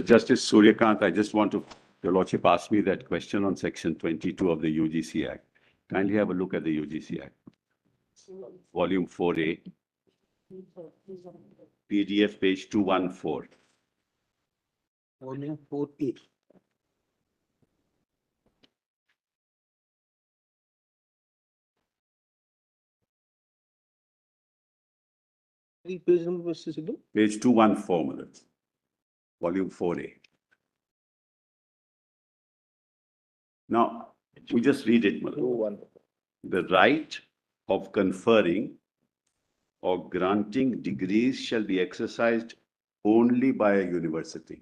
Justice Suryakant, I just want to, Your Lordship asked me that question on Section 22 of the UGC Act. Kindly have a look at the UGC Act. Volume 4A, PDF page 214. Volume 4A. Page number, Mr. Sidhu? Page 214, Madam. Volume 4A. Now, we just read it, Madam. The right of conferring or granting degrees shall be exercised only by a university,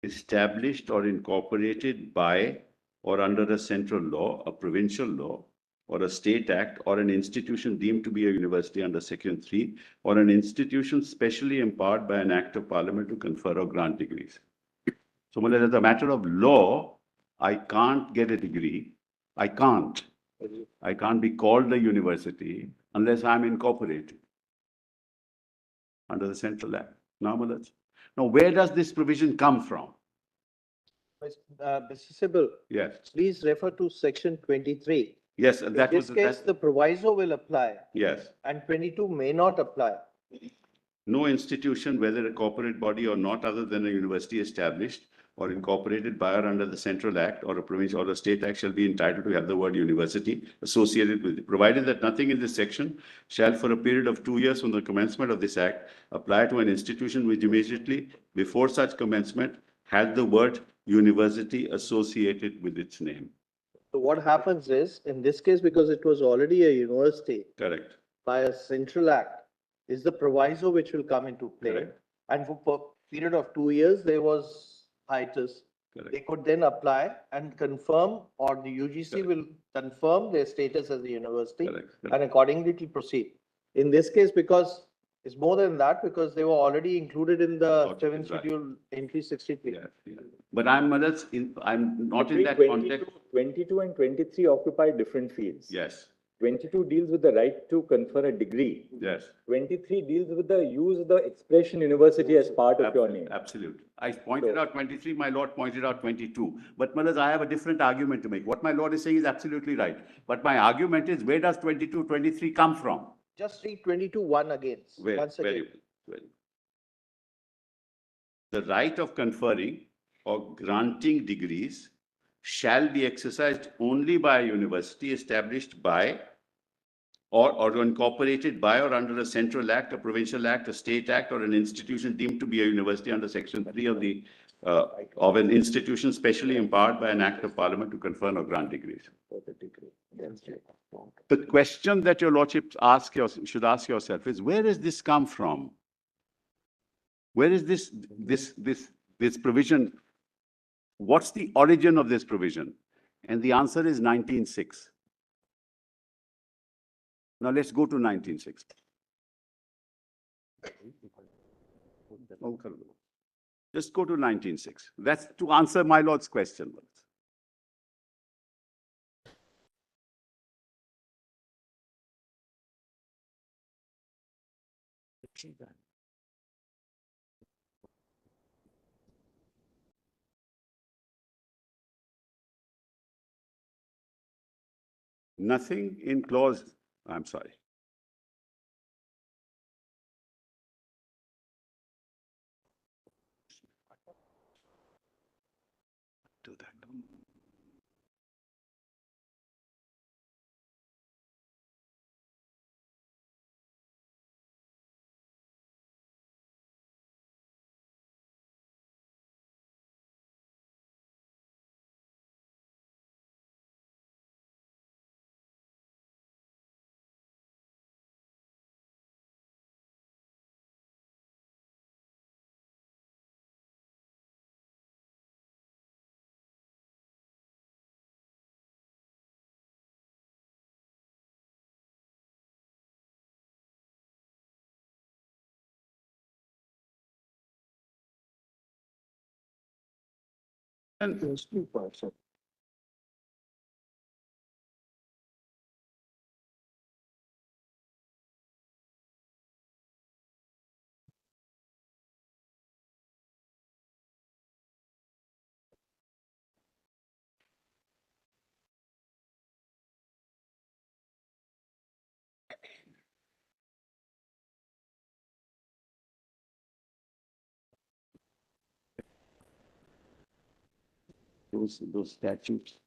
established or incorporated by or under a central law, a provincial law, or a state act, or an institution deemed to be a university under Section 3, or an institution specially empowered by an act of parliament to confer or grant degrees. So, Mullah, as a matter of law, I can't get a degree. I can't be called a university unless I'm incorporated under the Central Act. Now, where does this provision come from? Mr. Sybil, Yes. please refer to section 23. Yes, and that In this was case, the proviso will apply yes. and 22 may not apply. No institution, whether a corporate body or not, other than a university established or incorporated by or under the Central Act or a provincial or a state act shall be entitled to have the word university associated with it, provided that nothing in this section shall, for a period of 2 years from the commencement of this act, apply to an institution which immediately before such commencement had the word university associated with its name. So what happens is, in this case, because it was already a university Correct. by a Central Act, is the proviso which will come into play. Correct. And for a period of 2 years, there was hiatus. Correct. They could then apply and confirm, or the UGC Correct. will confirm their status as a university. Correct. And accordingly it will proceed. In this case, because it's more than that, because they were already included in the Right. 7th schedule entry 63. Yeah, yeah. But I'm not in that 22, context. 22 and 23 occupy different fields. Yes, 22 deals with the right to confer a degree. yes. 23 deals with the use of the expression university as part of your name. Absolutely. I pointed out 23, my Lord pointed out 22. But Malas, I have a different argument to make. What my Lord is saying is absolutely right. But my argument is, where does 22, 23 come from? Just read 22(1) again. Where? Once Very again. well. The right of conferring or granting degrees shall be exercised only by a university established by or incorporated by or under a central act, a provincial act, a state act, or an institution deemed to be a university under Section 3 of the of an institution specially empowered by an act of parliament to confer or grant degrees. The question that your lordship should ask yourself is, where does this come from? Where is this provision? What's the origin of this provision? And the answer is 1906. Now let's go to 1906. Just go to 1906. That's to answer my lord's question. Nothing in clause, I'm sorry. Do that. And those statutes.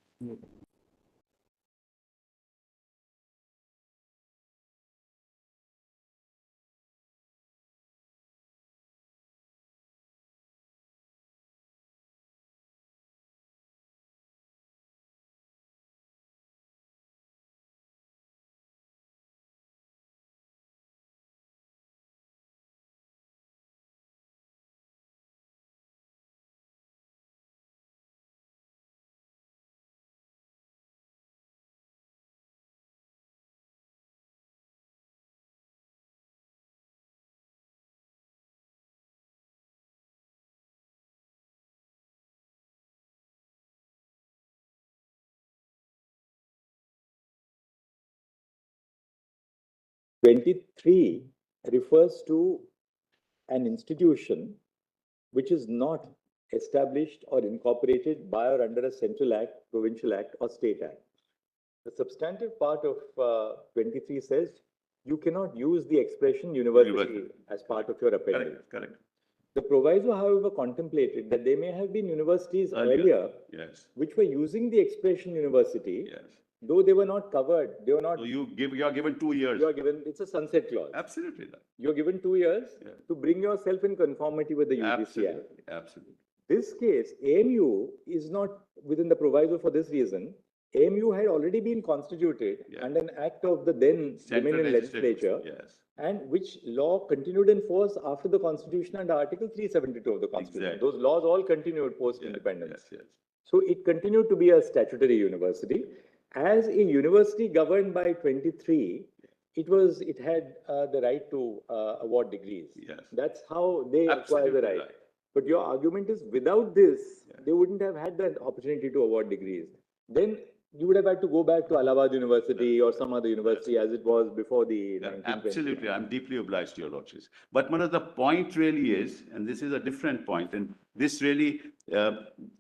Twenty-three refers to an institution which is not established or incorporated by or under a central act, provincial act, or state act. The substantive part of 23 says you cannot use the expression university as part of your appendix. Correct, correct. The proviso, however, contemplated that there may have been universities earlier Yes, which were using the expression university, yes. though they were not covered, they were not, So you are given 2 years. you are given, it's a sunset clause. Absolutely right. You're given 2 years Yeah. to bring yourself in conformity with the UGC Act. Absolutely, absolutely. This case, AMU is not within the proviso for this reason. AMU had already been constituted Yeah. under an act of the then Central Dominion legislature, Yes, and which law continued in force after the Constitution under Article 372 of the Constitution. Exactly. Those laws all continued yes, post-independence. yes, yes. So it continued to be a statutory university. As a university governed by 23, it had the right to award degrees. Yes. That's how they acquire Absolutely the right. right. But your argument is without this, Yeah. they wouldn't have had the opportunity to award degrees. Then you would have had to go back to Allahabad University or some other university as it was before the Yeah, 1920s. absolutely. I'm deeply obliged to your lordships. But Manoj, the point really is, and this is a different point, and this really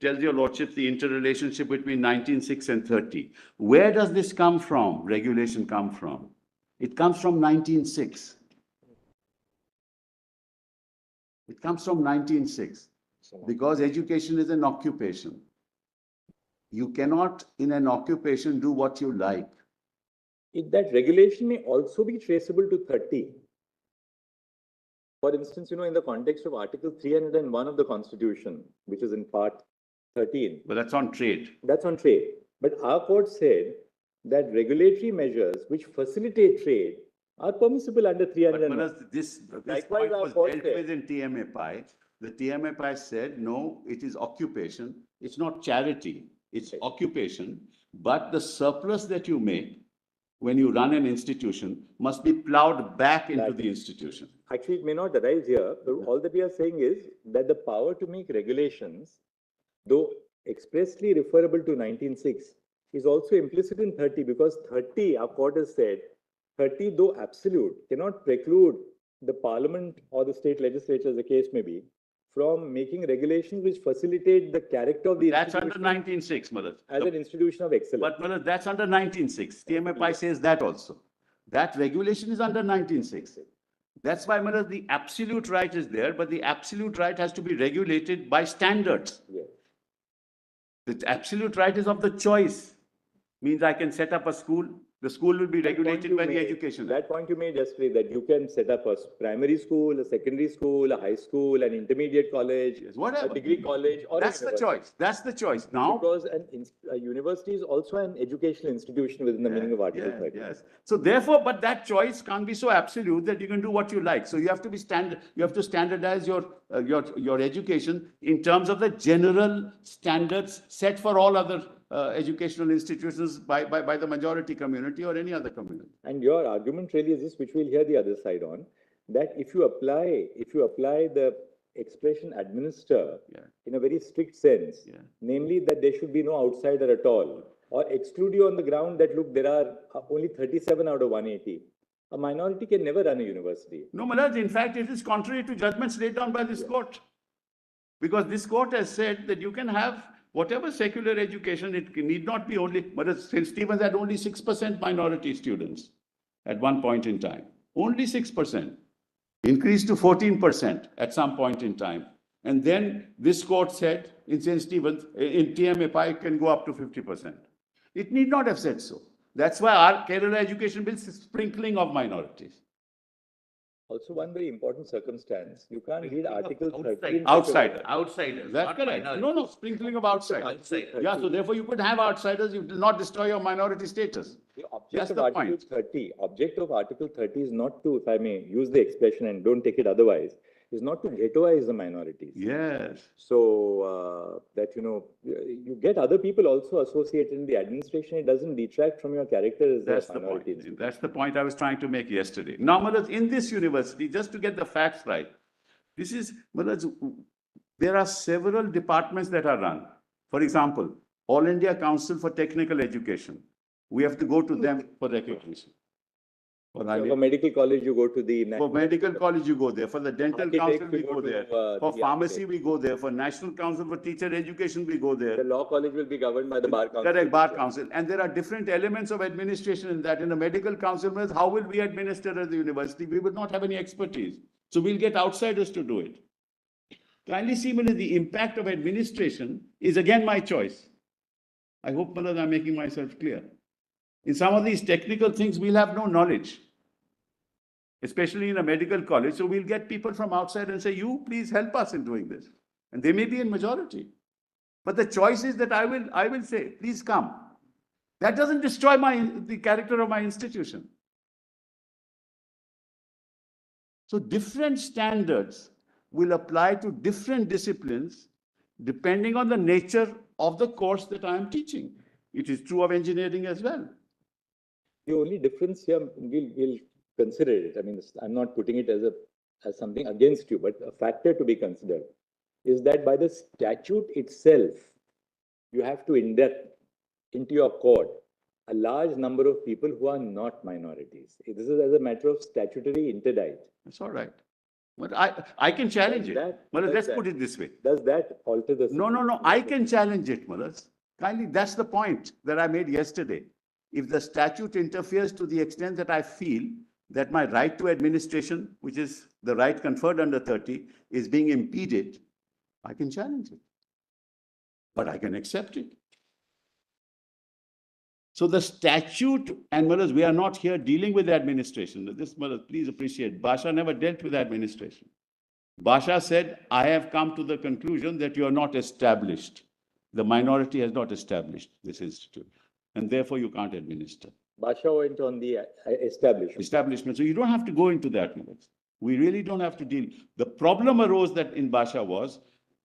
tells your lordship the interrelationship between 1906 and 30. Where does this come from, regulation come from? It comes from 1906. It comes from 1906 because education is an occupation. You cannot, in an occupation, do what you like. That regulation may also be traceable to 30. For instance, in the context of Article 301 of the Constitution, which is in part 13, But that's on trade. that's on trade. But our court said that regulatory measures which facilitate trade are permissible under But 301. Manoj, this Likewise, point our was court dealt said- with in TMAPI. The TMAPI said, no, it is occupation. It's not charity. It's Right. occupation. But the surplus that you make when you run an institution must be plowed back into the institution. Actually, it may not arise here, but all that we are saying is that the power to make regulations, though expressly referable to 1906, is also implicit in 30 because 30, our court has said, 30, though absolute, cannot preclude the parliament or the state legislature, as the case may be, from making regulations which facilitate the character of the That's under institution 1906, Manoj. as an institution of excellence. But Manoj, that's under 1906. TMAPI says that also. That regulation is under 1906. That's why, Manoj, the absolute right is there, but the absolute right has to be regulated by standards. Yes. The absolute right is of the choice. Means I can set up a school. The school will be That point regulated you by the made- Education Act. That point you made yesterday, that you can set up a primary school, a secondary school, a high school, an intermediate college, Yes, a whatever. degree college, or a That's the university. choice. That's the choice. Now, Because a university is also an educational institution within the meaning of Article yes, 30. yes. So therefore, but that choice can't be so absolute that you can do what you like. So you have to be you have to standardize your education in terms of the general standards set for all other educational institutions by the majority community or any other community. And your argument really is this, which we'll hear the other side on, that if you apply the expression administer Yeah. in a very strict sense, Yeah. namely that there should be no outsider at all, or exclude you on the ground that, look, there are only 37 out of 180. A minority can never run a university. No, Manoj, in fact, it is contrary to judgments laid down by this court. Because this court has said that you can have whatever secular education, it need not be only, but St. Stephen's had only 6% minority students at one point in time. Only 6%. Increased to 14% at some point in time. And then this court said in St. Stephen's, in TMFI can go up to 50%. It need not have said so. That's why our Kerala education bill is sprinkling of minorities. Also, one very important circumstance, you can't read Article Outside. 13. Outsider. Outsiders. That's not correct. minorities. No, sprinkling of outsiders. Outsiders. Yeah, so therefore you could have outsiders, you will not destroy your minority status. The That's object of the Article point. 30, object of Article 30 is not to, if I may use the expression and don't take it otherwise, is not to ghettoize the minorities. Yes. So that, you get other people also associated in the administration. It doesn't detract from your character as That's a the minority. point. That's the point I was trying to make yesterday. Now, Malaz, in this university, just to get the facts right, this is, Malaz, there are several departments that are run. For example, All India Council for Technical Education. We have to go to them for recognition. For For medical college, you go to the For medical college, you go there. For the dental Architect, council, we you go go to, there. For the pharmacy, architect. we go there. For National Council for Teacher Education, we go The there. law college will be governed by the bar council. Correct, Bar Council. And there are different elements of administration in that. In the medical council, how will we administer at the university? We will not have any expertise. So we'll get outsiders to do it. Kindly see, Malaz, the impact of administration is again my choice. I hope, Malaz, I'm making myself clear. In some of these technical things, we'll have no knowledge, especially in a medical college. So we'll get people from outside and say, you please help us in doing this. And they may be in majority. But the choice is that I will say, please come. That doesn't destroy the character of my institution. So different standards will apply to different disciplines depending on the nature of the course that I am teaching. It is true of engineering as well. The only difference here, we'll consider it. I mean, I'm not putting it as something against you, but a factor to be considered is that by the statute itself, you have to induct into your court a large number of people who are not minorities. This is as a matter of statutory interdict. It's all right. But I can challenge it. Let's put it this way. Does that alter the... No. I can challenge it, Malas. Kindly, that's the point that I made yesterday. If the statute interferes to the extent that I feel that my right to administration, which is the right conferred under 30, is being impeded, I can challenge it. But I can accept it. So the statute, and Malas, we are not here dealing with the administration. This, Malas, please appreciate, Basha never dealt with the administration. Basha said, I have come to the conclusion that you are not established. The minority has not established this institute. And therefore you can't administer. Basha went on the establishment. So you don't have to go into that. We really don't have to deal. The problem arose that in Basha was,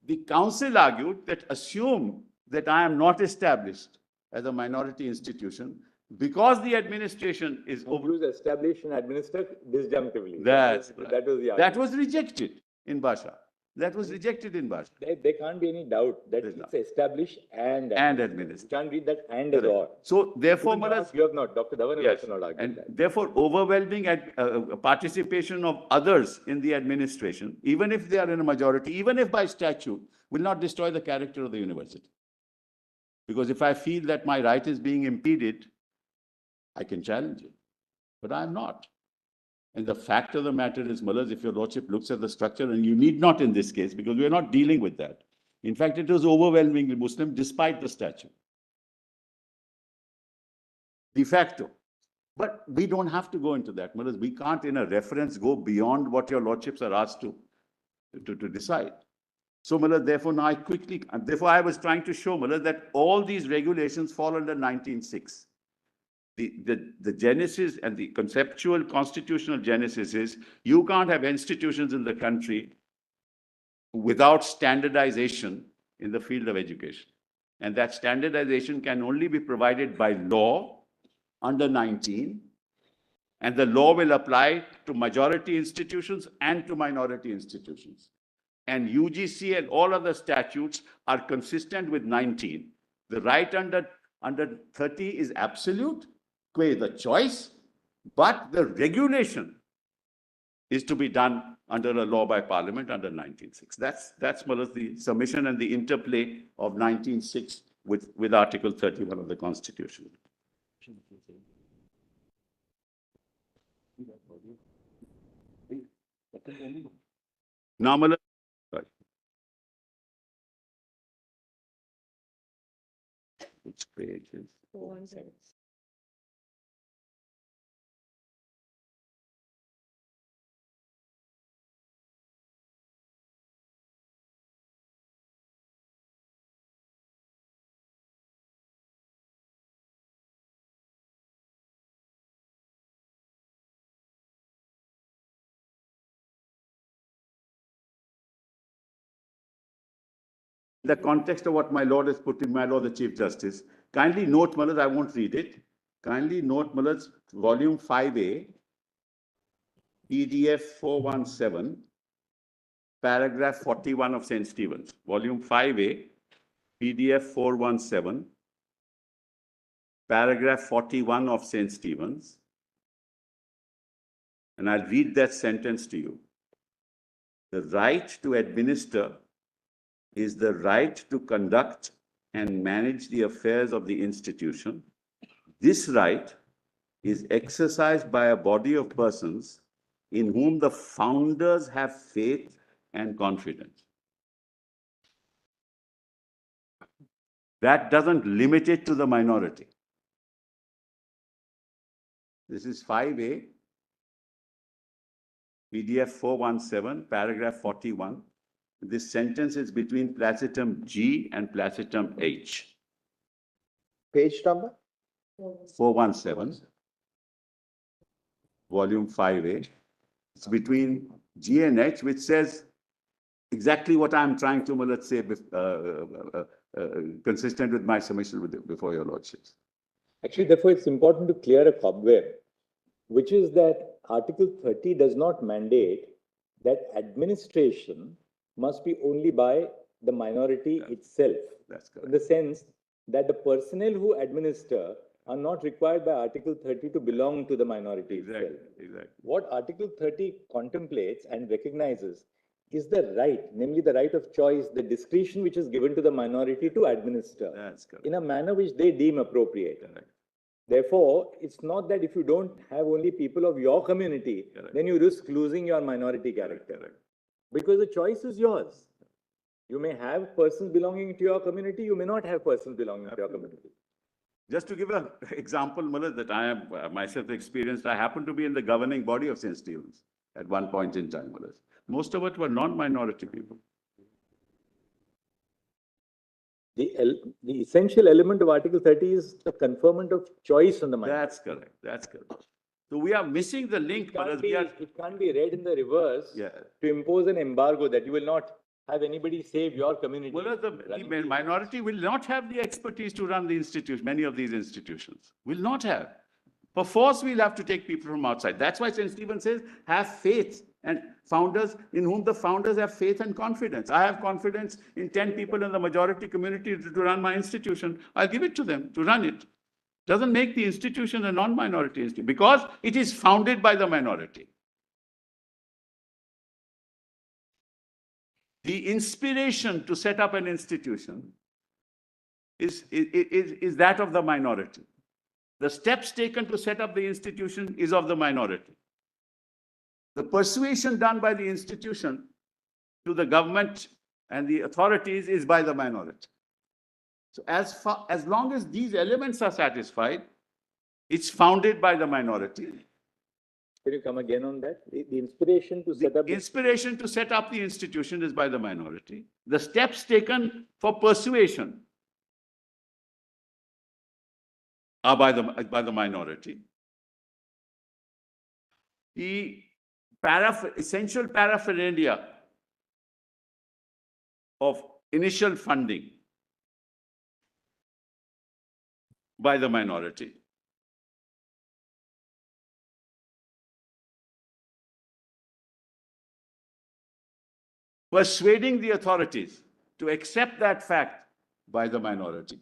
the council argued that assume that I am not established as a minority institution because the administration is Use establish and administer disjunctively. That was the argument. That was rejected in Basha. That was rejected in Basha. There can't be any doubt that it's establish and administer. You can't read that and as or. So therefore, You have not. Dr. Dhawan has also not argued and that. therefore overwhelming participation of others in the administration, even if they are in a majority, even if by statute, will not destroy the character of the university. Because if I feel that my right is being impeded, I can challenge it. But I'm not. And the fact of the matter is, Malas, if your lordship looks at the structure, and you need not in this case, because we are not dealing with that. In fact, it was overwhelmingly Muslim despite the statute. De facto. But we don't have to go into that, Malas. We can't in a reference go beyond what your lordships are asked to decide. So, Malas, therefore, now I was trying to show, Malas, that all these regulations fall under 1906. The genesis and the conceptual constitutional genesis is you can't have institutions in the country without standardization in the field of education. And that standardization can only be provided by law under 19. And the law will apply to majority institutions and to minority institutions. And UGC and all other statutes are consistent with 19. The right under 30 is absolute. The choice, but the regulation is to be done under a law by Parliament under 1906. That's Malas, the submission and the interplay of 1906 with Article 31 of the Constitution. Now, Malas, Which page is? 417. The context of what my lord has put in, my lord the Chief Justice. Kindly note, Mullahs, I won't read it. Kindly note, Mullahs, volume 5A, PDF 417, paragraph 41 of St. Stephen's. Volume 5A, PDF 417, paragraph 41 of St. Stephen's. And I'll read that sentence to you. The right to administer is the right to conduct and manage the affairs of the institution. This right is exercised by a body of persons in whom the founders have faith and confidence. That doesn't limit it to the minority. This is 5A, PDF 417, paragraph 41. This sentence is between placetum G and placetum H. Page number? 417, volume 5A. It's between G and H, which says exactly what I'm trying to, let's say, consistent with my submission before your lordships. Actually, therefore, it's important to clear a cobweb, which is that Article 30 does not mandate that administration must be only by the minority itself. That's In correct. the sense that the personnel who administer are not required by Article 30 to belong to the minority Exactly, itself. exactly. What Article 30 contemplates and recognizes is the right, namely the right of choice, the discretion which is given to the minority to administer That's correct. in a manner which they deem appropriate. Correct. Therefore, it's not that if you don't have only people of your community, Correct. then you risk losing your minority character. Correct. Because the choice is yours. You may have persons belonging to your community, you may not have persons belonging to your community. Just to give an example, Mullah, that I have myself experienced, I happened to be in the governing body of St. Stephen's at one point in time, Mullah. Most of it were non-minority people. The essential element of Article 30 is the conferment of choice on the minority. That's correct. That's correct. So we are missing the link, Mullah. It can't be read in the reverse Yeah. to impose an embargo that you will not have anybody save your community. Mullah, the minority will not have the expertise to run the institution, many of these institutions. Will not have. For force, we'll have to take people from outside. That's why St. Stephen says, have faith and founders in whom the founders have faith and confidence. I have confidence in 10 people in the majority community to run my institution. I'll give it to them to run it. Doesn't make the institution a non-minority institution because it is founded by the minority. The inspiration to set up an institution is that of the minority. The steps taken to set up the institution is of the minority. The persuasion done by the institution to the government and the authorities is by the minority. So as long as these elements are satisfied, it's founded by the minority. Can you come again on that? The inspiration to set up. The inspiration to set up the institution is by the minority. The steps taken for persuasion are by the minority. The essential paraphernalia of initial funding by the minority. Persuading the authorities to accept that fact by the minority.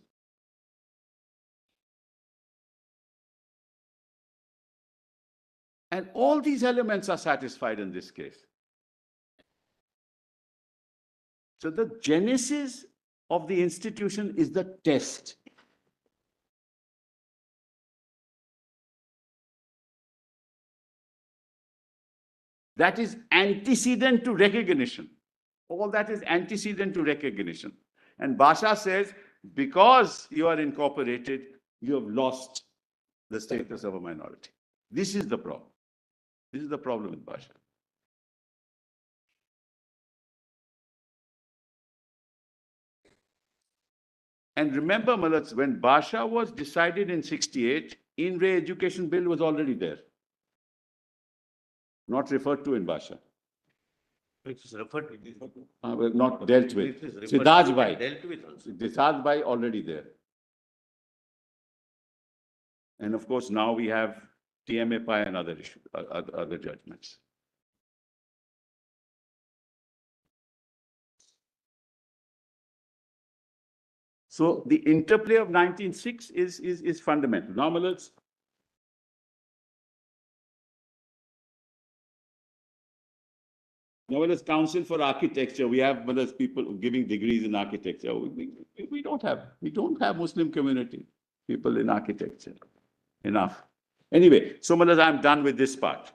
And all these elements are satisfied in this case. So the genesis of the institution is the test. That is antecedent to recognition. All that is antecedent to recognition. And Basha says because you are incorporated, you have lost the status of a minority. This is the problem. This is the problem with Basha. And remember, Malats, when Basha was decided in 68, in-ray education bill was already there. Not referred to in Basha. It is referred to. Well, not dealt with. It is referred Siddhaj to Bhai. and Dealt with also. Siddhaj Bhai already there. And of course, now we have TMA Pai and other issues, other judgments. So the interplay of 1906 is fundamental. Now, Malats, Malats Council for Architecture, we have Malats people giving degrees in architecture. We don't have Muslim community people in architecture. Enough. Anyway, so Malats, I'm done with this part.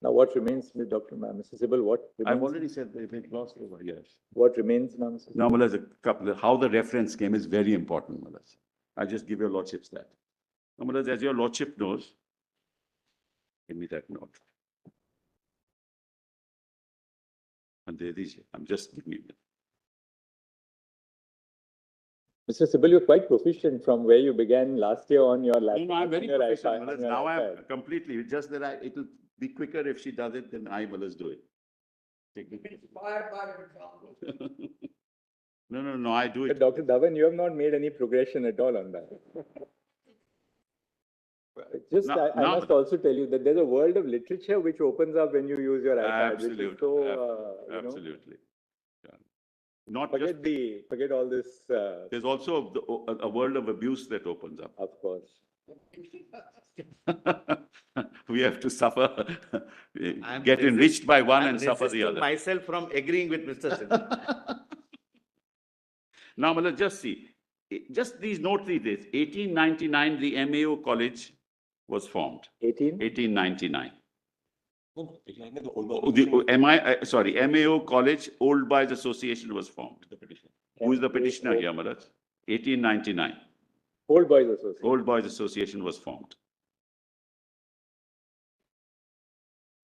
Now, what remains, Dr. Mr. Sibal, what I've remains? already said they've lost over, yes. What remains now, Mr. Sibal? Now, Malaz, a couple, how the reference came is very important, Malaz. I'll just give your lordships that. Now, Malaz, as your lordship knows, give me that note. And I'm just giving you. Mr. Sibal, you're quite proficient from where you began last year on your laptop. No, I'm very on your professional, iPad- Malaz. on your Now I'm iPad. completely, it's just that it'll be quicker if she does it than I, Malaz, do it. No, I do But it. Dr. Dhawan, you have not made any progression at all on that. Just, No, I no. must also tell you that there's a world of literature which opens up when you use your iPad, which Absolutely, is so, you know, absolutely. Yeah. Not just, forget all this, there's also a world of abuse that opens up. of course. We have to suffer, I'm get enriched by one I'm and suffer the resisting other. myself from agreeing with Mr. Sinha. Now, Malad, just see, just these note these days, 1899, the MAO College was formed, 1899. The MAO College, Old Boys Association was formed. Who is the petitioner here, Malad? 1899. Old Boys Association. Old Boys Association was formed.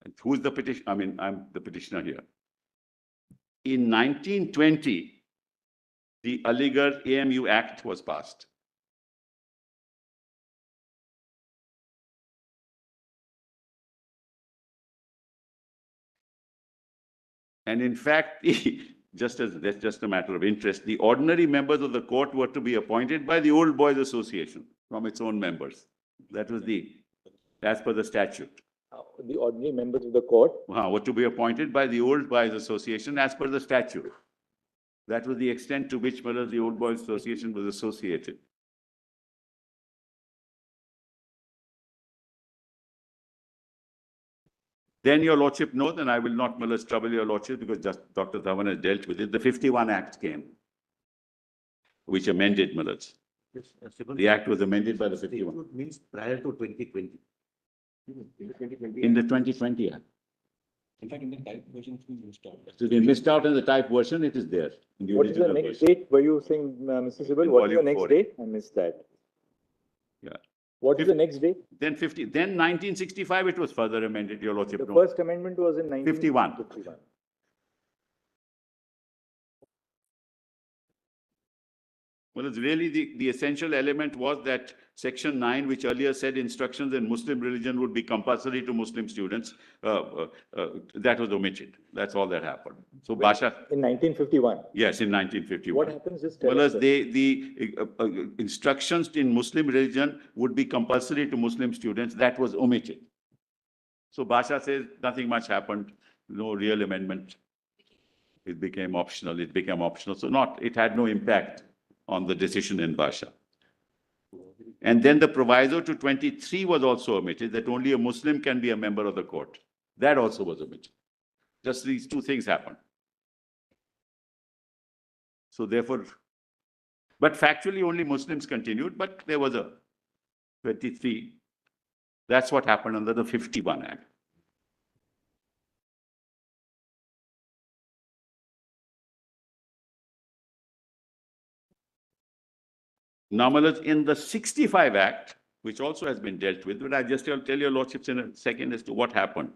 And who's the petitioner? I mean, I'm the petitioner here. In 1920, the Aligarh AMU Act was passed. And in fact, that's just a matter of interest, the ordinary members of the court were to be appointed by the Old Boys Association from its own members. That was as per the statute. The ordinary members of the court. Were to be appointed by the Old Boys Association as per the statute. That was the extent to which the Old Boys Association was associated. Then your lordship knows, and I will not trouble your lordship because just Dr. Dhawan has dealt with it. The 51 Act came, which amended Mullahs. The Act was amended by the 51. It means prior to 2020. In the 2020 Act. In fact, in the type version, we missed out. So they missed out in the type version, it is there. In What is the original next version. date? Were you saying, Mr. Sibal, In what is the volume next 4. date? I missed that. Yeah. What is the next date? Then 1965, it was further amended, your lordship The knows. first amendment was in 51. 1951. Well, it's really the essential element was that Section 9, which earlier said instructions in Muslim religion would be compulsory to Muslim students, that was omitted. That's all that happened. So Basha, In 1951. yes, in 1951. What happens? Just tell Well, us. as the instructions in Muslim religion would be compulsory to Muslim students, that was omitted. So Basha says nothing much happened, no real amendment. It became optional. So it had no impact on the decision in Basha. And then the proviso to 23 was also omitted, that only a Muslim can be a member of the court. That also was omitted. Just these two things happened. So therefore, but factually only Muslims continued, but there was a 23. That's what happened under the 51 Act. Now, my lords, in the 65 Act, which also has been dealt with, but I just tell your lordships in a second as to what happened.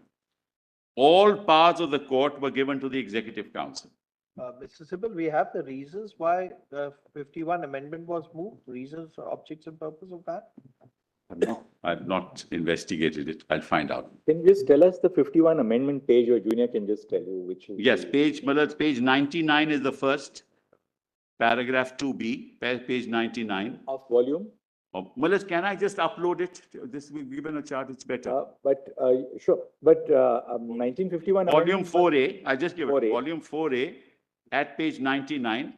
All powers of the court were given to the Executive Council. Mr. Sibal, we have the reasons why the 51 amendment was moved, reasons or objects and purpose of that? No, I've not investigated it. I'll find out. Can you just tell us the 51 amendment page, or Junior can just tell you which is? Yes, the- my lords, page 99 is the first, paragraph 2B, page 99. Of volume? My lords, can I just upload it? This, we've given a chart, it's better. Sure, but 1951. Volume amendment- 4A, I just give it, 4A. volume 4A at page 99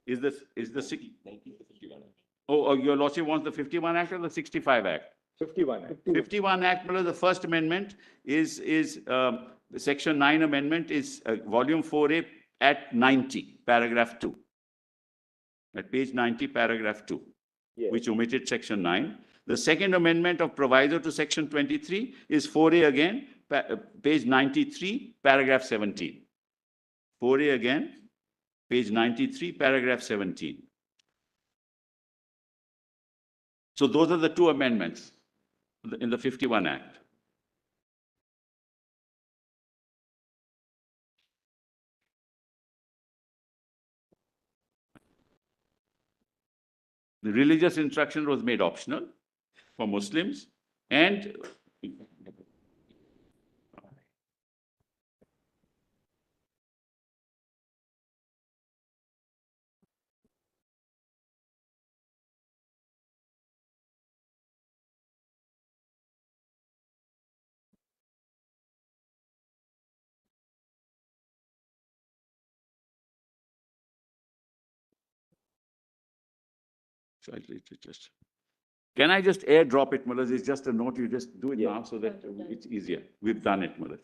is the 1951. oh, your lordship wants the 51 Act or the 65 Act? 51. 51 Act, my lord, the first amendment is the section 9 amendment is volume 4A at 90, paragraph 2. At page 90, paragraph 2. Yes. Which omitted section 9. The second amendment of proviso to section 23 is 4A again, page 93, paragraph 17. 4A again, page 93, paragraph 17. So those are the two amendments in the 51 Act. The religious instruction was made optional for Muslims, and so just, can I just airdrop it, Mullah? It's just a note, you just do it Yeah. now so that it's easier. We've done it, Mullah.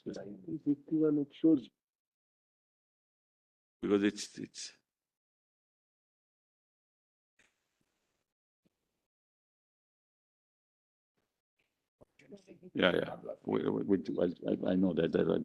51, it shows. Because it's. Yeah. I know that.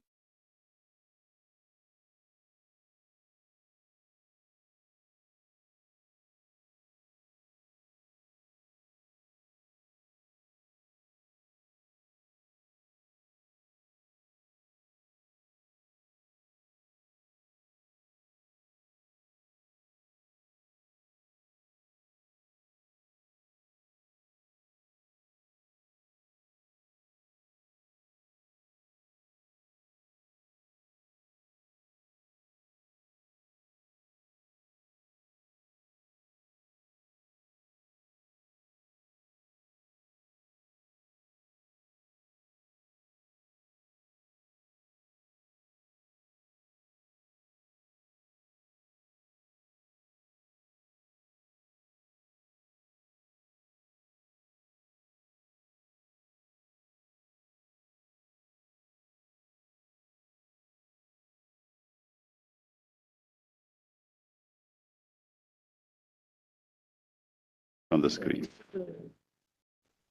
On the screen.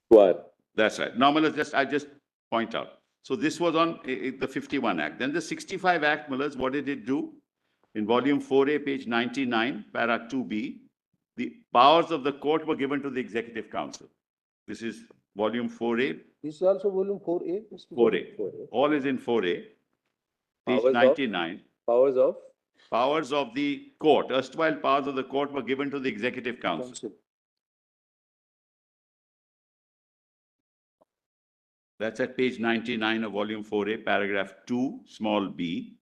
What? That's right. Normal, I just point out. So this was on the 51 Act. Then the 65 Act, Mullahs, what did it do? In volume 4A, page 99, para 2B, the powers of the court were given to the Executive Council. This is volume 4A, This is also volume 4A. Mr. 4A. All is in 4A, page Powers of? 99. Powers of? Powers of the court, erstwhile powers of the court were given to the Executive Council. Council. That's at page 99 of volume 4A, paragraph 2, small b.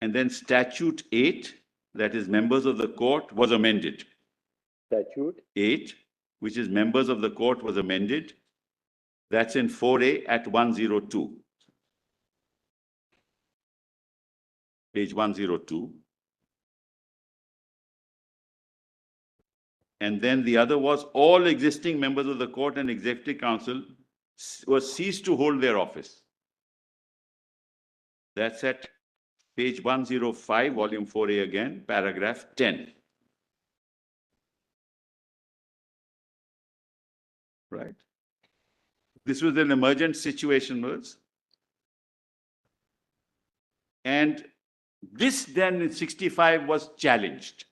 And then statute 8, that is members of the court, was amended. Statute? 8, which is members of the court, was amended. That's in 4A at 102. Page 102. And then the other was all existing members of the court and executive council were ceased to hold their office. That's at page 105, volume 4A again, paragraph 10. Right. This was an emergent situation, was. And This then in 65 was challenged,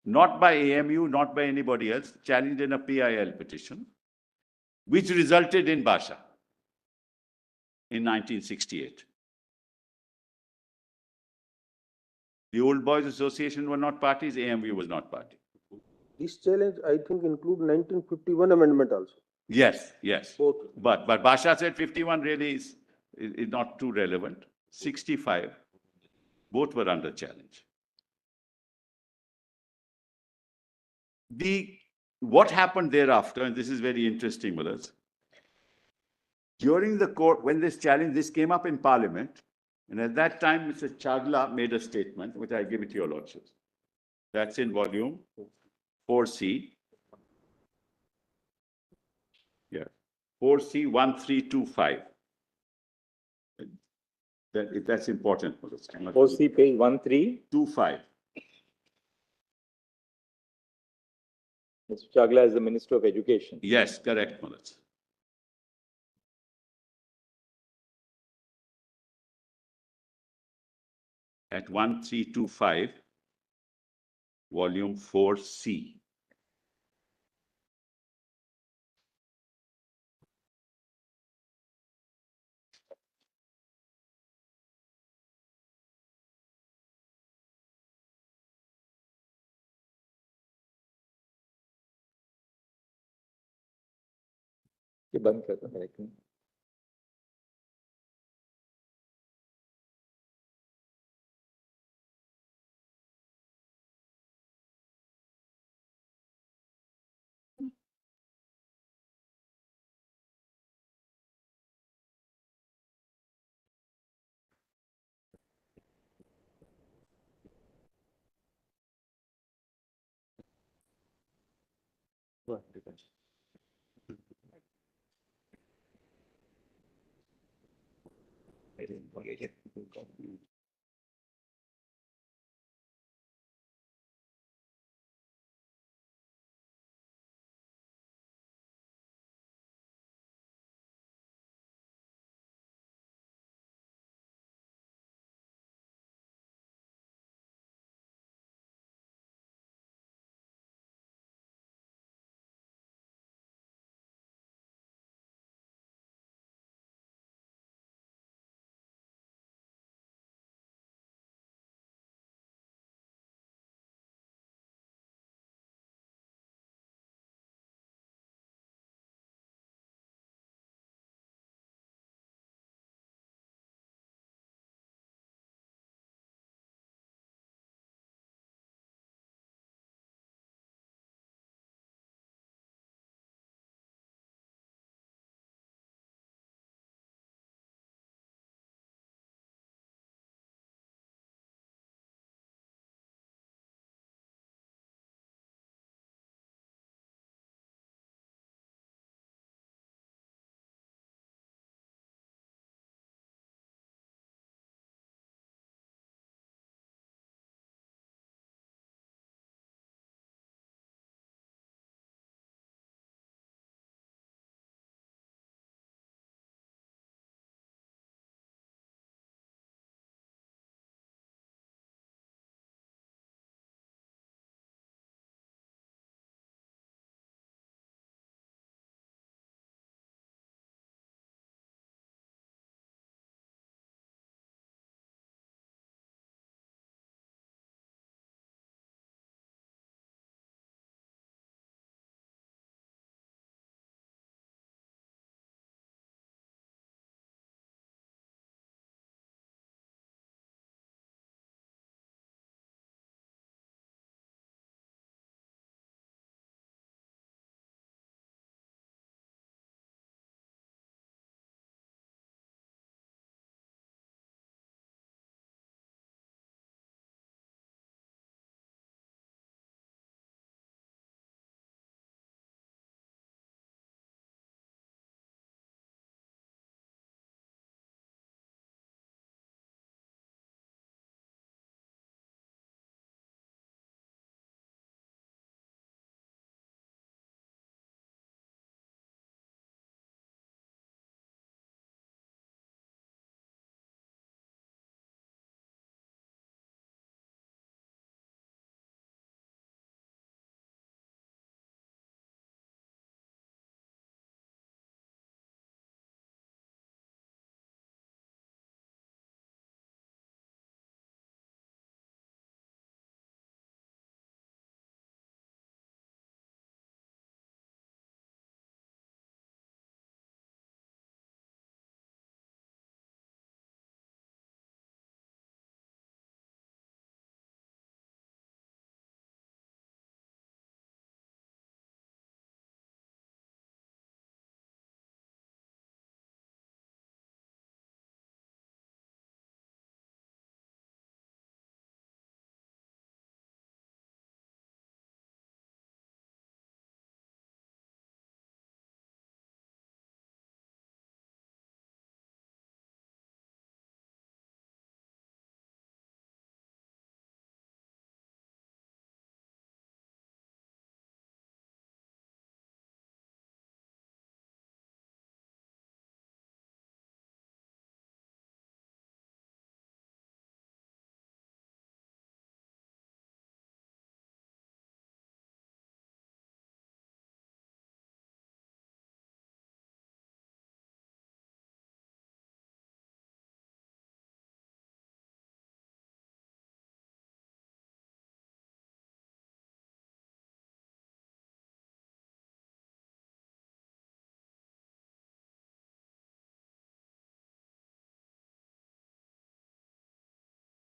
not by AMU, not by anybody else, challenged in a PIL petition, which resulted in Basha in 1968. The Old Boys Association were not parties, AMU was not party. This challenge, I think, include 1951 amendment also. Yes, yes. Both. But Basha said 51 really is not too relevant. 65, both were under challenge. What happened thereafter, and this is very interesting, Mullahs, during the court, when this came up in Parliament, and at that time, Mr. Chagla made a statement, which I give it to your lordships. That's in volume 4C. Yeah, 4C 1325. That's important, Mullahs. 4C page 13. 25. Mr. Chagla is the Minister of Education. Yes, correct, Mullahs. At 1325, volume 4C. ये बंद कर दो, एक minute. I didn't forget it.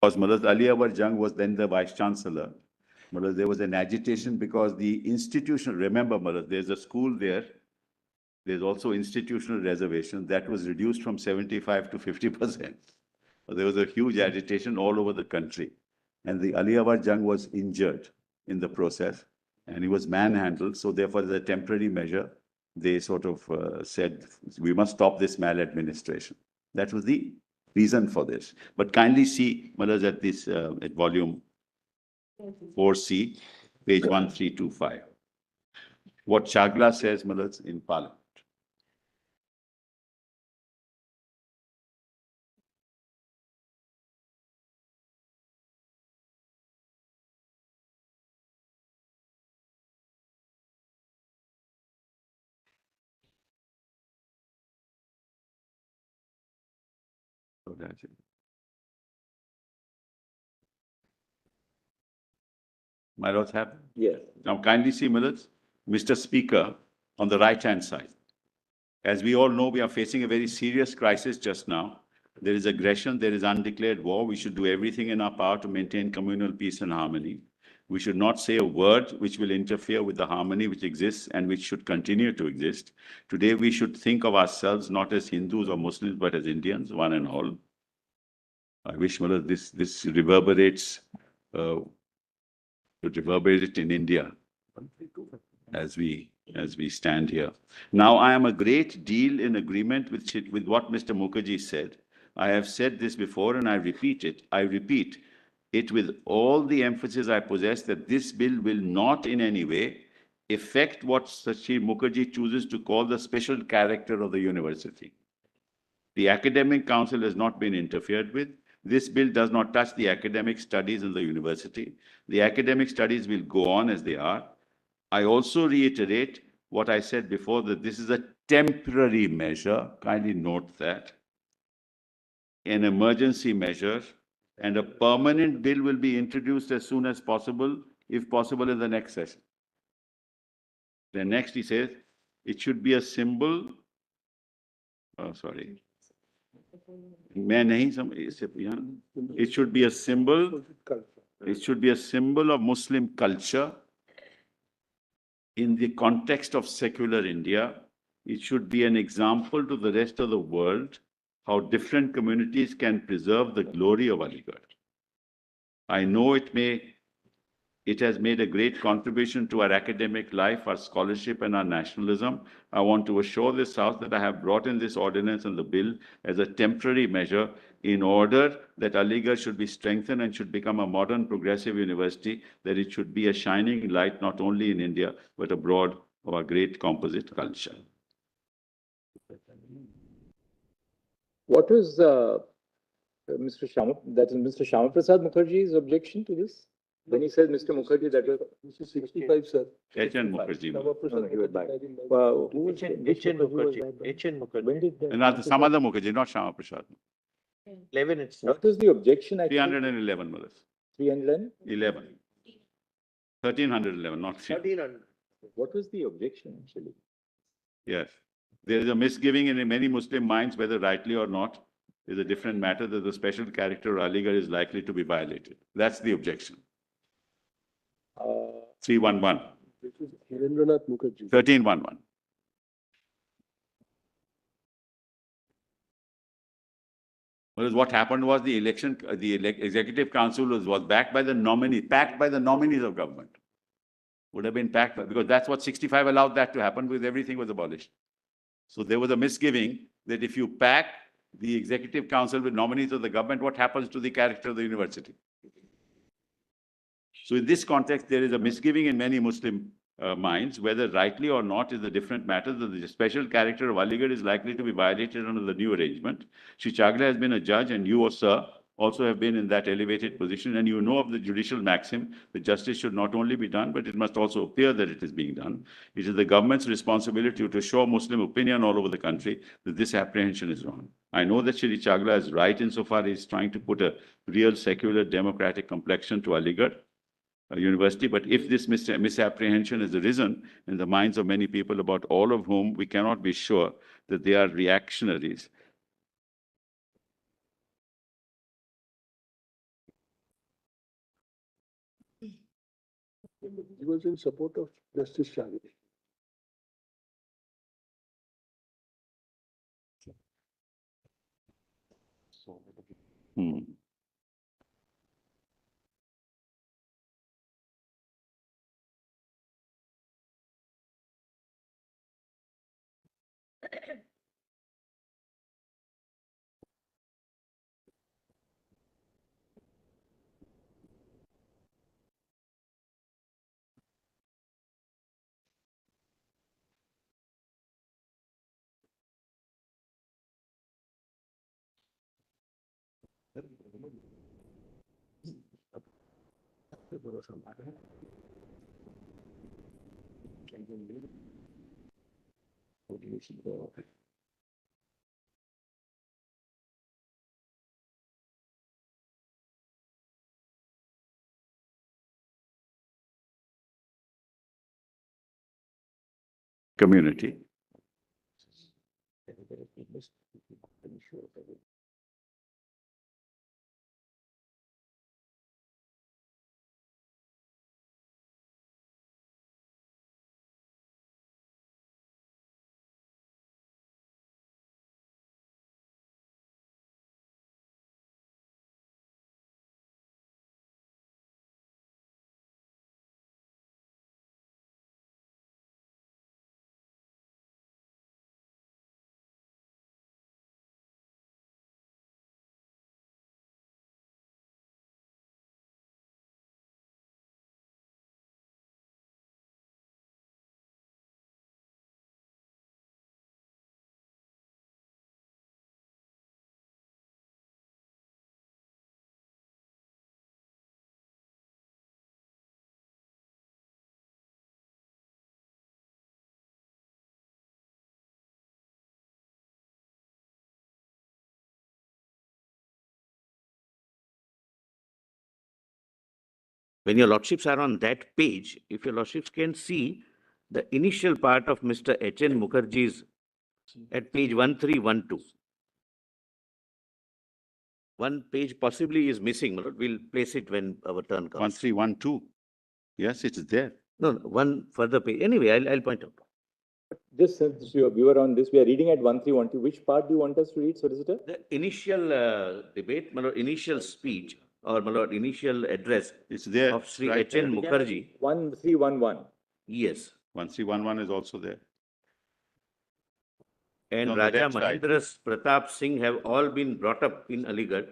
Because Malaz Ali Akbar Jung was then the vice chancellor. Malaz, there was an agitation because the institution, remember Malaz, there's a school there. There's also institutional reservation that was reduced from 75 to 50%. There was a huge agitation all over the country. And the Ali Akbar Jung was injured in the process and he was manhandled. So therefore, as a temporary measure, they sort of said, we must stop this maladministration. That was the reason for this. But kindly see, Malaz, at this, at volume 4C, page 1325. What Chagla says, Malaz, in Parliament. So that's it. My lords have. Yes. Now kindly see, Millets, Mr. Speaker, on the right-hand side. As we all know, we are facing a very serious crisis just now. There is aggression, there is undeclared war. We should do everything in our power to maintain communal peace and harmony. We should not say a word which will interfere with the harmony which exists and which should continue to exist. Today, we should think of ourselves not as Hindus or Muslims, but as Indians, one and all. I wish, Mullah, this reverberates, to reverberate it in India as we stand here. Now, I am a great deal in agreement with what Mr. Mukherjee said. I have said this before and I repeat it. I repeat it with all the emphasis I possess that this bill will not in any way affect what Sachir Mukherjee chooses to call the special character of the university. The Academic Council has not been interfered with. This bill does not touch the academic studies in the university. The academic studies will go on as they are. I also reiterate what I said before, that this is a temporary measure. Kindly note that. An emergency measure, and a permanent bill will be introduced as soon as possible, if possible in the next session. Then next he says, it should be a symbol. Oh, sorry. It should be a symbol. It should be a symbol of Muslim culture in the context of secular India. It should be an example to the rest of the world how different communities can preserve the glory of Aligarh. I know it has made a great contribution to our academic life, our scholarship, and our nationalism. I want to assure this House that I have brought in this ordinance and the bill as a temporary measure in order that Aligarh should be strengthened and should become a modern progressive university, that it should be a shining light not only in India, but abroad of our great composite culture. What is Mr. Shama Prasad Mukherjee's objection to this? When he says Mr. Mukherjee, that was This is 65, sir. H.N. Mukherjee. Prasad he was back. Mukherjee. Who was H.N. Mukherjee. H.N. Mukherjee. When did that? And some other Mukherjee, not Shama Prasad. 11 itself. What is the objection actually? 311, Malas. 311? 1311, not 300. 1300. What was the objection actually? Yes. There is a misgiving in many Muslim minds, whether rightly or not, is a different matter, that the special character of Aligarh is likely to be violated. That's the objection. 311. This is Hirendranath Mukherjee. 1311. Because what happened was the executive council was backed by the nominees of government. Would have been packed, because that's what 65 allowed that to happen, because everything was abolished. So there was a misgiving that if you pack the executive council with nominees of the government, what happens to the character of the university? So in this context, there is a misgiving in many Muslim minds, whether rightly or not is a different matter, that the special character of Aligarh is likely to be violated under the new arrangement. Shri Chagla has been a judge, and you, sir, also have been in that elevated position, and you know of the judicial maxim that justice should not only be done, but it must also appear that it is being done. It is the government's responsibility to show Muslim opinion all over the country that this apprehension is wrong. I know that Shri Chagla is right insofar as he is trying to put a real secular democratic complexion to Aligarh University, but if this misapprehension has arisen in the minds of many people, about all of whom we cannot be sure that they are reactionaries, He was in support of Justice Shahid. Hmm. Community. When your lordships are on that page, if your lordships can see the initial part of Mr. H.N. Mukherjee's at page 1312. One page possibly is missing, my lord. We'll place it when our turn comes. 1312. Yes, it's there. No, one further page. Anyway, I'll point out. Just since we were on this, we are reading at 1312. Which part do you want us to read, Solicitor? The initial debate, my lord, initial speech, or my lord, initial address It's there. of Sri right H.N. there. Mukherjee. 1311. Yes. 1311 is also there. And on the Raja left side. Mahendra Pratap Singh have all been brought up in Aligarh.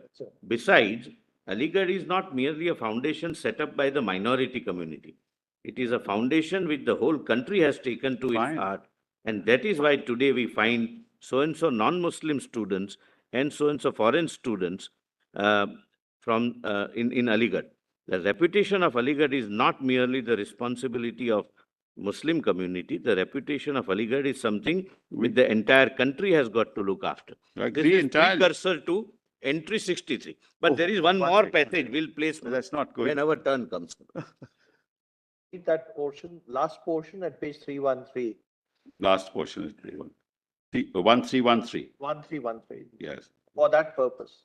Besides, Aligarh is not merely a foundation set up by the minority community. It is a foundation which the whole country has taken to Fine. its heart. And that is why today we find so-and-so non-Muslim students and so-and-so foreign students in Aligarh. The reputation of Aligarh is not merely the responsibility of Muslim community. The reputation of Aligarh is something which the entire country has got to look after. I This agree is entirely. precursor to entry 63. But Oh, there is one one more second. passage we'll place That's not good. when our turn comes. Read that portion, last portion at page 313, Last portion is 1313. 1313, Yes. for that purpose.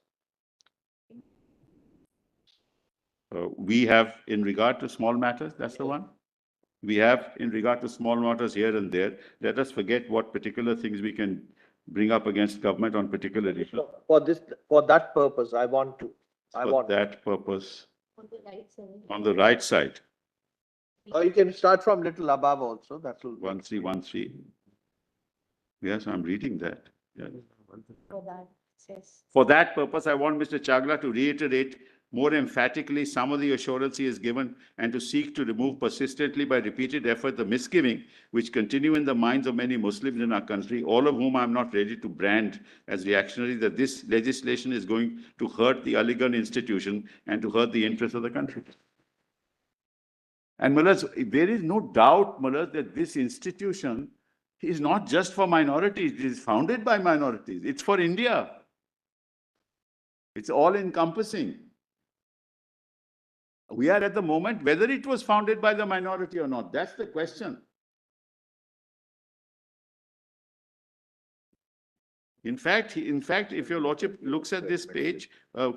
We have in regard to small matters, that's the one. We have in regard to small matters here and there. Let us forget what particular things we can bring up against government on particular issues. For that purpose, I want to. For that purpose, On the right side. on the right side, Or you can start from little above also, that will. 1313. Yes, I'm reading that. Yeah. For that says. For that purpose, I want Mr. Chagla to reiterate more emphatically some of the assurance he has given and to seek to remove persistently by repeated effort the misgiving which continue in the minds of many Muslims in our country, all of whom I am not ready to brand as reactionary, that this legislation is going to hurt the Aligarh institution and to hurt the interests of the country. And Mullahs, there is no doubt, Mullahs, that this institution is not just for minorities. It is founded by minorities. It's for India. It's all encompassing. We are at the moment, whether it was founded by the minority or not, that's the question. In fact, if your lordship looks at this page,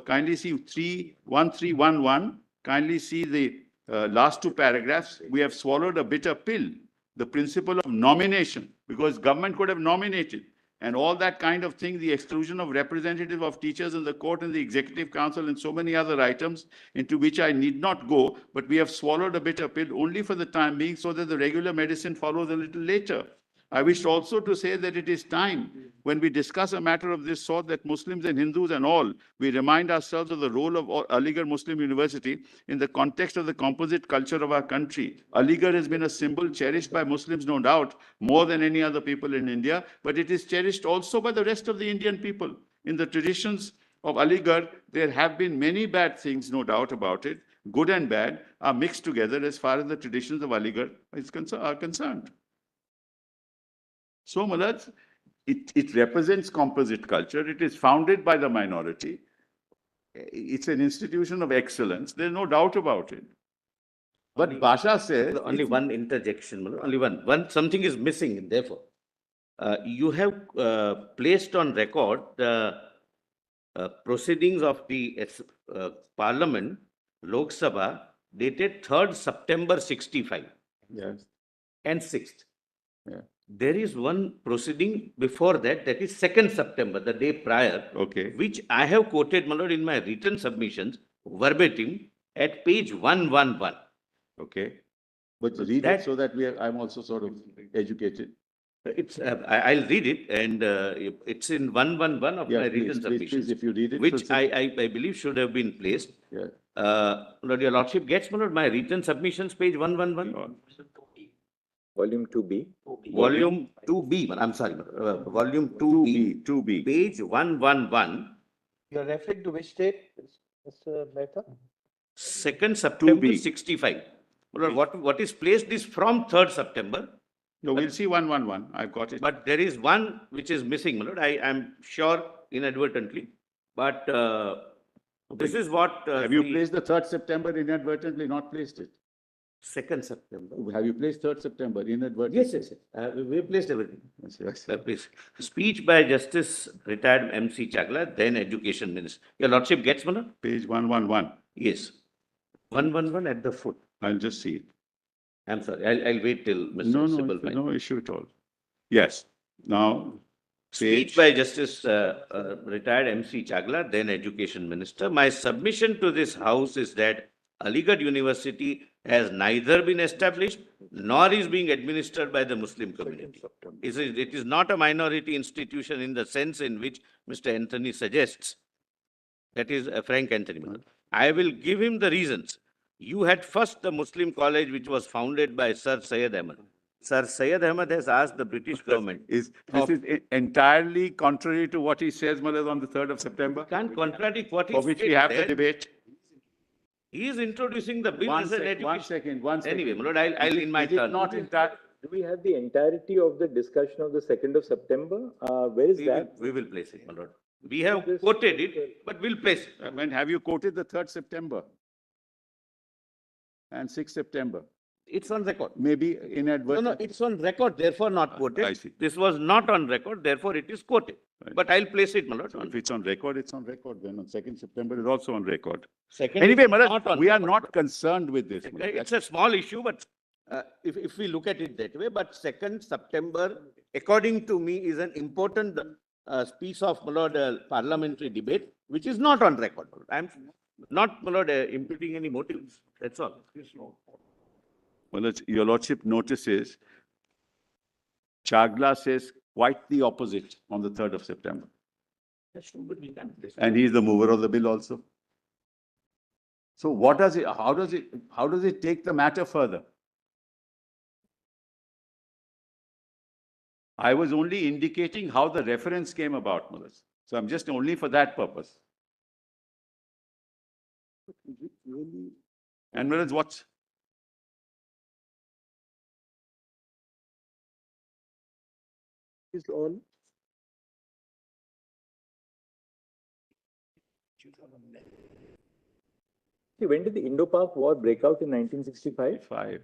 kindly see 1311, kindly see the last two paragraphs, we have swallowed a bitter pill, the principle of nomination, because government could have nominated. And all that kind of thing, the exclusion of representative of teachers in the court and the executive council and so many other items into which I need not go, but we have swallowed a bitter pill only for the time being so that the regular medicine follows a little later. I wish also to say that it is time, when we discuss a matter of this sort, that Muslims and Hindus and all, we remind ourselves of the role of Aligarh Muslim University in the context of the composite culture of our country. Aligarh has been a symbol cherished by Muslims, no doubt, more than any other people in India, but it is cherished also by the rest of the Indian people. In the traditions of Aligarh, there have been many bad things, no doubt about it. Good and bad are mixed together as far as the traditions of Aligarh are concerned. So, Malad, it represents composite culture. It is founded by the minority. It's an institution of excellence. There's no doubt about it. But Basha says... Only one interjection, Malad, only one. Something is missing, therefore. You have placed on record the proceedings of the Parliament, Lok Sabha, dated 3rd September 65 Yes. and 6th. Yeah. There is one proceeding before that, that is 2nd September, the day prior, Okay. which I have quoted, my lord, in my written submissions, verbatim, at page 111. Okay. But read That- it so that I'm also sort of educated. It's, I'll read it, and it's in 111 of Yeah, my please, written please, submissions, if you read it. which so- I believe should have been placed. Yeah. Lord, your lordship gets, my lord, my written submissions, page 111. Volume 2B. Volume 2B, I'm sorry, volume 2B, 2B. page 111, You're referring to which date, Mr. Mehta? 2nd September 2B. 65. Lord, what is placed is from 3rd September, No, we'll see 111. I've got it. but there is one which is missing, my lord. I am sure inadvertently, but this is what. Have you placed the 3rd September inadvertently, not placed it? 2nd September? Have you placed 3rd September inadvertently? Yes. We placed everything. Yes, yes. Please. Speech by Justice retired MC Chagla, then Education Minister. Your lordship gets, my lord? Page 111. Yes. 111 at the foot. I'll just see it. I'm sorry, I'll wait till Mr. No, Sybil no, finds. no issue at all. Yes. Now, Speech page, by Justice retired MC Chagla, then Education Minister. My submission to this House is that Aligarh University has neither been established nor is being administered by the Muslim community. It is not a minority institution in the sense in which Mr. Anthony suggests. That is Frank Anthony. I will give him the reasons. You had first the Muslim college which was founded by Sir Syed Ahmad. Sir Syed Ahmad has asked the British government. this is entirely contrary to what he says, Malad, on the 3rd of September, Can't contradict what he for which we said have the there. debate. He is introducing the bill as an education. One second. Anyway, my lord, I'll in my Is it turn. not entire? Do we have the entirety of the discussion of the 2nd of September? Where is that? We will place it, my lord. We have quoted it, but we'll place it. When have you quoted the 3rd September? And 6th September? It's on record. Maybe No, inadvertently. it's on record, therefore not quoted. I see. This was not on record, therefore it is quoted. Right. But I'll place it, my lord. So if it's on record, it's on record. Then on 2nd September, it's also on record. Second, Anyway, it's Malad, not on we are record. not concerned with this. Malad. It's a small issue, but if we look at it that way, but 2nd September, according to me, is an important piece of, my lord, parliamentary debate, which is not on record. I'm not, my lord, imputing any motives. That's all. Well, your lordship notices Chagla says quite the opposite on the 3rd of September. That's true, but we can't place it. And he is the mover of the bill also. So what does it, how does it take the matter further? I was only indicating how the reference came about, Mullah. So I'm just only for that purpose. And Mullah, what's? Is on. See, when did the Indo-Pak War break out in 1965? 5.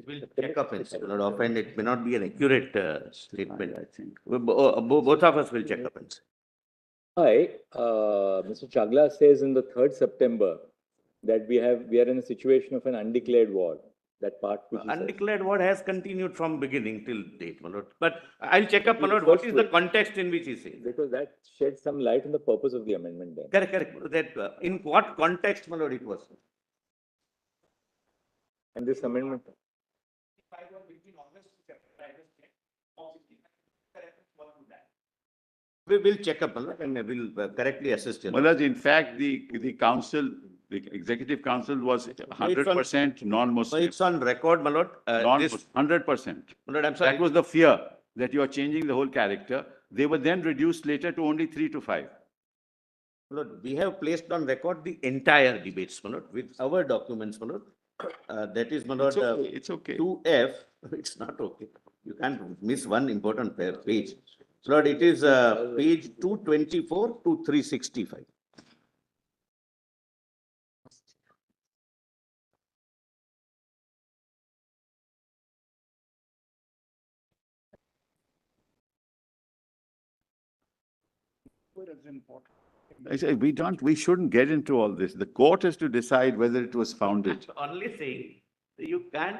We'll check up and see, my lord. Often it may not be an accurate statement. I think. Both of us will check up and see. Mr. Chagla says in the 3rd September that we are in a situation of an undeclared war, that part which he says. Undeclared war has continued from beginning till date, my lord. But I'll check up, my He lord, what refers is to the it. context in which he says. Because that sheds some light on the purpose of the amendment then. Correct, correct. That, in what context, my lord, it was? And this amendment, We will check up, my lord, and we'll correctly assist you. Well, in fact, the council, the executive council was 100% non-Muslim. It's on record, my lord. This, 100%. my lord, I'm sorry. That was the fear, that you are changing the whole character. They were then reduced later to only 3 to 5. My lord, we have placed on record the entire debates, my lord, with our documents, my lord. That is, my lord, It's okay. 2F, it's not okay. You can't miss one important page. Lord, it is page 224 to 365. I say, we shouldn't get into all this. The court has to decide whether it was founded. Only saying, you can't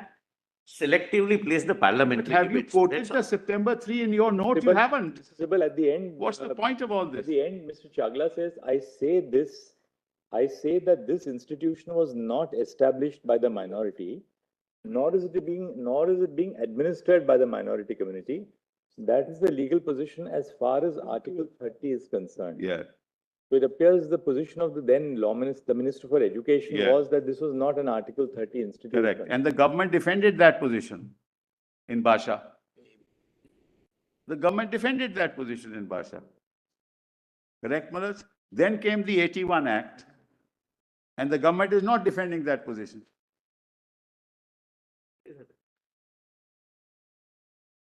selectively place the But parliamentary have you debates. quoted That's the all. September 3 in your note? You Sibyl, haven't. Sibyl, at the end. What's the point of all At this? the end, Mr. Chagla says, I say that this institution was not established by the minority, nor is it being administered by the minority community. That is the legal position as far as Article 30 is concerned. Yeah. So it appears the position of the then law minister, the Minister for Education, Yeah. was that this was not an Article 30 institution. Correct. And the government defended that position in Basha. The government defended that position in Basha. Correct, Manoj? Then came the 81 Act, and the government is not defending that position.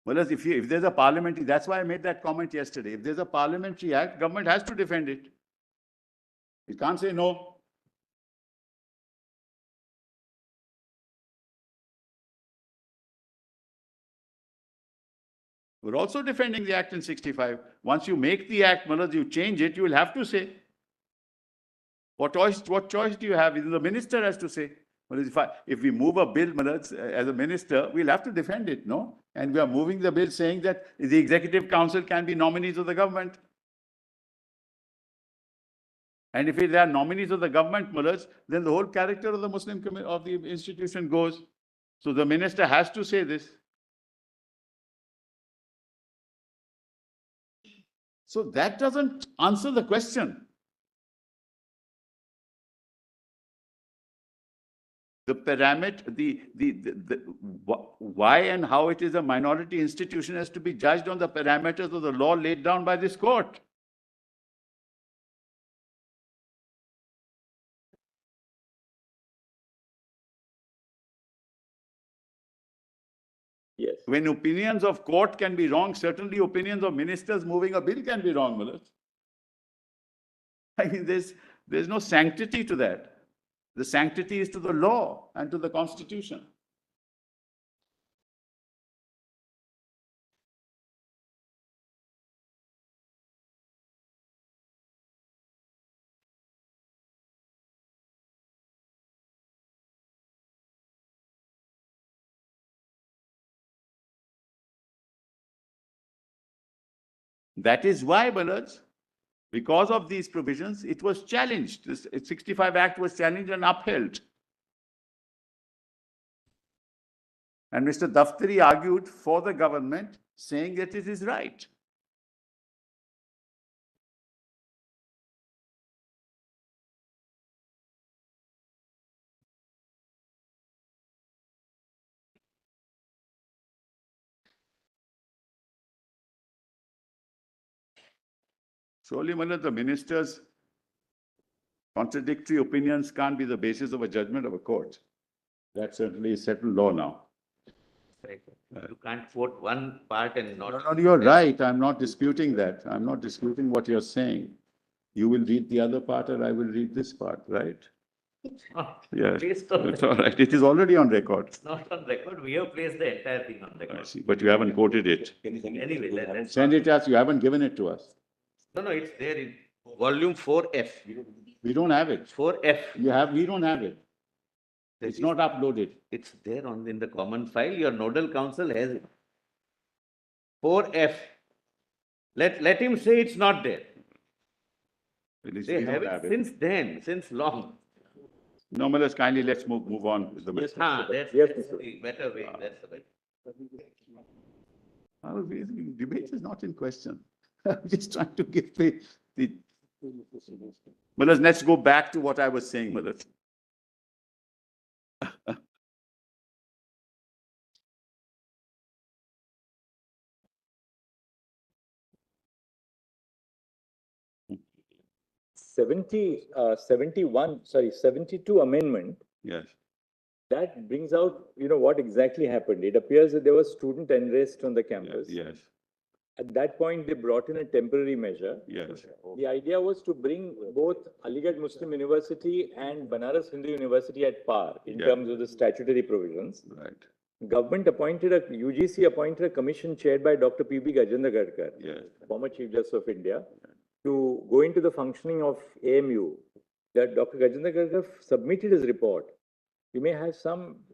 Well, if there's a parliamentary, that's why I made that comment yesterday. If there's a parliamentary act, government has to defend it. It can't say no. We're also defending the act in 65. Once you make the act, Manoj, you change it, you will have to say. What choice do you have? Even the minister has to say. Well, if we move a bill, Manoj, as a minister, we'll have to defend it, no? And we are moving the bill saying that the executive council can be nominees of the government. And if they are nominees of the government, Manoj, then the whole character of the Muslim of the institution goes. So the minister has to say this. So that doesn't answer the question. The parameter, why and how it is a minority institution has to be judged on the parameters of the law laid down by this court. Yes. When opinions of court can be wrong, certainly opinions of ministers moving a bill can be wrong, Manoj. I mean, there's no sanctity to that. The sanctity is to the law and to the constitution. That is why, Manoj, because of these provisions, it was challenged. This 65 Act was challenged and upheld. And Mr. Daftari argued for the government, saying that it is right. Surely, Manoj, the minister's contradictory opinions can't be the basis of a judgment of a court. That certainly is settled law now. Right. You can't quote one part and not. No, you're right. I'm not disputing that. I'm not disputing what you're saying. You will read the other part and I will read this part, right? Yeah, Based on, that's all right. It is already on record. it's not on record. We have placed the entire thing on I record. see, but you haven't quoted it. Can you send it? Anyway, Send it as you haven't given it to us. No, it's there in volume 4F. We don't have it. 4F. We don't have it. That It's is- not uploaded. It's there in the common file. Your nodal council has it. 4F. Let him say it's not there. They We have don't have it since then, since long. No, Malas, kindly let's move on with the. Yes, Ah, Yes, that's Mr. the better way. That's the better. Debate is not in question. I'm just trying to give the. Malas, let's go back to what I was saying, Malas. Sorry, 72 amendment, Yes, that brings out, what exactly happened. It appears that there was student unrest on the yes, campus. yes, At that point, they brought in a temporary measure. yes, The idea was to bring both Aligarh Muslim University and Banaras Hindu University at par in Yeah. terms of the statutory provisions. right, UGC appointed a commission chaired by Dr. P.B. Gajendra Gadkar, yes, former Chief Justice of India, to go into the functioning of AMU. That Dr. Gajendra Gadkar submitted his report. We may have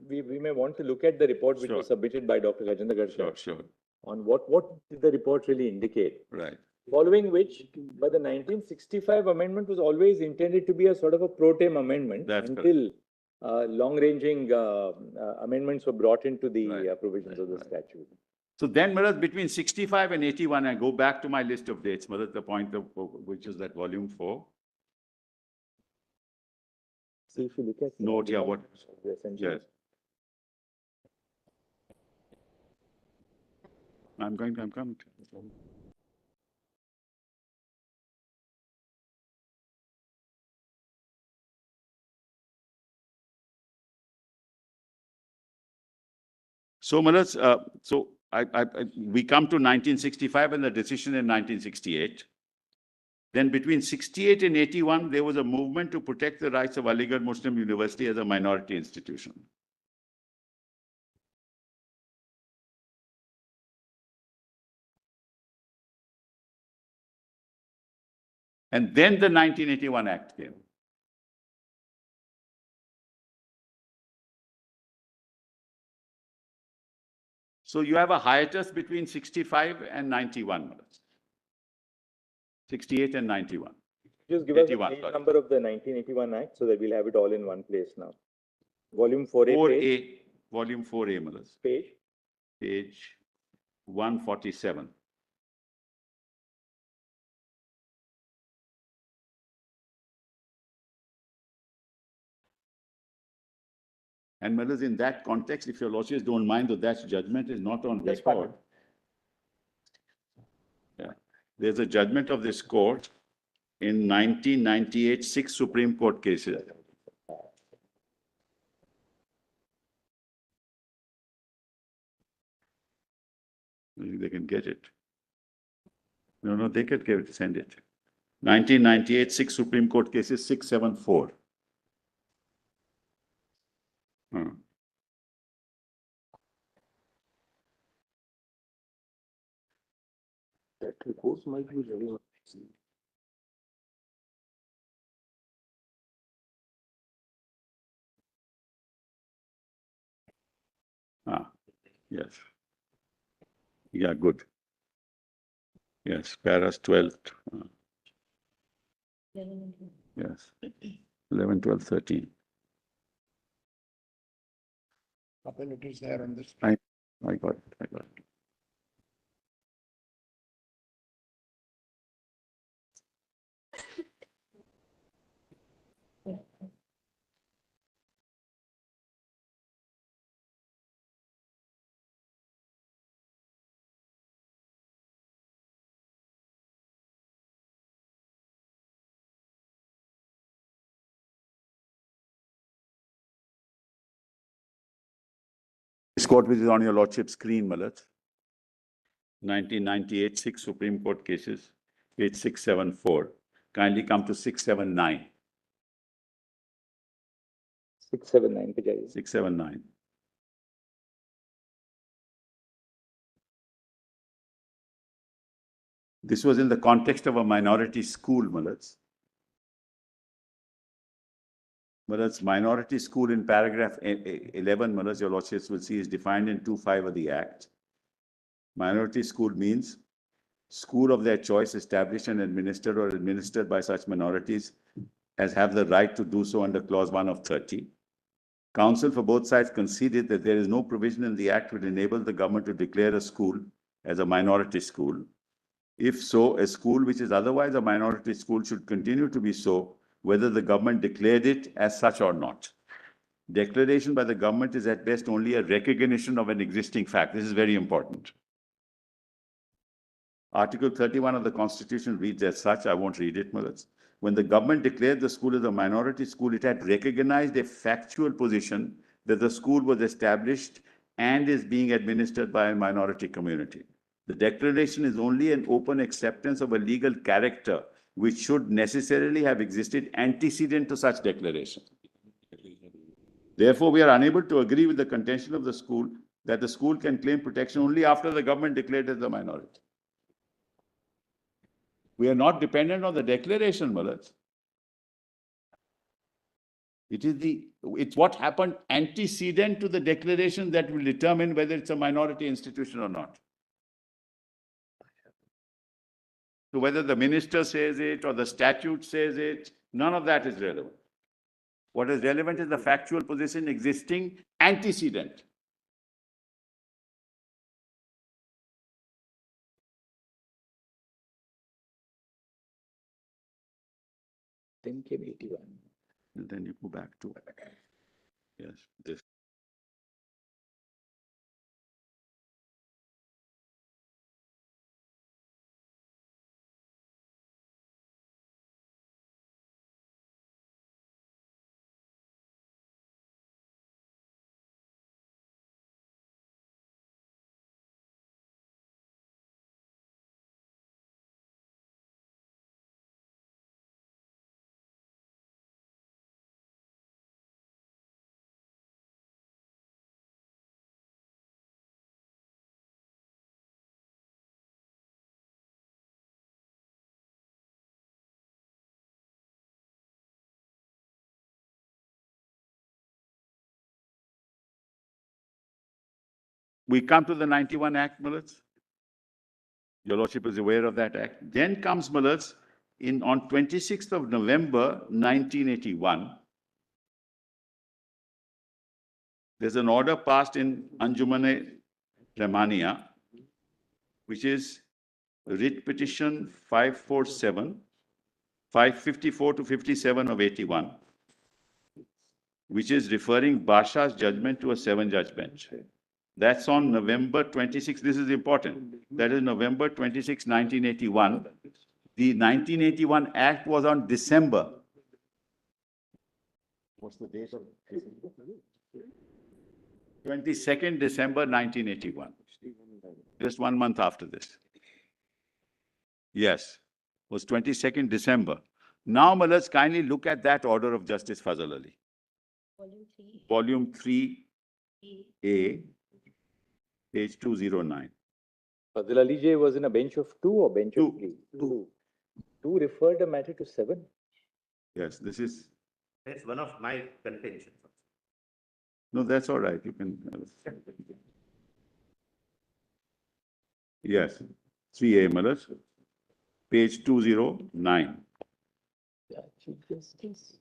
we may want to look at the report which Sure. was submitted by Dr. Gajendra Gadkar sure, on what did the report really indicate. right. Following which, by the 1965 amendment was always intended to be a sort of a pro tem amendment That's until long-ranging amendments were brought into the Right. provisions of the Right. statute. So then, Malas, between 65 and 81, I go back to my list of dates, Malas, the point of, which is that volume 4. See, if you look at. Note, yeah, what- the essential- Yes. I'm coming. So, Malas, we come to 1965 and the decision in 1968. Then between 68 and 81, there was a movement to protect the rights of Aligarh Muslim University as a minority institution. And then the 1981 Act came. So you have a hiatus between 65 and 91, Malas. 68 and 91. Just give us the 81, page sorry. number of the 1981 Act so that we'll have it all in one place now. Volume 4A, 4A, volume 4A, Malas, page. page 147. And Malas, in that context, if your lordships don't mind, that that judgment is not on That's fine. record. Yeah, there's a judgment of this court in 1998, 6 Supreme Court cases. Maybe they can get it. No, they can get it, send it. 1998, 6 Supreme Court cases, 674. That report might be very much. Yes. Yeah, good. Yes, paras 12, yes. 11, 12, 13. It is there on this. I got it, This court which is on your lordship's screen, Malat. 1998, 6 Supreme Court cases, page 674. Kindly come to 679. 679, Pajari. 679. This was in the context of a minority school, Malats. Whereas minority school in paragraph 11, Manas, your lordships will see, is defined in 2(5) of the Act. Minority school means school of their choice established and administered or administered by such minorities as have the right to do so under clause 1 of 30. Counsel for both sides conceded that there is no provision in the Act which enables the government to declare a school as a minority school. If so, a school which is otherwise a minority school should continue to be so, whether the government declared it as such or not. Declaration by the government is at best only a recognition of an existing fact. This is very important. Article 31 of the Constitution reads as such, I won't read it, Mulats. When the government declared the school as a minority school, it had recognized a factual position that the school was established and is being administered by a minority community. The declaration is only an open acceptance of a legal character which should necessarily have existed antecedent to such declaration. Therefore, we are unable to agree with the contention of the school that the school can claim protection only after the government declared it as a minority. We are not dependent on the declaration, Maharaj. It's what happened antecedent to the declaration that will determine whether it's a minority institution or not. So whether the minister says it or the statute says it, none of that is relevant. What is relevant is the factual position existing antecedent. Then came 81. And then you go back to, yes, this. We come to the 91 Act, Millets. Your Lordship is aware of that Act. Then comes, Millets, on 26th of November, 1981. There's an order passed in Anjuman-e-Rahmaniya, which is writ petition 547, 554 to 57 of 81, which is referring Basha's judgment to a 7-judge bench. That's on November 26. This is important. That is November 26, 1981. The 1981 Act was on December. What's the date of 22nd December 1981. Just 1 month after this. Yes, was 22nd December. Now, let's kindly look at that order of Justice Fazal Ali. Volume 3. Volume 3A, page 209. Fazal Ali J was in a bench of 2 or bench Two. of 3? 2. 2 referred the matter to 7. Yes, this is, That's one of my contentions. no, that's all right. You can. Yes, 3A, Malas, page 209. Yeah, Chief Justice.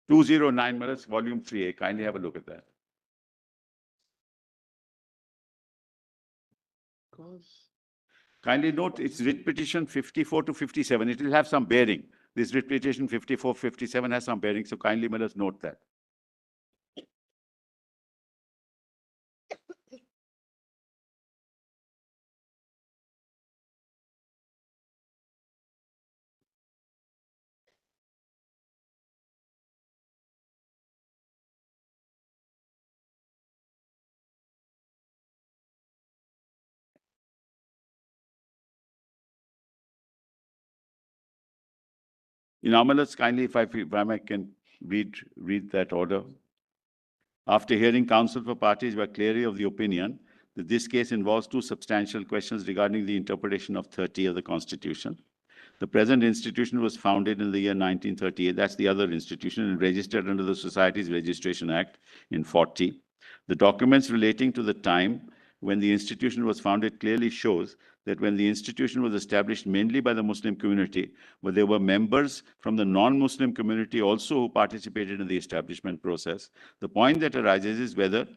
Two 209 Malas, volume 3A. Kindly have a look at that. Kindly note, it's writ petition 54 to 57. It will have some bearing. This writ petition 54, 57 has some bearing. So kindly, Malas, note that. Let's kindly, if I can read that order. After hearing counsel for parties were clearly of the opinion that this case involves two substantial questions regarding the interpretation of 30 of the Constitution. The present institution was founded in the year 1938. That's the other institution, and registered under the Societies Registration Act in 40. The documents relating to the time when the institution was founded clearly shows that when the institution was established mainly by the Muslim community, but there were members from the non-Muslim community also who participated in the establishment process. The point that arises is whether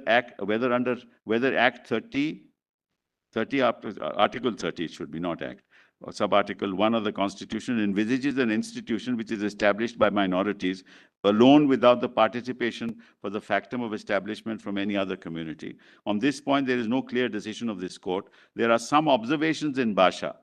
Act 30, Article 30 it should be, not Act, or Sub-Article 1 of the Constitution envisages an institution which is established by minorities alone without the participation for the factum of establishment from any other community. On this point, there is no clear decision of this court. There are some observations in Basha,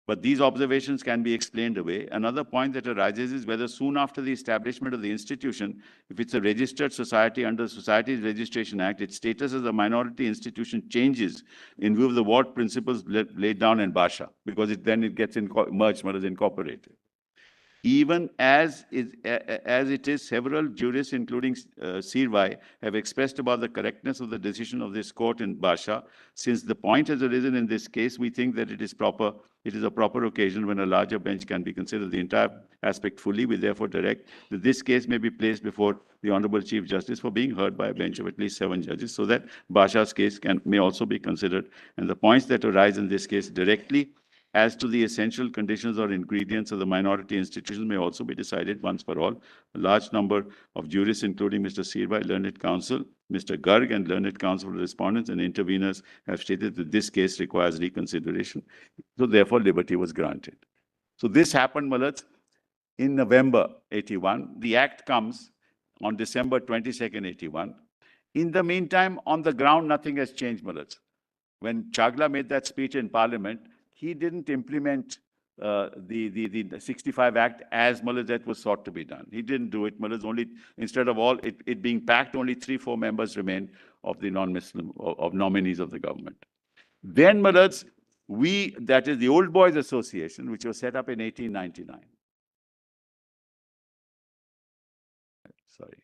but these observations can be explained away. Another point that arises is whether soon after the establishment of the institution, if it's a registered society under the Societies Registration Act, its status as a minority institution changes in view of the what principles laid down in Basha, because it gets merged, incorporated. Even as it is, several jurists, including Sirvai, have expressed about the correctness of the decision of this court in Basha. Since the point has arisen in this case, we think that it is a proper occasion when a larger bench can be considered the entire aspect fully. We therefore direct that this case may be placed before the Honorable Chief Justice for being heard by a bench of at least 7 judges, so that Basha's case may also be considered. And the points that arise in this case directly as to the essential conditions or ingredients of the minority institutions may also be decided once for all. A large number of jurists, including Mr. Sirvai, Learned Counsel, Mr. Garg, and Learned Counsel for respondents and interveners have stated that this case requires reconsideration. So therefore, liberty was granted. So this happened, Malats, in November 81. The act comes on December 22nd, 81. In the meantime, on the ground, nothing has changed, Malats. When Chagla made that speech in Parliament, he didn't implement the 65 Act as that was sought to be done. He didn't do it. Only, instead of all it being packed, only 3-4 members remained of the non-Muslim, of nominees of the government. Then, that is the Old Boys Association, which was set up in 1899. Sorry.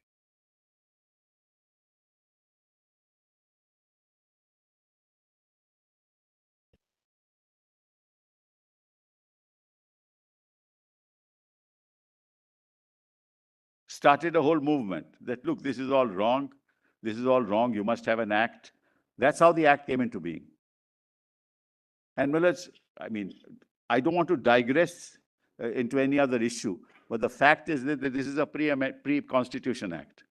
Started a whole movement that, look, this is all wrong. This is all wrong. You must have an act. That's how the act came into being. And I don't want to digress into any other issue, but the fact is that this is a pre-Constitution Act.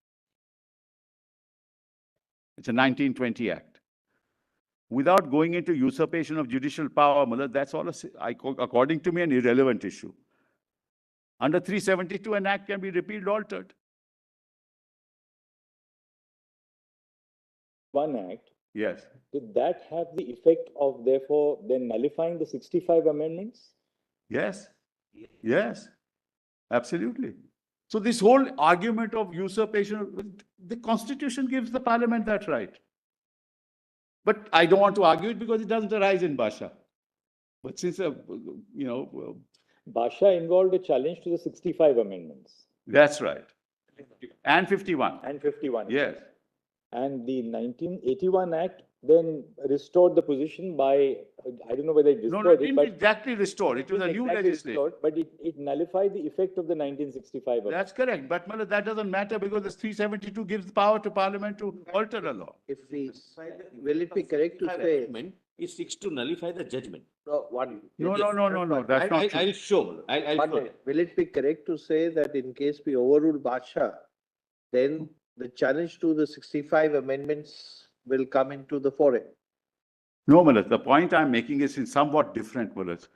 It's a 1920 Act. Without going into usurpation of judicial power, that's all, according to me, an irrelevant issue. Under 372, an act can be repealed, altered. One act. Yes. Did that have the effect of, therefore, then nullifying the 65 amendments? Yes. Yes. Absolutely. So this whole argument of usurpation, the Constitution gives the Parliament that right. But I don't want to argue it because it doesn't arise in Basha. But since, Basha involved a challenge to the 65 amendments. That's right. And 51. And 51. Yes. And the 1981 Act then restored the position by, I don't know whether it destroyed it didn't exactly restore. It was a new legislation. But it nullified the effect of the 1965 Act. That's correct. But that doesn't matter because the 372 gives power to Parliament to alter a law. Will it be correct to say? It seeks to nullify the judgment. No. That's not true. I'll show. I'll show. Will it be correct to say that in case we overrule Basha, then the challenge to the 65 amendments will come into the foray? No, Malas. The point I'm making is somewhat different, Malas.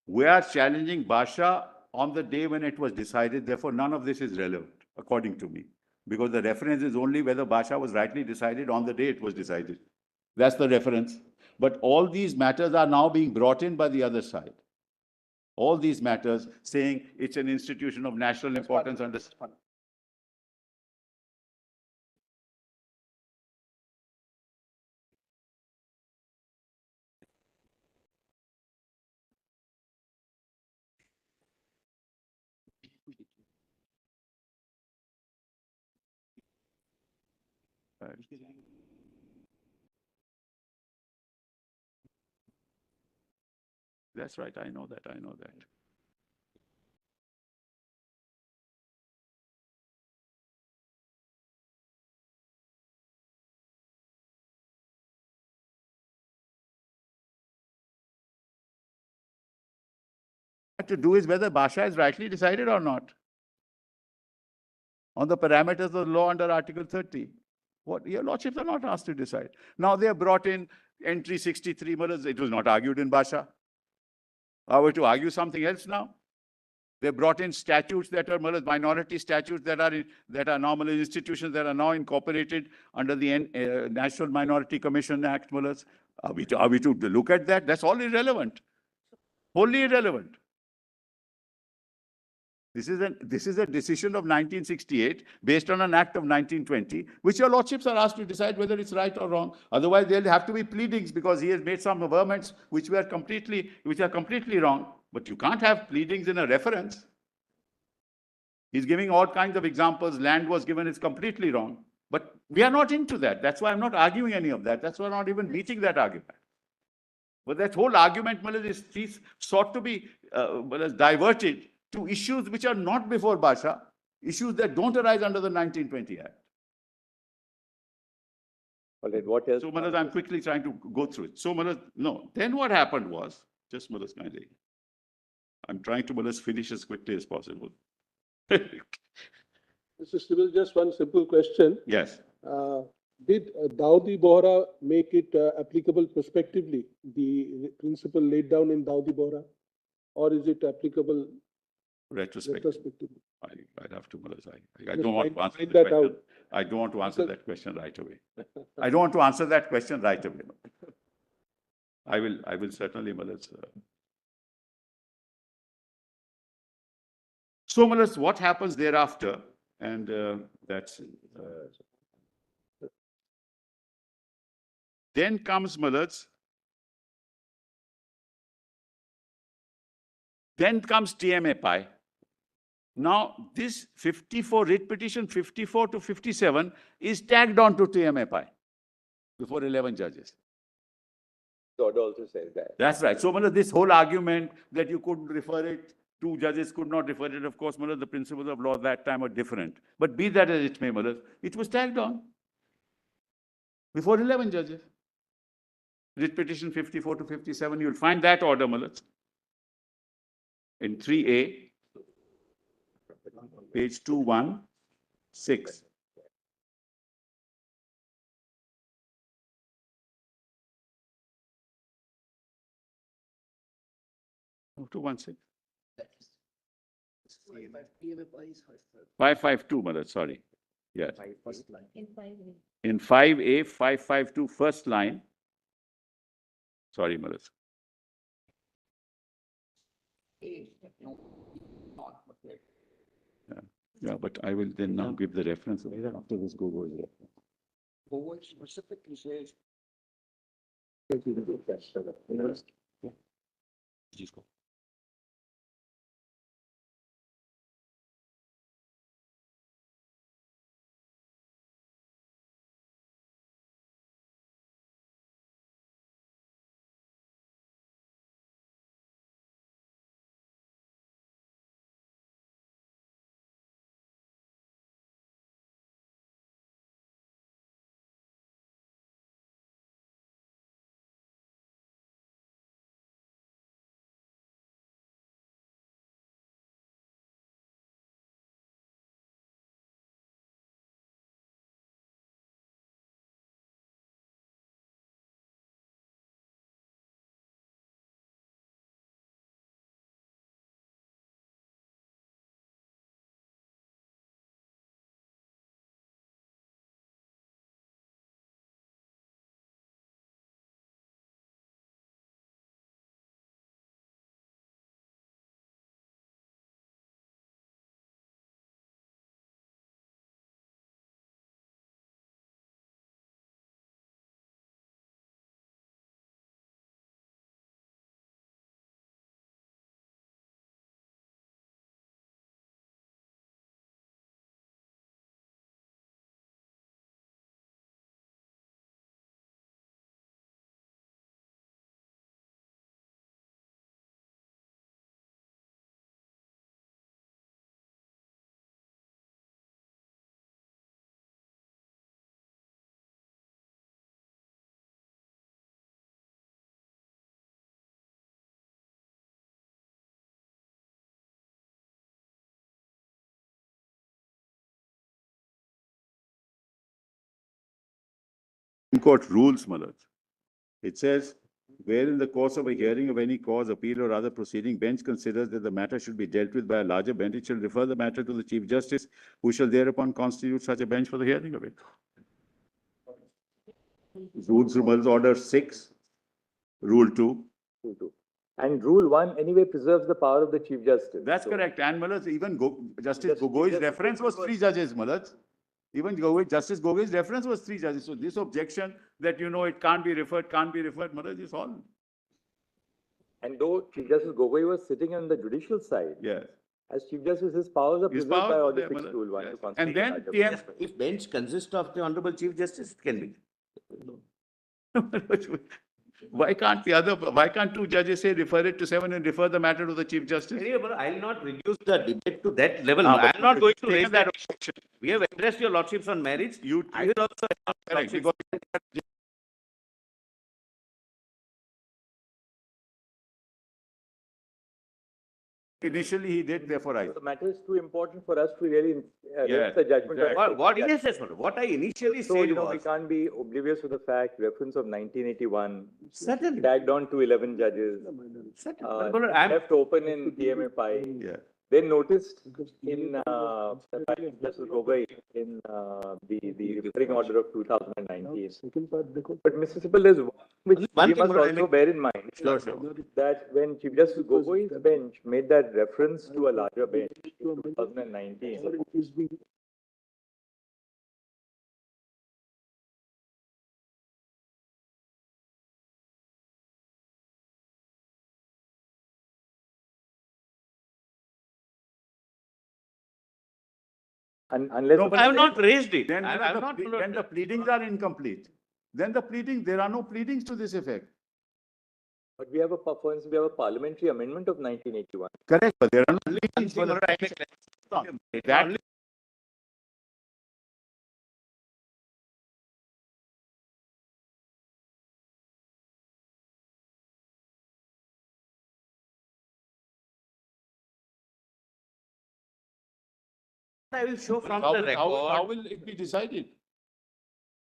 We are challenging Basha on the day when it was decided. Therefore, none of this is relevant, according to me. Because the reference is only whether Basha was rightly decided on the day it was decided. That's the reference. But all these matters are now being brought in by the other side. All these matters saying it's an institution of national importance under. That's right, I know that, I know that. To do is whether Basha is rightly decided or not on the parameters of the law under Article 30. What your lordships are not asked to decide. Now they have brought in entry 63, it was not argued in Basha. Are we to argue something else now? They brought in statutes that are minority statutes that are normal institutions that are now incorporated under the National Minority Commission Act. Are we to look at that? That's all irrelevant. Wholly irrelevant. This is a decision of 1968 based on an act of 1920, which your lordships are asked to decide whether it's right or wrong. Otherwise, there'll have to be pleadings because he has made some averments which are completely wrong. But you can't have pleadings in a reference. He's giving all kinds of examples. Land was given, it's completely wrong. But we are not into that. That's why I'm not arguing any of that. That's why I'm not even meeting that argument. But that whole argument is sought to be diverted to issues which are not before Basha, issues that don't arise under the 1920 Act. All right, what else? So, I'm quickly trying to go through it. So, no. Then what happened was, just kindly, I'm trying to finish as quickly as possible. Mr. Sibal, just one simple question. Yes. Did Dawoodi Bohra make it applicable prospectively, the principle laid down in Dawoodi Bohra? Or is it applicable retrospectively? I'd have to, I Just don't want to answer find that that question. out. I don't want to answer that question right away. I don't want to answer that question right away. I will certainly, So, what happens thereafter? And that's then comes then comes TMA Pi. Now, this 54 writ petition 54 to 57 is tagged on to TMA Pi before 11 judges. The order also says that. That's right. So, this whole argument that you couldn't refer it, two judges could not refer it, of course, the principles of law at that time are different. But be that as it may, it was tagged on before 11 judges. Writ petition 54 to 57, you'll find that order, in 3A, page 216. Oh, 216. 552, sorry. Yes. In 5A. In 5A, 552, first line. Sorry, Yeah, but I will then now give the reference after this Google reference. What specifically says Court rules, Malad. It says, where in the course of a hearing of any cause, appeal or other proceeding, bench considers that the matter should be dealt with by a larger bench, it shall refer the matter to the Chief Justice, who shall thereupon constitute such a bench for the hearing of it. Rules, Order 6, Rule 2. And Rule 1 anyway preserves the power of the Chief Justice. That's So- correct. And Malad, even Justice Just- Gogoi's just- reference was 3 judges, Malad. Even Justice Gogoi's reference was 3 judges. So this objection that, it can't be referred, Malad, is all. And though Chief Justice Gogoi was sitting on the judicial side, Yes. as Chief Justice, his powers are His preserved by powers all are the there, 6 Malad. Rule 1 Yes. to constitute And then larger PM bench. If bench consists of the Honorable Chief Justice, it can be. Why can't 2 judges say refer it to 7 and refer the matter to the Chief Justice? Anyway, but I'll not reduce the debate to that level. But I'm not going to taken raise that objection. We have addressed your lordships on merits. I will also. Correct, Lordships- because initially he did, therefore I. The matter is too important for us to really Yes, rest the judgment. on exactly. it. What, yes, yes, what I initially So, said we was, can't be oblivious to the fact, reference of 1981, certainly, tagged on to 11 judges, certainly. But I'm, left open in TMA 5. Yeah. Then noticed in Justice Gogoi in the referring order of 2019. But Mr. Sipal, there's one which One we thing, must Manoj, I also make- bear in mind. Sure, sure. That when Chief Justice Gogoi's bench made that reference to a larger bench in 2019, unless. No, but I have not raised it. Then, I have not. then the pleadings are incomplete. Then there are no pleadings to this effect. But we have for instance, we have a parliamentary amendment of 1981. Correct, but there are no pleadings for the. That I will show from how the how record. will it be decided?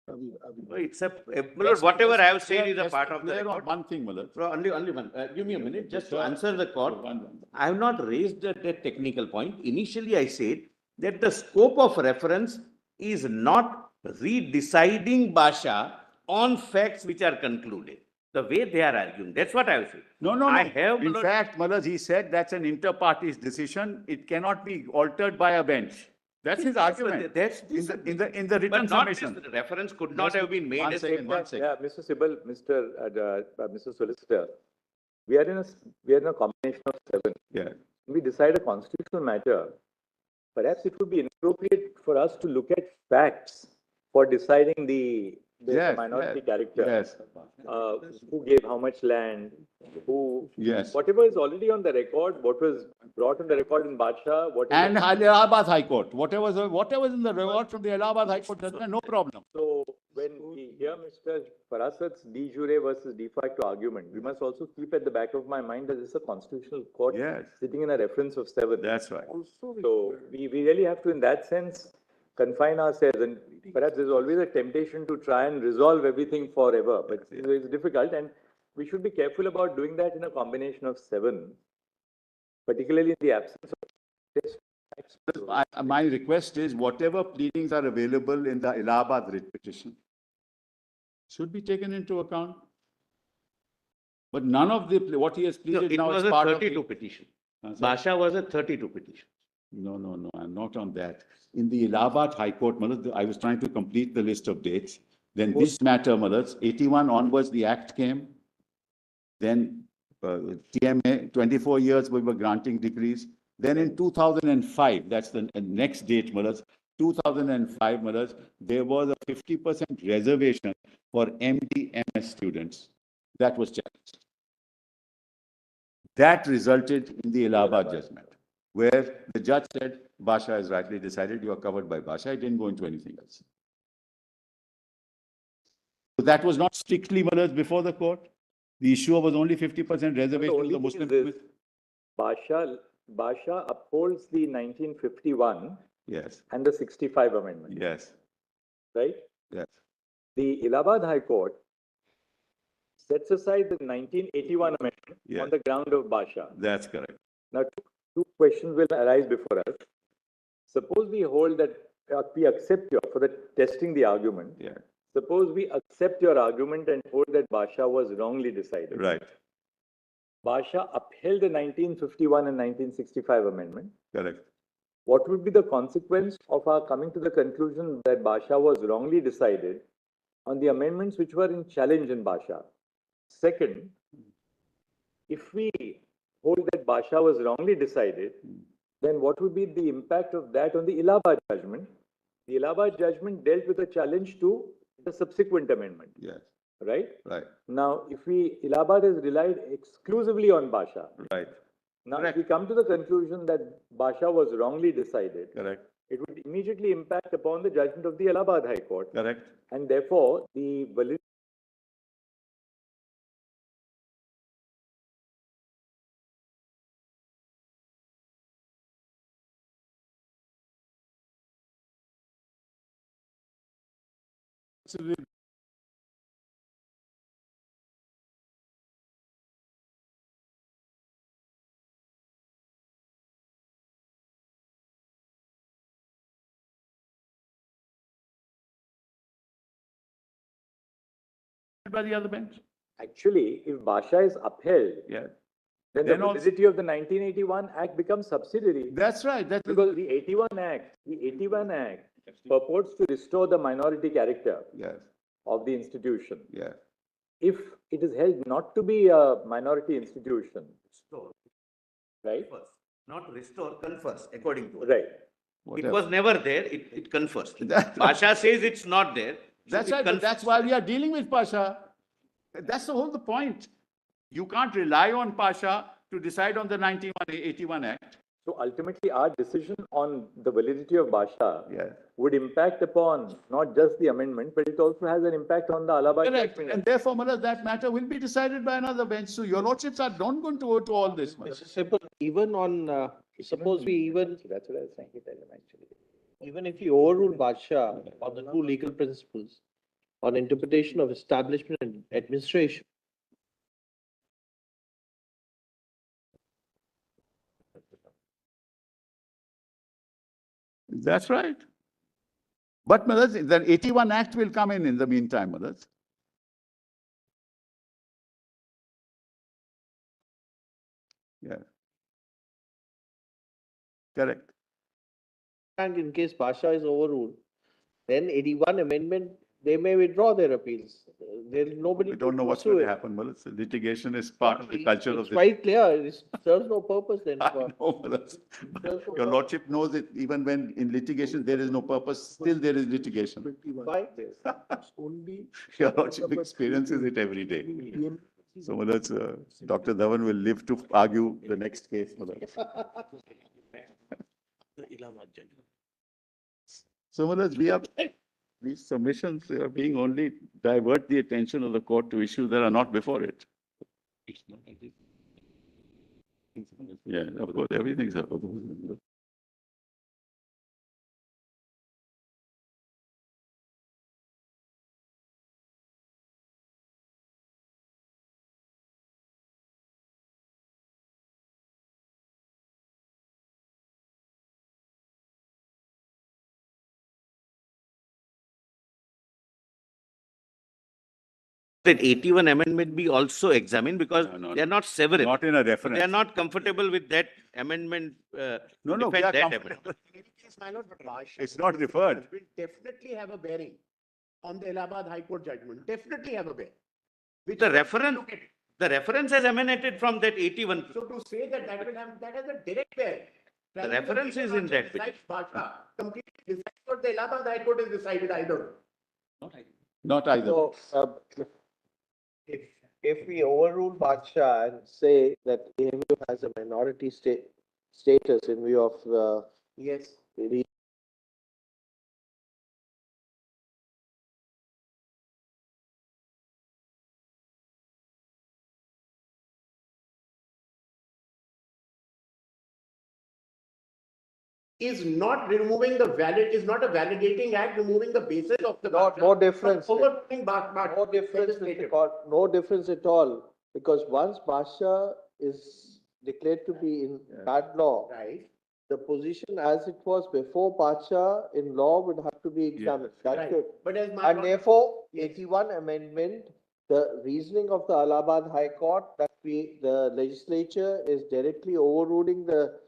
It's whatever I have said is a Let's part be of the clear on record. one thing, Malad. Only one. Give me a minute, just to answer the court. One. I have not raised that technical point. Initially, I said that the scope of reference is not redeciding Basha on facts which are concluded. The way they are arguing, that's what I have said. No. I have In not- fact, Malad, he said that's an inter-parties decision. It cannot be altered by a bench. That's his argument. That's In the written but not this summation. reference could not have been made. One as second, one second. Yeah, Mr. Sibal, Mr. Solicitor, we are in a combination of 7. Yeah. We decide a constitutional matter. Perhaps it would be inappropriate for us to look at facts for deciding the Yes, minority yes, character. yes. Who gave how much land, Yes. whatever is already on the record, what was brought on the record in Badshah, what is And Allahabad High Court, whatever is in the record from the Allahabad High Court, no problem. So when we hear Mr. Farasat's de jure versus de facto argument, we must also keep at the back of my mind that this is a constitutional court Yes. sitting in a reference of 7. That's right. So we really have to, in that sense, confine ourselves. And perhaps there's always a temptation to try and resolve everything forever, but it's difficult. And we should be careful about doing that in a combination of 7, particularly in the absence of test facts. My request is whatever pleadings are available in the Allahabad writ petition should be taken into account. But none of what he has No, pleaded it now was is a part of 32 it. petition. Sir? Basha was a 32 petition. No, I'm not on that. In the Allahabad High Court, Malad, I was trying to complete the list of dates. Then this matter, Malad, 81 onwards, the act came. Then TMA, 24 years we were granting degrees. Then in 2005, that's the next date, Malad, 2005, Malad, there was a 50% reservation for MD, MS students. That was challenged. That resulted in the Allahabad judgment, where the judge said, Basha has rightly decided, you are covered by Basha. It didn't go into anything else. So that was not strictly Malad before the court. The issue was only 50% reservation of the Muslim. Basha upholds the 1951 Yes, and the 65 amendment, yes, right? yes. the Allahabad High Court sets aside the 1981 amendment Yeah. on the ground of Basha. That's correct. Now, two questions will arise before us. Suppose we hold that, we accept your, for the testing the argument. Yeah, Suppose we accept your argument and hold that Basha was wrongly decided. right, Basha upheld the 1951 and 1965 amendment. correct. What would be the consequence of our coming to the conclusion that Basha was wrongly decided on the amendments which were in challenge in Basha? Second, if we hold that Basha was wrongly decided, then what would be the impact of that on the Allahabad judgment? The Allahabad judgment dealt with a challenge to the subsequent amendment, Yes, right? right, Now, if Allahabad has relied exclusively on Basha, right, now Correct. if we come to the conclusion that Basha was wrongly decided, correct, it would immediately impact upon the judgment of the Allahabad High Court, correct. and therefore the validity. By the other bench? Actually, if Basha is upheld, Yeah. then Then the also- validity of the 1981 Act becomes subsidiary. That's right, that Because the 81 Act purports to restore the minority character Yes, of the institution. yeah, If it is held not to be a minority institution, Restore, right? confers. Not restore, confers, according to it. Right. It whatever. was never there, it confers. That- Basha says it's not there. so That's it right, but confers. that's why we are dealing with Pasha. That's the whole point. You can't rely on Pasha to decide on the 1981 Act. So ultimately, our decision on the validity of Basha Yeah, would impact upon not just the amendment, but it also has an impact on the Allahabad Correct, judgment. and therefore, Maharaj, that matter will be decided by another bench. So your lordships are not going to vote to all this, Maharaj. Mr. Simple, even on, suppose we even, That's what I was trying to tell him actually. even if we overrule Basha on the two legal principles on interpretation of establishment and administration, That's right. But Maharaj, the 81 Act will come in the meantime, Maharaj. yeah, Correct. and in case Basha is overruled, then 81 amendment, they may withdraw their appeals. There's nobody. we to don't know what's pursue going to it. happen, Maharaj. Litigation is part of the culture of It's this. quite clear, it serves no purpose then I for. know, Maharaj. But There's no Your purpose. lordship knows it, even when in litigation, there is no purpose, still there is litigation. Why? Only. Your lordship experiences it every day. So Maharaj, Dr. Dhawan will live to argue the next case, Maharaj. So Maharaj, these submissions are being only divert the attention of the court to issues that are not before it. Yeah, of course, everything's up. That 81 amendment be also examined because No, no, they are not severable. Not in a They are reference. not comfortable with that amendment. No, no, we defend are that comfortable. amendment. It's not referred. Will definitely have a bearing on the Allahabad High Court judgment, definitely have a bearing. Which The we have to reference, look at it. the reference has emanated from that 81. So to say that that will have, that has a direct bearing. The reference is in that bit. Besides Basha, completely decides what the Allahabad High Court has decided either. Not either. So, if we overrule Basha and say that AMU has a minority status in view of, Yes. the is not removing the valid, is not a validating act, removing the basis of the No, Basha, no difference. but overruling No difference, Mr. legislative. No difference at all, because once Basha is declared to be in bad law, Right, the position as it was before Basha in law would have to be examined. That's right. it. But as my And lord- therefore, Yes. 81 amendment, the reasoning of the Allahabad High Court that the legislature is directly overruling the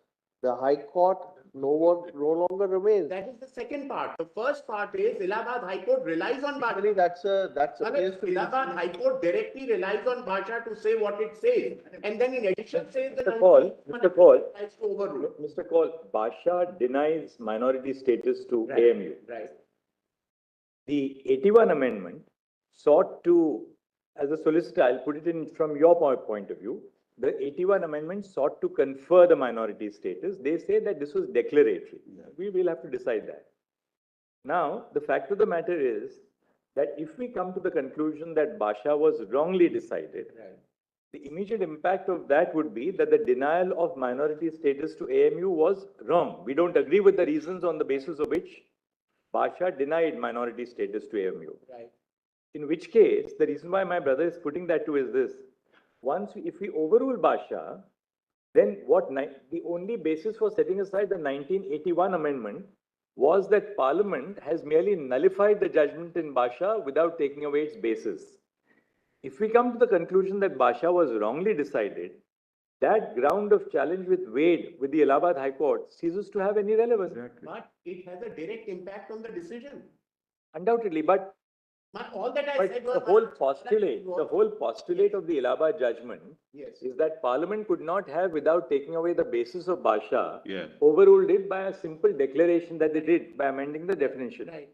High Court no longer remains. That is the second part. The first part is Allahabad High Court relies on Basha. Actually, that's a place to. Allahabad High Court directly relies on Basha to say what it says. And then in addition says the Mr. Kaul, 91 Mr. Kaul. tries to overrule. Mr. Kaul, Basha denies minority status to Right. AMU. Right. The 81 amendment sought to, as a solicitor, I'll put it in from your point of view, the 81 amendment sought to confer the minority status. They say that this was declaratory. We will have to decide that. Now, the fact of the matter is that if we come to the conclusion that Basha was wrongly decided, Right. the immediate impact of that would be that the denial of minority status to AMU was wrong. We don't agree with the reasons on the basis of which Basha denied minority status to AMU. Right. In which case, the reason why my brother is putting that to is this. If we overrule Basha, then the only basis for setting aside the 1981 amendment was that Parliament has merely nullified the judgment in Basha without taking away its basis. If we come to the conclusion that Basha was wrongly decided, that ground of challenge with Wade with the Allahabad High Court ceases to have any relevance. But it has a direct impact on the decision. Undoubtedly, but All that I said was. the whole postulate of the Allahabad judgment Yes. is that Parliament could not have, without taking away the basis of Basha, Yeah. overruled it by a simple declaration that they did by amending the definition. Right,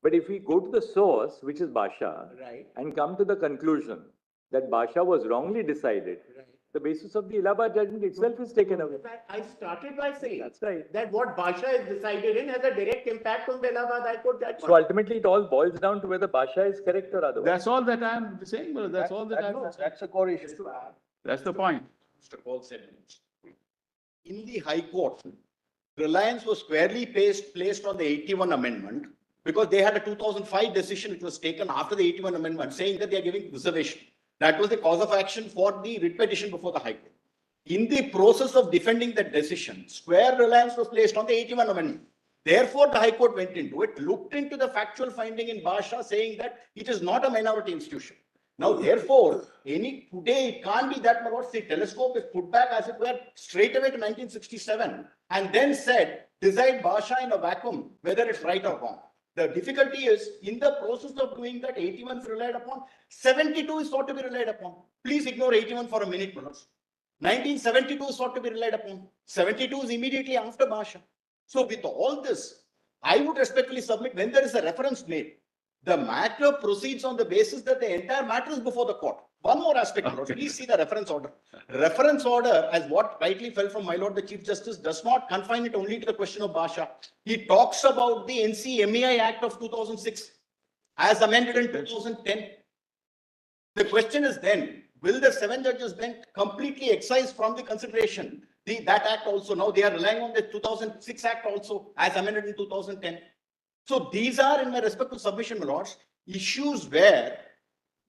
But if we go to the source, which is Basha, right, and come to the conclusion that Basha was wrongly decided, right. the basis of the Allahabad judgment itself is taken away. In fact, I started by saying. That's right. That what Basha is decided in has a direct impact on the Allahabad High Court judgment. So ultimately, it all boils down to whether Basha is correct or otherwise. That's all that I'm saying, brother. That's all that I'm saying. That's a core issue. That's the point. Mr. Kaul said. In the High Court, reliance was squarely placed on the 81 amendment because they had a 2005 decision which was taken after the 81 amendment saying that they are giving reservation. That was the cause of action for the writ petition before the High Court. In the process of defending that decision, square reliance was placed on the 81 amendment. Therefore, the High Court went into it, looked into the factual finding in Basha saying that it is not a minority institution. Now, therefore, today it can't be that much. The telescope is put back as it were straight away to 1967 and then said, decide Basha in a vacuum, whether it's right or wrong. The difficulty is in the process of doing that, 81 is relied upon, 72 is thought to be relied upon. Please ignore 81 for a minute, Manoj. 1972 is thought to be relied upon. 72 is immediately after Basha. So with all this, I would respectfully submit when there is a reference made, the matter proceeds on the basis that the entire matter is before the court. One more aspect, Lord. Please see the reference order. Reference order, as what rightly fell from my Lord the Chief Justice, does not confine it only to the question of Basha. He talks about the NCMEI Act of 2006 as amended in 2010. The question is then, will the 7 judges bench completely excise from the consideration that act also? Now they are relying on the 2006 Act also as amended in 2010. So these are, in my respectful submission, my lords, issues where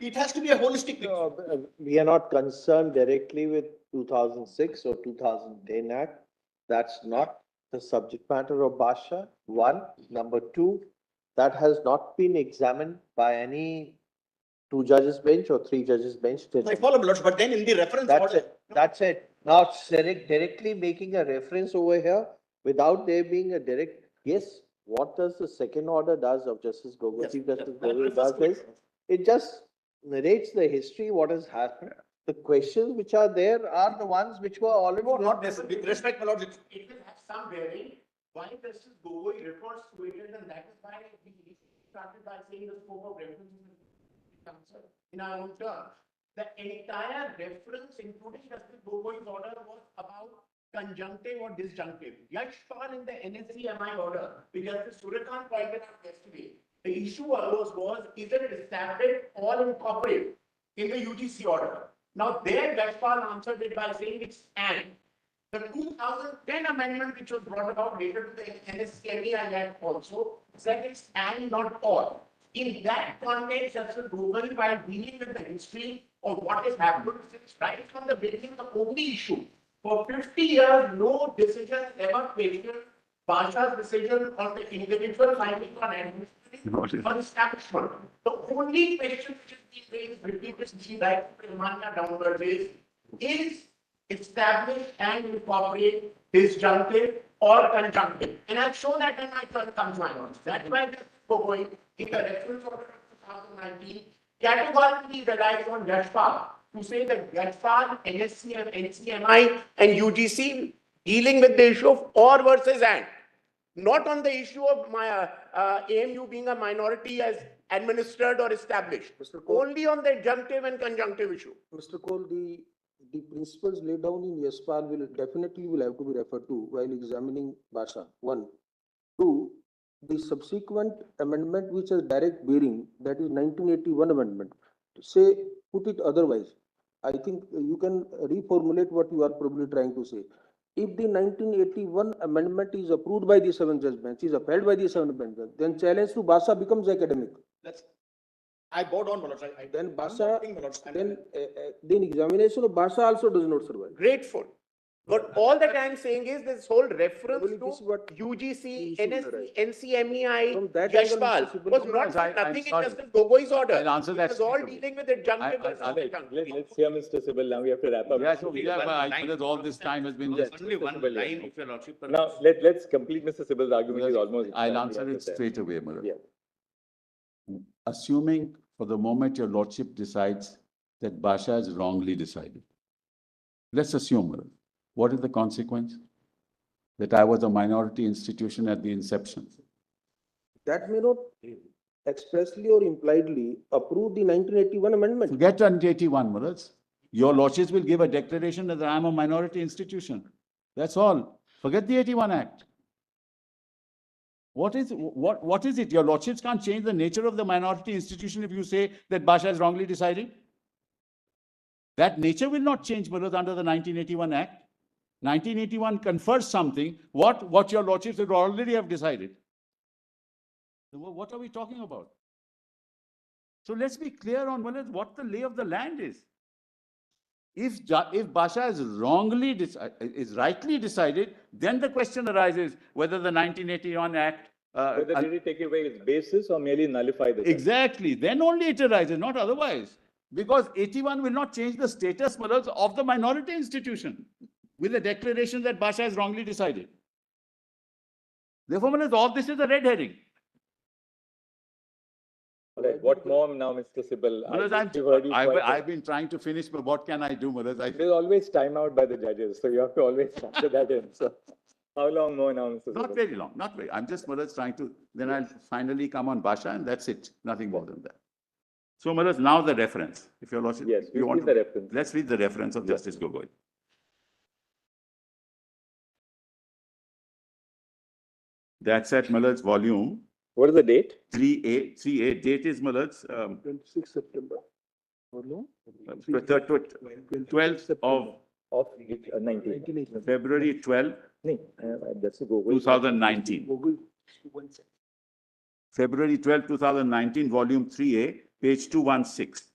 it has to be a holistic picture. We are not concerned directly with 2006 or 2010 Act. That's not the subject matter of Basha, one. Number two, that has not been examined by any 2 judges bench or 3 judges bench. I follow, my lords, but then in the reference That's order. it. That's it. Now, it's directly making a reference over here without there being a direct, yes, what does the second order does of Justice Gogoi, Yes, Chief yes, Justice that Gogoi refers does to it. is, it just narrates the history, what has happened. The questions which are there are the ones which were already. No, not necessarily. With respect, my lords, It will have some bearing. Why Justice Gogoi refers to it, and that is why we started by saying the scope of reference is concerned in our own terms. The entire reference, including Justice Gogoi's order, was about conjunctive or disjunctive. Yashpal in the NSCMI order, because Justice Suryakanth pointed out yesterday, the issue arose was, is it established all incorporate in the UGC order? Now there Yashpal answered it by saying it's and. The 2010 amendment which was brought about later to the NSCME Act also said it's and not all. In that context, Justice Gogoi, while dealing with the history of what has happened since right from the beginning, the only issue for 50 years, no decision ever questioned Basha's decision on the individual finding on administration or establishment. The only question which has been raised repeatedly right from Ilmania downwards is establish and incorporate disjunctive or conjunctive. And I'll show that in my third conjoint. That's why this Gogoi, in the reference order of 2019, categorically relies on Yashpal to say that Yashpal, NSCM, NCMI, and UGC dealing with the issue of or versus and, not on the issue of my AMU being a minority as administered or established, Mr. Cole. only on the adjunctive and conjunctive issue. Mr. Cole, the principles laid down in Yashpal will definitely have to be referred to while examining Basha. One. Two, the subsequent amendment which has direct bearing, that is 1981 amendment, say, put it otherwise. I think you can reformulate what you are probably trying to say. If the 1981 amendment is approved by the 7th judge bench, is upheld by the 7th bench, then challenge to Basha becomes academic. That's, I bowed down, Manoj. Then I'm Basha, not saying, Manoj. then examination of Basha also does not survive. Grateful. But all that I'm saying is this whole reference Probably this is to what UGC, the issue NSC, arise. NCMEI, From that angle, Yashpal Mr. Sibbal, was No, not I'm nothing in sorry. Justice Gogoi's order. I'll answer that It was all straight away. dealing with adjunctive I- versus Alex, conjunctive. let's hear Mr. Sibbal. Now we have to wrap up. Yeah, so we have, One because all this time has been. Yes. Only one Sibbal, yes. line, if your lordship. Now, let's complete Mr. Sibbal's argument. He's almost. I'll done. We answer have it to say. straight away, Madam. Yeah. Assuming for the moment your lordship decides that Basha is wrongly decided. Let's assume, Madam. What is the consequence? That I was a minority institution at the inception. That may not expressly or impliedly approve the 1981 amendment. Forget 1981, Madam. Your lordships will give a declaration that I am a minority institution. That's all. Forget the 81 Act. What is it? Your lordships can't change the nature of the minority institution if you say that Basha is wrongly decided. That nature will not change, Madam, under the 1981 Act. 1981 confers something, what your lordships would already have decided. What are we talking about? So let's be clear on what the lay of the land is. If Basha is rightly decided, then the question arises whether the 1981 Act. Whether did it take away its basis or merely nullify the? Exactly. Then only it arises, not otherwise. Because 81 will not change the status, Madam, of the minority institution with the declaration that Basha is wrongly decided. Therefore, Madam, all this is a red herring. All right. What more now, Mr. Sibbal? Madam, I've been trying to finish, but what can I do, Madam? There's always time out by the judges, so you have to always factor that in. So, how long more now, Mr. Not Sibbal? very long, not very. I'm just, Madam, trying to, then I'll finally come on Basha and that's it. Nothing more than that. So, Madam, now the reference. If your lordship, Yes, you we want read the to, reference. let's read the reference of Yes. Justice Gogoi. That's at Millard's volume What is the date? 3A. Date is Millard's 26 September. Or no? 12th of Of 19. February 12, That's a Gogoi. 2019. February 12, 2019, volume 3A, page 216.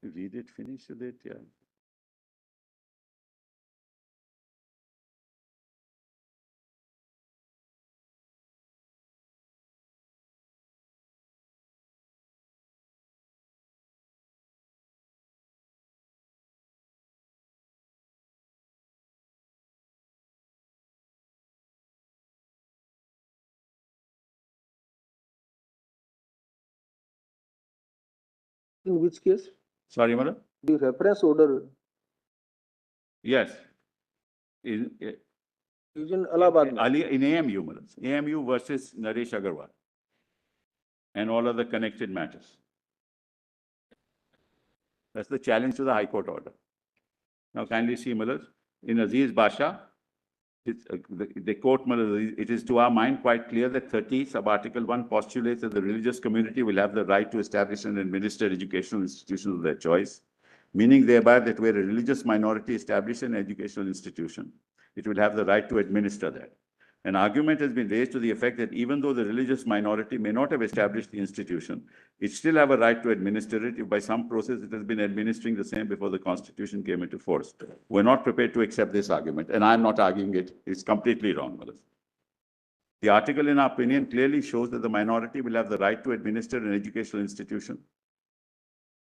Read it, finish with it, yeah. In which case, Sorry, Madam? the reference order Yes. In, is in Allahabad. in AMU, Madam. AMU versus Naresh Agarwal. And all other connected matters. That's the challenge to the High Court order. Now kindly see, Madam. in Aziz Basha, the court, it is to our mind quite clear that 30 sub-article 1 postulates that the religious community will have the right to establish and administer educational institutions of their choice, meaning thereby that where a religious minority establishes an educational institution, it will have the right to administer that. An argument has been raised to the effect that even though the religious minority may not have established the institution, it still have a right to administer it if by some process it has been administering the same before the Constitution came into force. We're not prepared to accept this argument, and I'm not arguing it. It's completely wrong, Madam. The article, in our opinion, clearly shows that the minority will have the right to administer an educational institution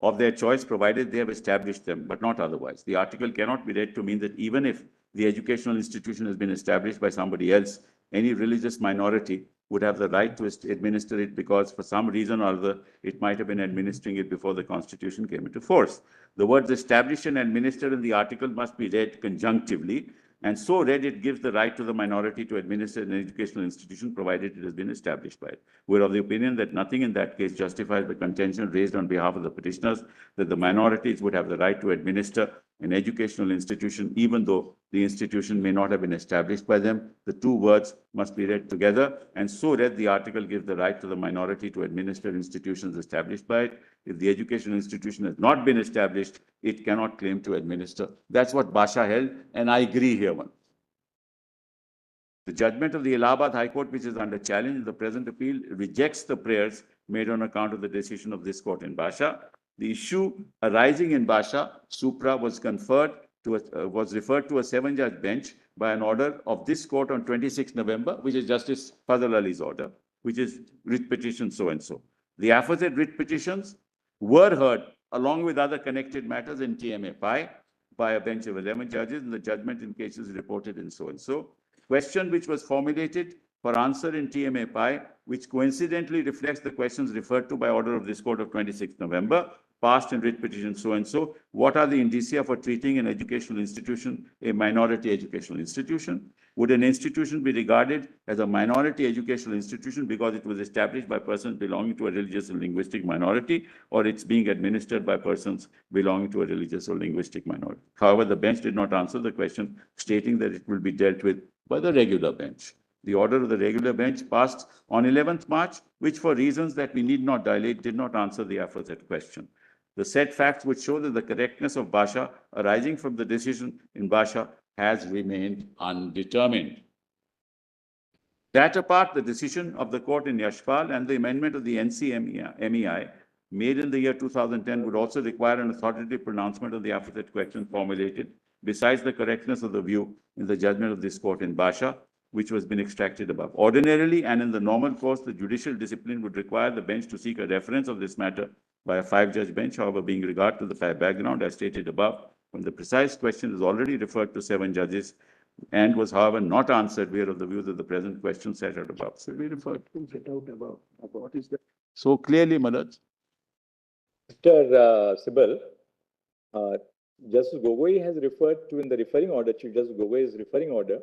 of their choice, provided they have established them, but not otherwise. The article cannot be read to mean that even if the educational institution has been established by somebody else, any religious minority would have the right to administer it because for some reason or other, it might have been administering it before the Constitution came into force. The words establish and administer in the article must be read conjunctively, and so read it gives the right to the minority to administer an educational institution provided it has been established by it. We're of the opinion that nothing in that case justifies the contention raised on behalf of the petitioners that the minorities would have the right to administer an educational institution, even though the institution may not have been established by them. The two words must be read together, and so read the article gives the right to the minority to administer institutions established by it. If the educational institution has not been established, it cannot claim to administer. That's what Basha held, and I agree here. The judgment of the Allahabad High Court, which is under challenge in the present appeal, rejects the prayers made on account of the decision of this court in Basha. The issue arising in Basha, Supra, was referred to a 7-judge bench by an order of this court on 26 November, which is Justice Fazal Ali's order, which is writ petition so-and-so. The aforesaid writ petitions were heard along with other connected matters in TMA Pi by a bench of 11 judges, and the judgment in cases reported in so-and-so. Question which was formulated for answer in TMA Pi, which coincidentally reflects the questions referred to by order of this court of 26 November, passed in writ petition so-and-so. What are the indicia for treating an educational institution a minority educational institution? Would an institution be regarded as a minority educational institution because it was established by persons belonging to a religious and linguistic minority, or it's being administered by persons belonging to a religious or linguistic minority? However, the bench did not answer the question, stating that it will be dealt with by the regular bench. The order of the regular bench passed on 11th March, which for reasons that we need not dilate, did not answer the aforesaid question. The said facts which show that the correctness of Basha arising from the decision in Basha has remained undetermined. That apart, the decision of the court in Yashpal and the amendment of the NCMEI made in the year 2010 would also require an authoritative pronouncement of the aforesaid question formulated, besides the correctness of the view in the judgment of this court in Basha, which was been extracted above. Ordinarily and in the normal course, the judicial discipline would require the bench to seek a reference of this matter by a 5-judge bench. However, being regard to the background as stated above, when the precise question is already referred to 7 judges and was, however, not answered, we are of the view that the present question set out above. So we refer to set out above. What is that? So clearly, Manoj. Mr. Sibal, Justice Gogoi has referred to in the referring order, Chief Justice Gogoi's referring order,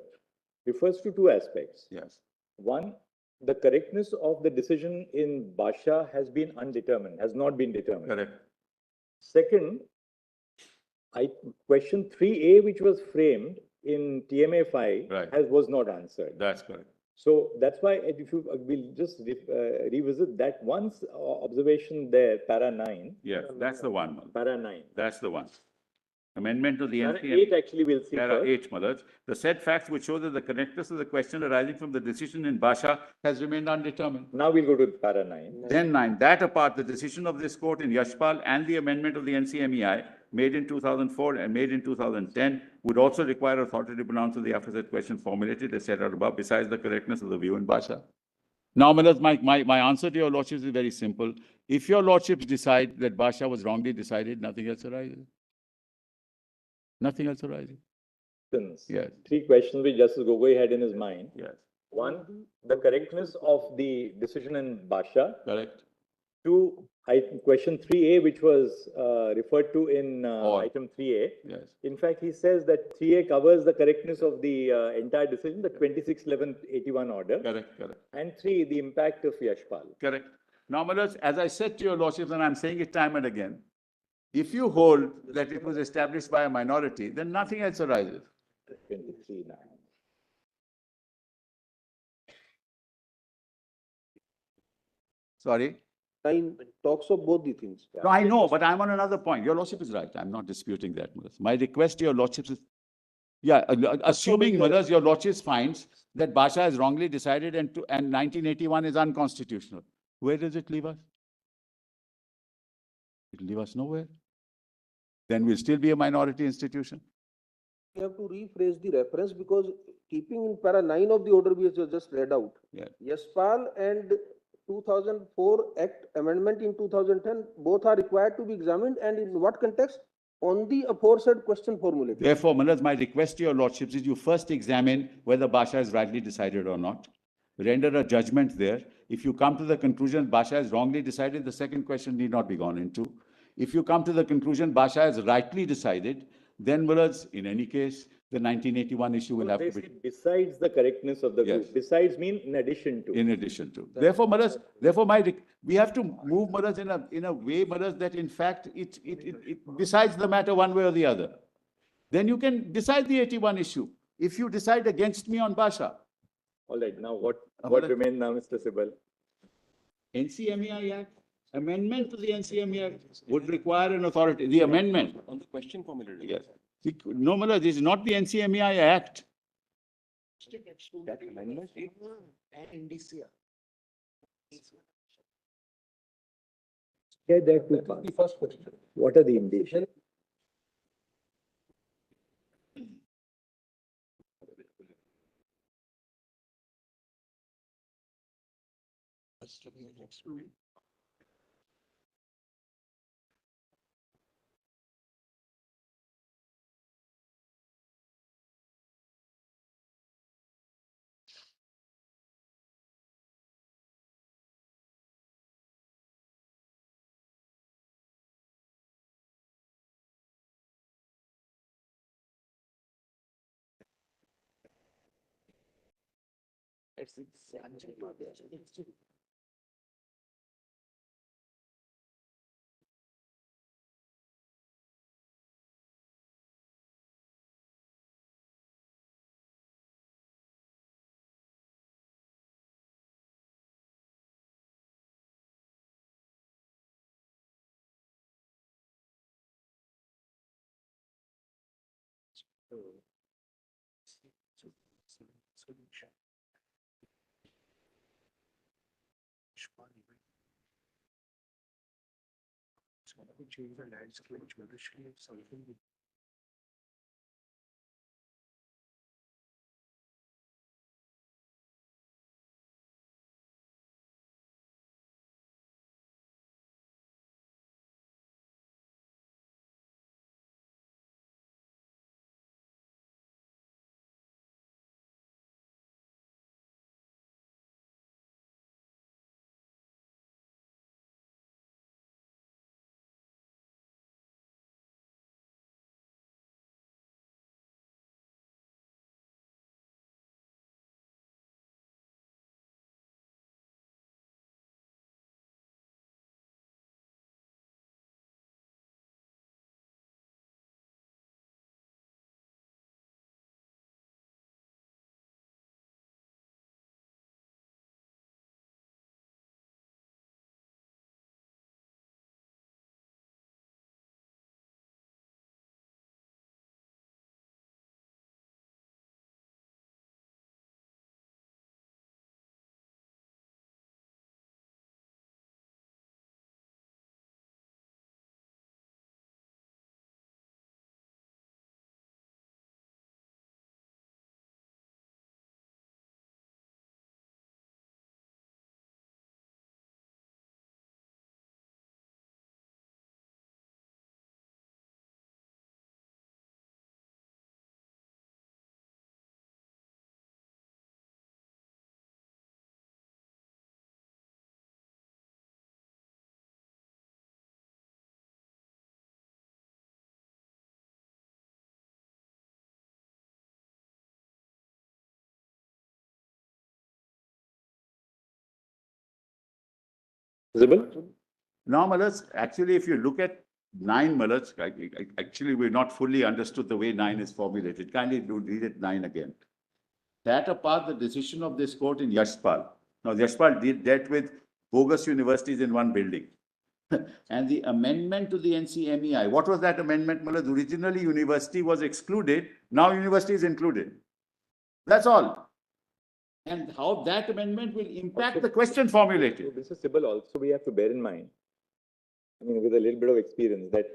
refers to 2 aspects. Yes. One, the correctness of the decision in Basha has been undetermined, has not been determined. Correct. Second, question 3A, which was framed in TMA 5, Right. was not answered. That's correct. So that's why if you we'll just revisit that one observation there, para 9. Yes, that's the one. Manoj. Para 9. That's the one. Amendment to the Para NCMEI. 8 actually we'll see Para first. 8, Manoj. The said facts which show that the correctness of the question arising from the decision in Basha has remained undetermined. Now we'll go to para 9. Then 9. That apart, the decision of this court in Yashpal and the amendment of the NCMEI made in 2004 and made in 2010 would also require authority to pronounce on the aforesaid question formulated as set out above, besides the correctness of the view in Basha. Now, Manoj, my answer to your lordships is very simple. If your lordships decide that Basha was wrongly decided, nothing else arises. Nothing else arises. Yes. 3 questions which Justice Gogoi had in his mind. Yes. 1, the correctness of the decision in Basha. Correct. 2, question 3A, which was referred to in item 3A. Yes. In fact, he says that 3A covers the correctness of the entire decision, the 26/11/81 order. Correct. Correct. And 3, the impact of Yashpal. Correct. Now, Manoj, as I said to your lordships, and I'm saying it time and again, if you hold that it was established by a minority, then nothing else arises. Sorry? Nine talks of both the things. No, I know, but I'm on another point. Your lordship is right. I'm not disputing that, Mullahs. My request to your lordship is, yeah, assuming, Mullahs, your lordship finds that Basha is wrongly decided and 1981 is unconstitutional, where does it leave us? It'll leave us nowhere. Then we'll still be a minority institution. You have to rephrase the reference because keeping in para 9 of the order which was just read out. Yeah. Yaspal and 2004 Act amendment in 2010, both are required to be examined, and in what context? On the aforesaid question formulated. Therefore, Mullahs, my request to your lordships is you first examine whether Basha is rightly decided or not. Render a judgment there. If you come to the conclusion Basha is wrongly decided, the second question need not be gone into. If you come to the conclusion Basha is rightly decided, then Mullahs, in any case, the 1981 issue will have to be. Besides the correctness of the Yes. group, besides mean in addition to. In addition to. Therefore, Mullahs, we have to move, Mullahs, in a way, Mullahs, that in fact, it decides the matter one way or the other. Then you can decide the 81 issue. If you decide against me on Basha. All right, now what Mullahs- remains now, Mr. Sibal? NCMEI Act, amendment to the NCMEI Act would require an authority, the amendment. On the question formulated. Yes. No, Mullahs, this is not the NCMEI Act. That amendment and NDCR. Yeah, there are two parts. The first question. What are the indications? Change the landscape, traditionally something. Sibal? Now, Mullahs, actually, if you look at 9, Mullahs, actually, we've not fully understood the way 9 is formulated. Kindly do read it 9 again. That apart, the decision of this court in Yashpal. Now, Yashpal dealt with bogus universities in one building. And the amendment to the NCMEI, what was that amendment, Mullah? Originally, university was excluded. Now university is included. That's all. And how that amendment will impact the question formulated. So, Mr. Sibal, also we have to bear in mind, I mean, with a little bit of experience, that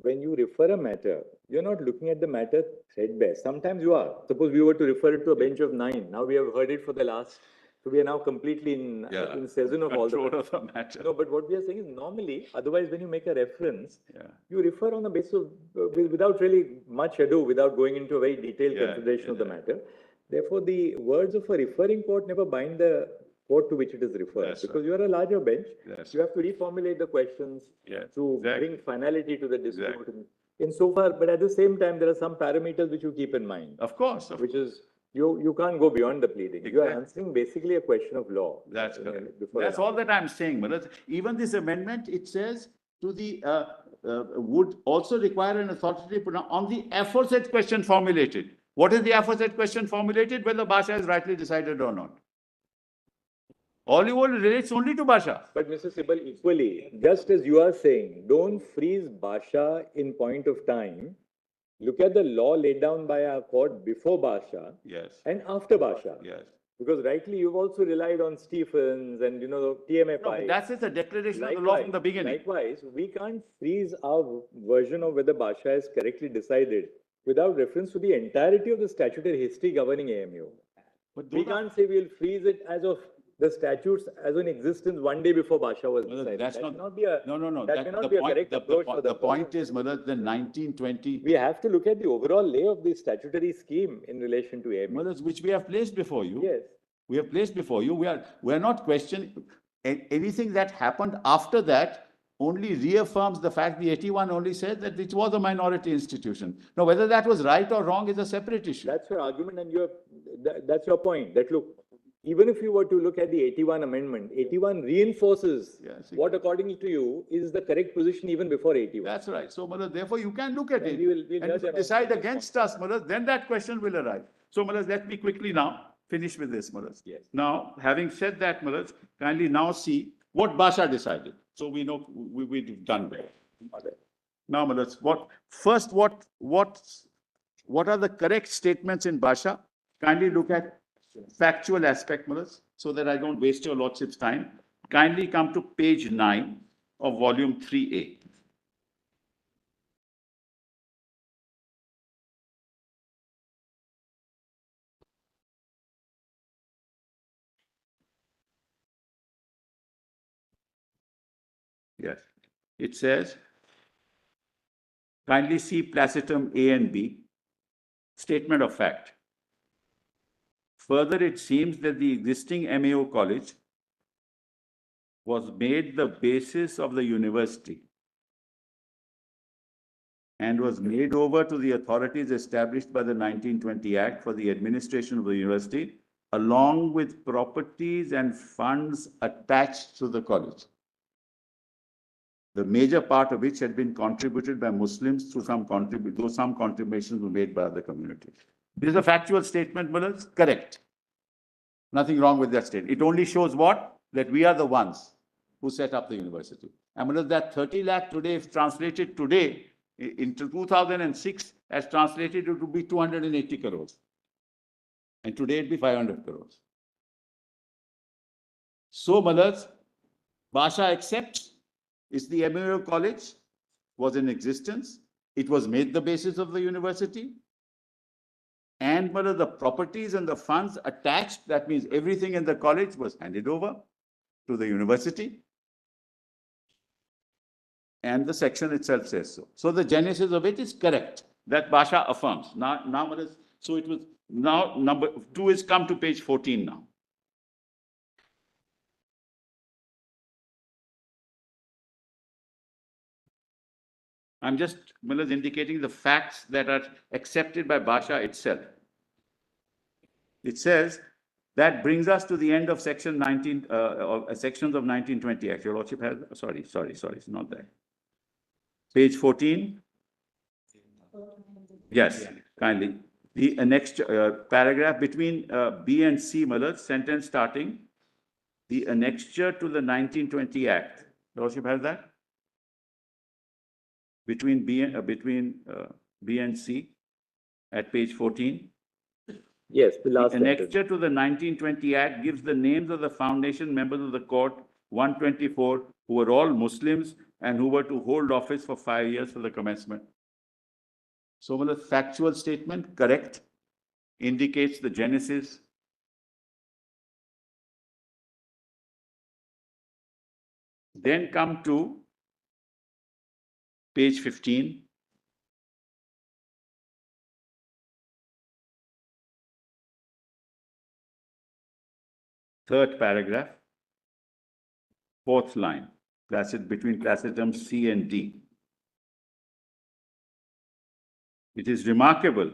when you refer a matter, you're not looking at the matter threadbare. Sometimes you are. Suppose we were to refer it to a bench of 9. Now we have heard it for the last, so we are now completely in season of all Control of the matter. No, but what we are saying is normally, otherwise when you make a reference, Yeah. you refer on the basis of, without really much ado, without going into a very detailed consideration of the matter. Therefore, the words of a referring court never bind the court to which it is referred. That's because you are a larger bench, Yes. you have to reformulate the questions Yes, to exactly. bring finality to the dispute. Exactly. In so far, but at the same time, there are some parameters which you keep in mind, Of course. which is you can't go beyond the pleading. You are Exactly. answering basically a question of law. That's correct. Before That's all that I'm saying, Manoj. Even this amendment, it says to the, would also require an authoritative pronoun on the aforesaid question formulated. What is the aforesaid question formulated? Whether Basha is rightly decided or not. All you relates only to Basha. But Mr. Sibal, equally, just as you are saying, don't freeze Basha in point of time. Look at the law laid down by our court before Basha Yes, and after Basha. yes. Because rightly, you've also relied on Stephens and, TMFI. No, that's just a declaration of the law from the beginning. Likewise, we can't freeze our version of whether Basha is correctly decided without reference to the entirety of the statutory history governing AMU. But We can't say we'll freeze it as of the statutes as in existence one day before Basha was Well, decided. that's That not- cannot be a, No. that cannot be a correct approach for The the point is, Manoj, the 1920, we have to look at the overall lay of the statutory scheme in relation to AMU. Manoj, which we have placed before you. Yes. We have placed before you. We are not questioning anything that happened after that. Only reaffirms the fact the 81 only said that it was a minority institution. Now, whether that was right or wrong is a separate issue. That's your argument and that's your point, that look, even if you were to look at the 81 amendment, 81 reinforces Yes, what according to you is the correct position even before 81. That's right. So, Manoj, therefore, you can look at And it. we'll And judge if you on decide that against us, Manoj, then that question will arise. So, Manoj, let me quickly now finish with this, Manoj. Yes. Now, having said that, Manoj, kindly now see what Basha decided. So we know we've done well. Now, Manoj, what are the correct statements in Basha? Kindly look at factual aspect, Manoj, so that I don't waste your lordship's time. Kindly come to page 9 of volume 3A. Yes, it says, kindly see placitum A and B, statement of fact. Further, it seems that the existing MAO college was made the basis of the university and was made over to the authorities established by the 1920 Act for the administration of the university, along with properties and funds attached to the college, the major part of which had been contributed by Muslims through some contributions were made by other communities. This is a factual statement, Manoj. Correct. Nothing wrong with that statement. It only shows what? That we are the ones who set up the university. And Manoj, that 30 lakh today, if translated today, into 2006, as translated, it would be 280 crores. And today it'd be 500 crores. So, Manoj, Basha accepts. Is the MAO college was in existence. It was made the basis of the university. And the properties and the funds attached, that means everything in the college was handed over to the university. And the section itself says so. So the genesis of it is correct. That Basha affirms. Now, so it was, now number 2 is come to page 14 now. I'm just indicating the facts that are accepted by Basha itself. It says that brings us to the end of section 19, sections of 1920 Act. Your Lordship has, sorry, it's not that. Page 14. Yes, kindly. The next paragraph between B and C, sentence starting. the annexure to the 1920 Act. Lordship has that? Between B and C at page 14. Yes, the last The sentence. annexure to the 1920 Act gives the names of the foundation members of the court, 124, who were all Muslims and who were to hold office for 5 years for the commencement. So, the factual statement, correct, indicates the genesis. Then come to page 15. Third paragraph, fourth line, between placetum C and D. It is remarkable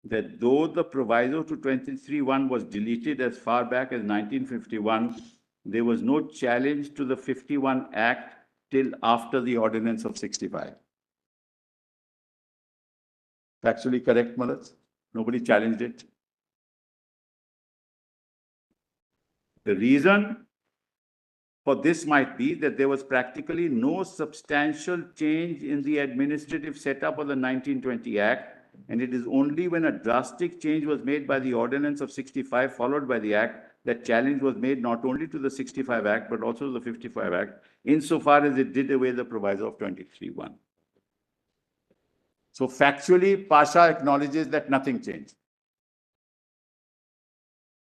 that though the proviso to 23(1) was deleted as far back as 1951, there was no challenge to the 51 Act till after the ordinance of 65. Factually correct, Malaz? Nobody challenged it. The reason for this might be that there was practically no substantial change in the administrative setup of the 1920 Act, and it is only when a drastic change was made by the ordinance of 65 followed by the Act that challenge was made not only to the 65 Act but also to the 55 Act, insofar as it did away the proviso of 23(1). So factually, Pasha acknowledges that nothing changed,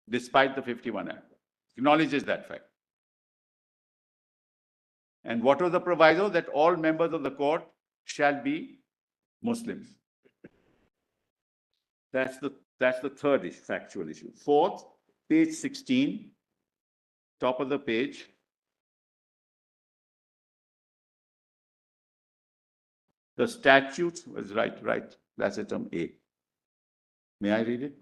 despite the 51 Act. Acknowledges that fact. And what was the proviso? That all members of the court shall be Muslims. That's the third issue, factual issue. Fourth, page 16, top of the page. The statutes was right, placetum A. May I read it?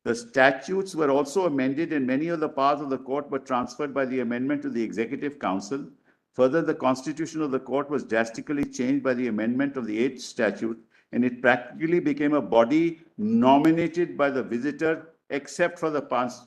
The statutes were also amended and many of the powers of the court were transferred by the amendment to the Executive Council. Further, the constitution of the court was drastically changed by the amendment of the 8th statute, and it practically became a body nominated by the visitor, except for the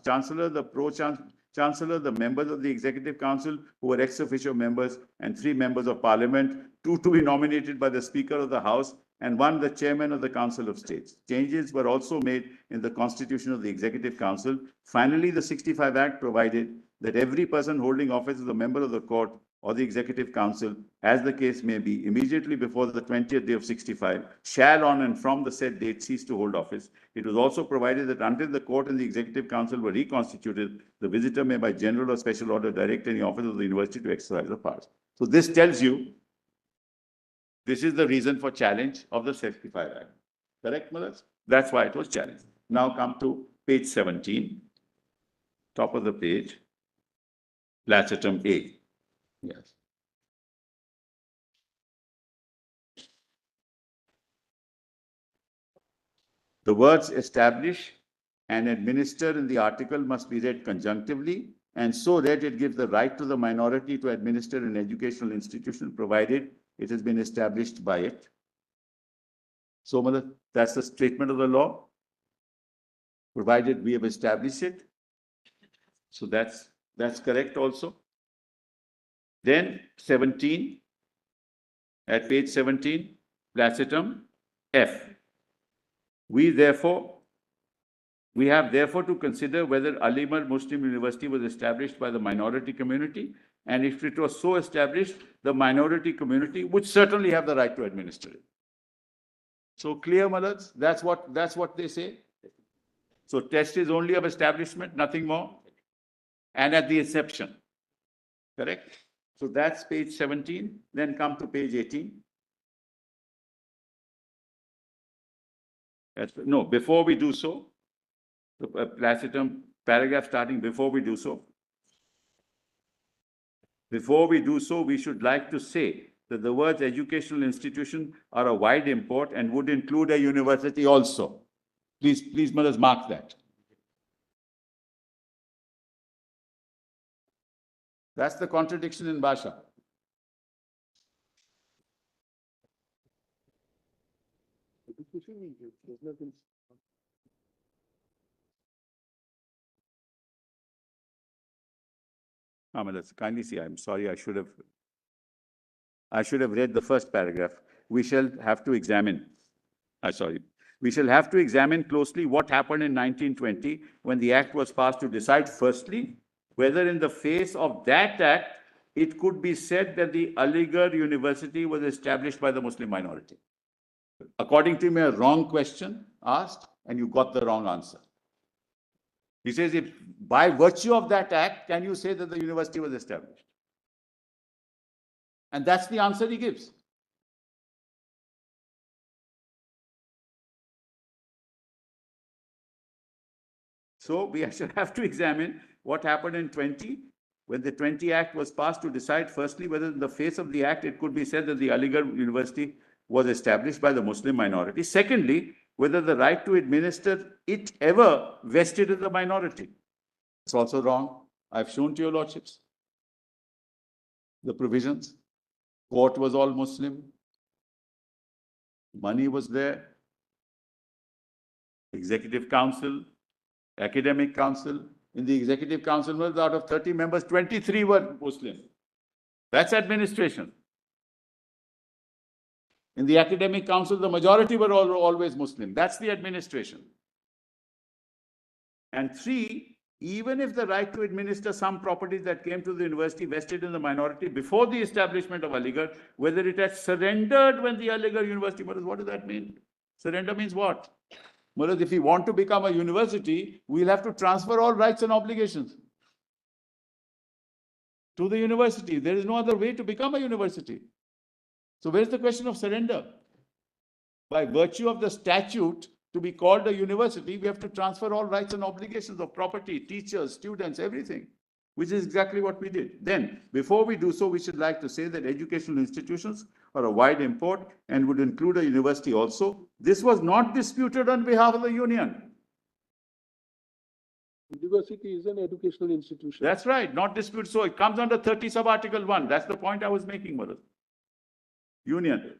chancellor, the pro-chancellor, the members of the Executive Council who were ex officio members, and 3 members of Parliament, 2 to be nominated by the Speaker of the House, and 1 the chairman of the Council of States. Changes were also made in the constitution of the Executive Council. Finally, the 65 Act provided that every person holding office as a member of the court or the Executive Council, as the case may be, immediately before the 20th day of 65, shall on and from the said date cease to hold office. It was also provided that until the court and the Executive Council were reconstituted, the visitor may by general or special order direct any officer of the university to exercise the powers. So this tells you, this is the reason for challenge of the 65 Act. Correct, Malaz? That's why it was challenged. Now come to page 17, top of the page, placetum A. Yes. The words establish and administer in the article must be read conjunctively, and so read it gives the right to the minority to administer an educational institution provided it has been established by it. So that's the statement of the law, provided we have established it. So that's correct also. Then 17, at page 17, placetum F. We have therefore to consider whether Aligarh Muslim University was established by the minority community, and if it was so established, the minority community would certainly have the right to administer it. So clear, Malaz? That's what they say. So test is only of establishment, nothing more, and at the inception. Correct? So that's page 17. Then come to page 18. No, before we do so, the placetum paragraph starting before we do so. Before we do so, we should like to say that the words educational institution are a wide import and would include a university also. Please, Malaz, mark that. That's the contradiction in Bhasha. Let's kindly see. I'm sorry, I should have read the first paragraph. We shall have to examine. Sorry. We shall have to examine closely what happened in 1920 when the act was passed to decide, firstly, whether in the face of that act, it could be said that the Aligarh University was established by the Muslim minority. According to me, a wrong question asked, and you got the wrong answer. He says, if by virtue of that act, can you say that the university was established? And that's the answer he gives. So we shall have to examine what happened in 20, when the 20 Act was passed to decide, firstly, whether in the face of the Act, it could be said that the Aligarh University was established by the Muslim minority. Secondly, whether the right to administer it ever vested in the minority. It's also wrong. I've shown to your lordships the provisions. Court was all Muslim. Money was there. Executive Council, Academic Council. In the Executive Council, out of 30 members, 23 were Muslim. That's administration. In the Academic Council, the majority were always Muslim. That's the administration. And three, even if the right to administer some properties that came to the university vested in the minority before the establishment of Aligarh, whether it had surrendered when the Aligarh University, what does that mean? Surrender means what? Whereas if we want to become a university, we'll have to transfer all rights and obligations to the university. There is no other way to become a university. So where's the question of surrender? By virtue of the statute, to be called a university, we have to transfer all rights and obligations of property, teachers, students, everything, which is exactly what we did. Then, before we do so, we should like to say that educational institutions are a wide import and would include a university also. This was not disputed on behalf of the union. University is an educational institution. That's right, not disputed. So it comes under 30 sub article 1. That's the point I was making, Madhu. Union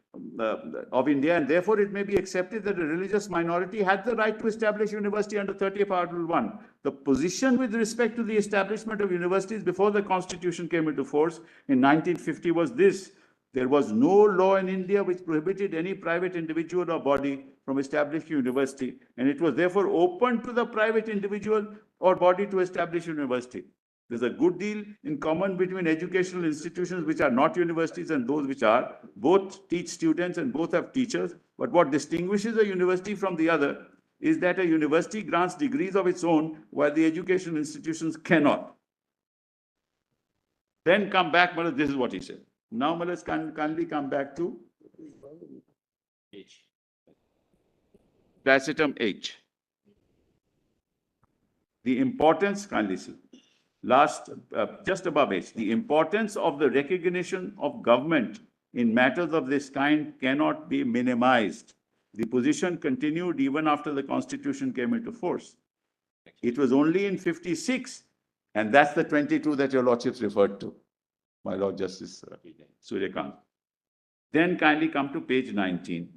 of India, and therefore it may be accepted that a religious minority had the right to establish university under 30 of Article 1. The position with respect to the establishment of universities before the Constitution came into force in 1950 was this: there was no law in India which prohibited any private individual or body from establishing university, and it was therefore open to the private individual or body to establish university. There's a good deal in common between educational institutions which are not universities and those which are. Both teach students and both have teachers. But what distinguishes a university from the other is that a university grants degrees of its own while the educational institutions cannot. Then come back, Malas, this is what he said. Now, Malas, kindly come back to H. Tacitum H. The importance, kindly see. Last, just above H, the importance of the recognition of government in matters of this kind cannot be minimized. The position continued even after the Constitution came into force. It was only in 56, and that's the 22 that your lordships referred to, my Lord Justice Suryakant. Then kindly come to page 19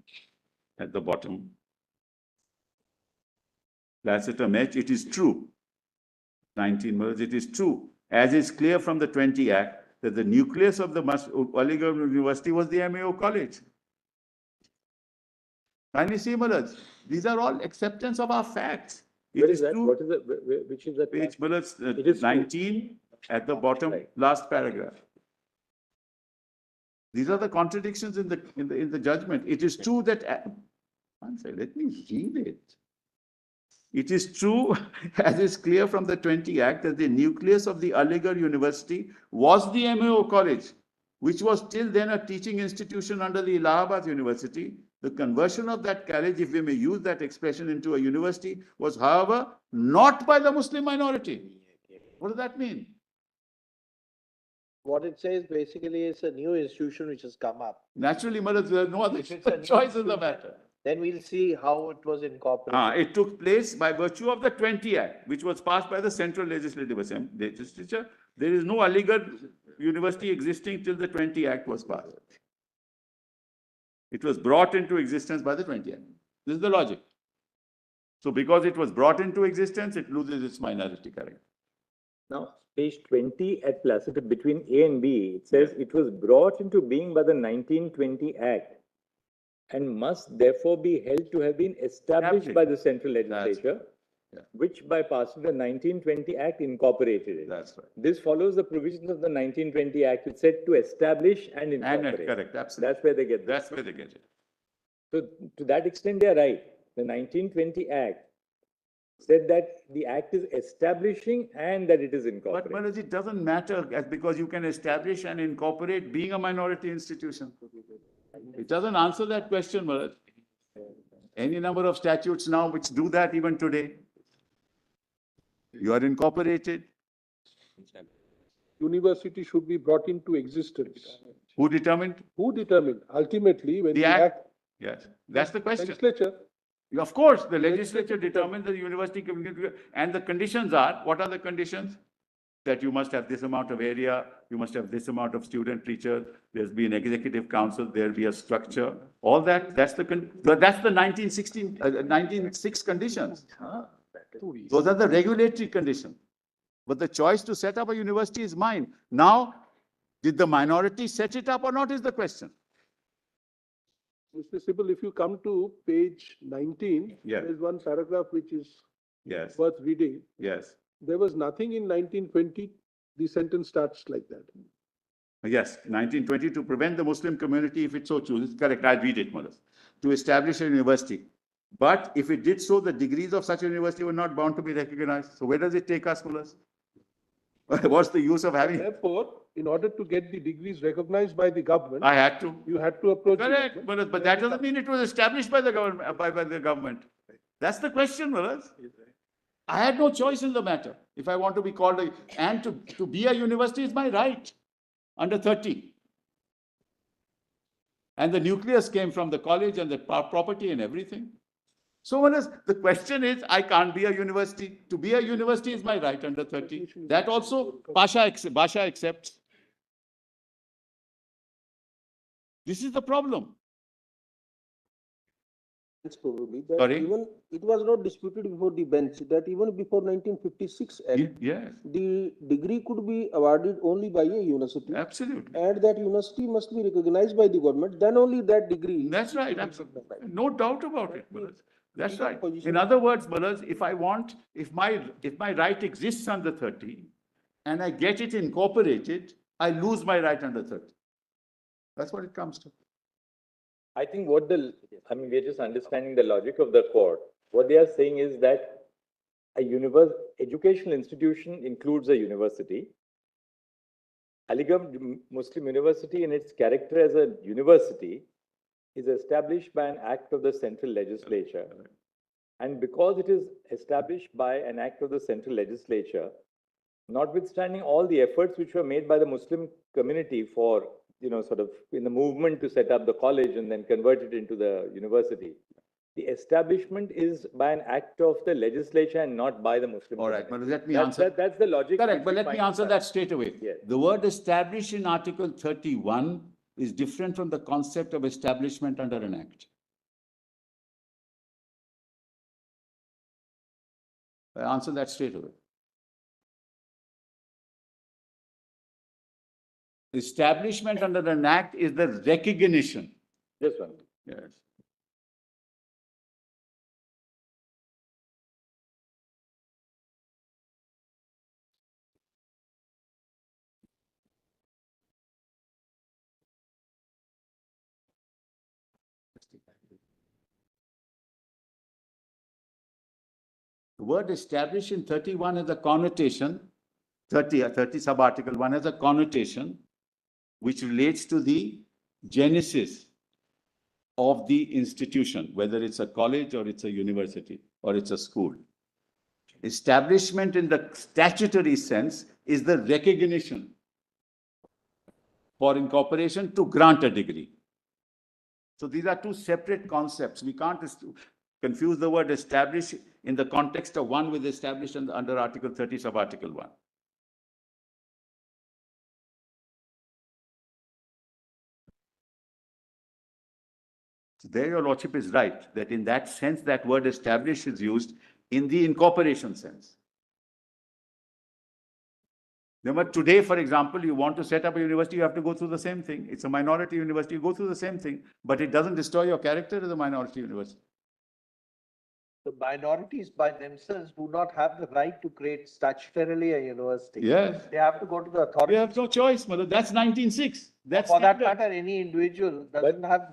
at the bottom. Tacitum H, it is true. 19 words, it is true, as is clear from the 20 Act, that the nucleus of the Aligarh University was the MAO College. Kindly see, Malas, these are all acceptance of our facts. Where is that? What is it? Which is that? Page, Malas, 19 at the bottom, last paragraph. These are the contradictions in the judgment. It is true that, let me read it. It is true, as is clear from the 20 Act, that the nucleus of the Aligarh University was the MAO College, which was till then a teaching institution under the Allahabad University. The conversion of that college, if we may use that expression, into a university was, however, not by the Muslim minority. What does that mean? What it says basically is a new institution which has come up. Naturally, Maharaj, there is no other choice in the matter. Then we'll see how it was incorporated. It took place by virtue of the 20 Act, which was passed by the Central Legislative Assembly. There is no Aligarh University existing till the 20 Act was passed. It was brought into existence by the 20 Act. This is the logic. So because it was brought into existence, it loses its minority character. Now, page 20 at Placid, between A and B, it says it was brought into being by the 1920 Act and must therefore be held to have been established by the central legislature, which by passing the 1920 Act incorporated it. That's right. This follows the provisions of the 1920 Act, which said to establish and incorporate. Correct, absolutely. That's where they get this. That's where they get it. So to that extent, they are right. The 1920 Act said that the Act is establishing and that it is But incorporated. Manoj, it doesn't matter because you can establish and incorporate being a minority institution. It doesn't answer that question, Manoj. Any number of statutes now which do that even today. You are incorporated. University should be brought into existence. Who determined? Who determined? Ultimately, when The the Act. act, Yes, that's the question. legislature, Of course, the legislature determines the university community, and the conditions are, what are the conditions? That you must have this amount of area, you must have this amount of student teachers, there's be an executive council, there'll be a structure, all that, that's the 1916, 1906 conditions. Those are the regulatory conditions. But the choice to set up a university is mine. Now, did the minority set it up or not is the question. Mr. Sibal, if you come to page 19, Yeah. there is one paragraph which is Yes, worth reading. yes, There was nothing in 1920, the sentence starts like that. yes, 1920 to prevent the Muslim community, if it so chooses, correct, I'll read it, Manas, to establish a university. But if it did so, the degrees of such a university were not bound to be recognized. So where does it take us, Manas? What's the use of having, Therefore, in order to get the degrees recognized by the government, I had to. you had to approach. the Correct, government. Manas, but that doesn't mean it was established by the government, by the government. That's the question, Manas. I had no choice in the matter. If I want to be called and to be a university is my right under 30. And the nucleus came from the college and the property and everything. So Manas, the question is, I can't be a university. To be a university is my right under 30. That also Basha accepts. This is the problem. It's probably that Sorry? even, it was not disputed before the bench that even before 1956 Act, Yes, the degree could be awarded only by a university. absolutely. And that university must be recognized by the government, then only that degree. That's right, absolutely. No doubt about it, Manas. That's Legal right. position. In other words, Manas, if my right exists under 30 and I get it incorporated, I lose my right under 30. That's what it comes to. I think we're just understanding the logic of the court. What they are saying is that a educational institution includes a university. Aligarh Muslim University, in its character as a university, is established by an act of the central legislature. And because it is established by an act of the central legislature, notwithstanding all the efforts which were made by the Muslim community for, sort of in the movement to set up the college and then convert it into the university, the establishment is by an act of the legislature and not by the Muslim All right, community. but let me answer. That's the logic. Correct, which but we let me find answer in that straight away. Yes. The word established in Article 31 is different from the concept of establishment under an act. I answer that straight away. Establishment under an act is the recognition. Just one. Yes. The word established in 31 has a connotation, 30 sub-article 1 has a connotation which relates to the genesis of the institution, whether it's a college or it's a university or it's a school. Establishment in the statutory sense is the recognition for incorporation to grant a degree. So these are two separate concepts. We can't confuse the word establish in the context of one with established under Article 30 sub-article 1. So there your lordship is right, that in that sense, that word establish is used in the incorporation sense. Yeah, but today, for example, you want to set up a university, you have to go through the same thing. It's a minority university, you go through the same thing, but it doesn't destroy your character as a minority university. The minorities by themselves do not have the right to create statutorily a university. Yes. They have to go to the You authority. have no choice, Mother. That's 1906. That's For that standard. matter, any individual doesn't have.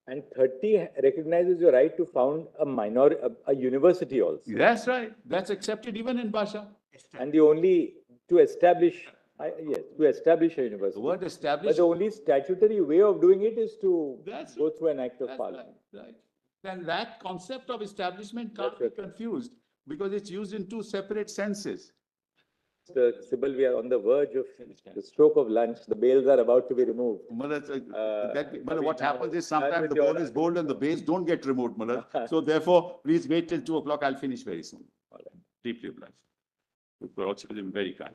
And 30 recognizes your right to found a university also. That's right. That's accepted even in Basha. And the only, to establish, yes, to establish a The university. word But established. the only statutory way of doing it is to That's go through an act of That's parliament. right. And that concept of establishment can't That's be right. confused because it's used in two separate senses. The Sybil, we are on the verge of the stroke of lunch. The bales are about to be removed. Mother, I what mean, happens is I'm sometimes with the your ball is bowled and the base don't get removed, Mother. So therefore, please wait till 2 o'clock. I'll finish very soon. Deeply obliged. You've also been very kind.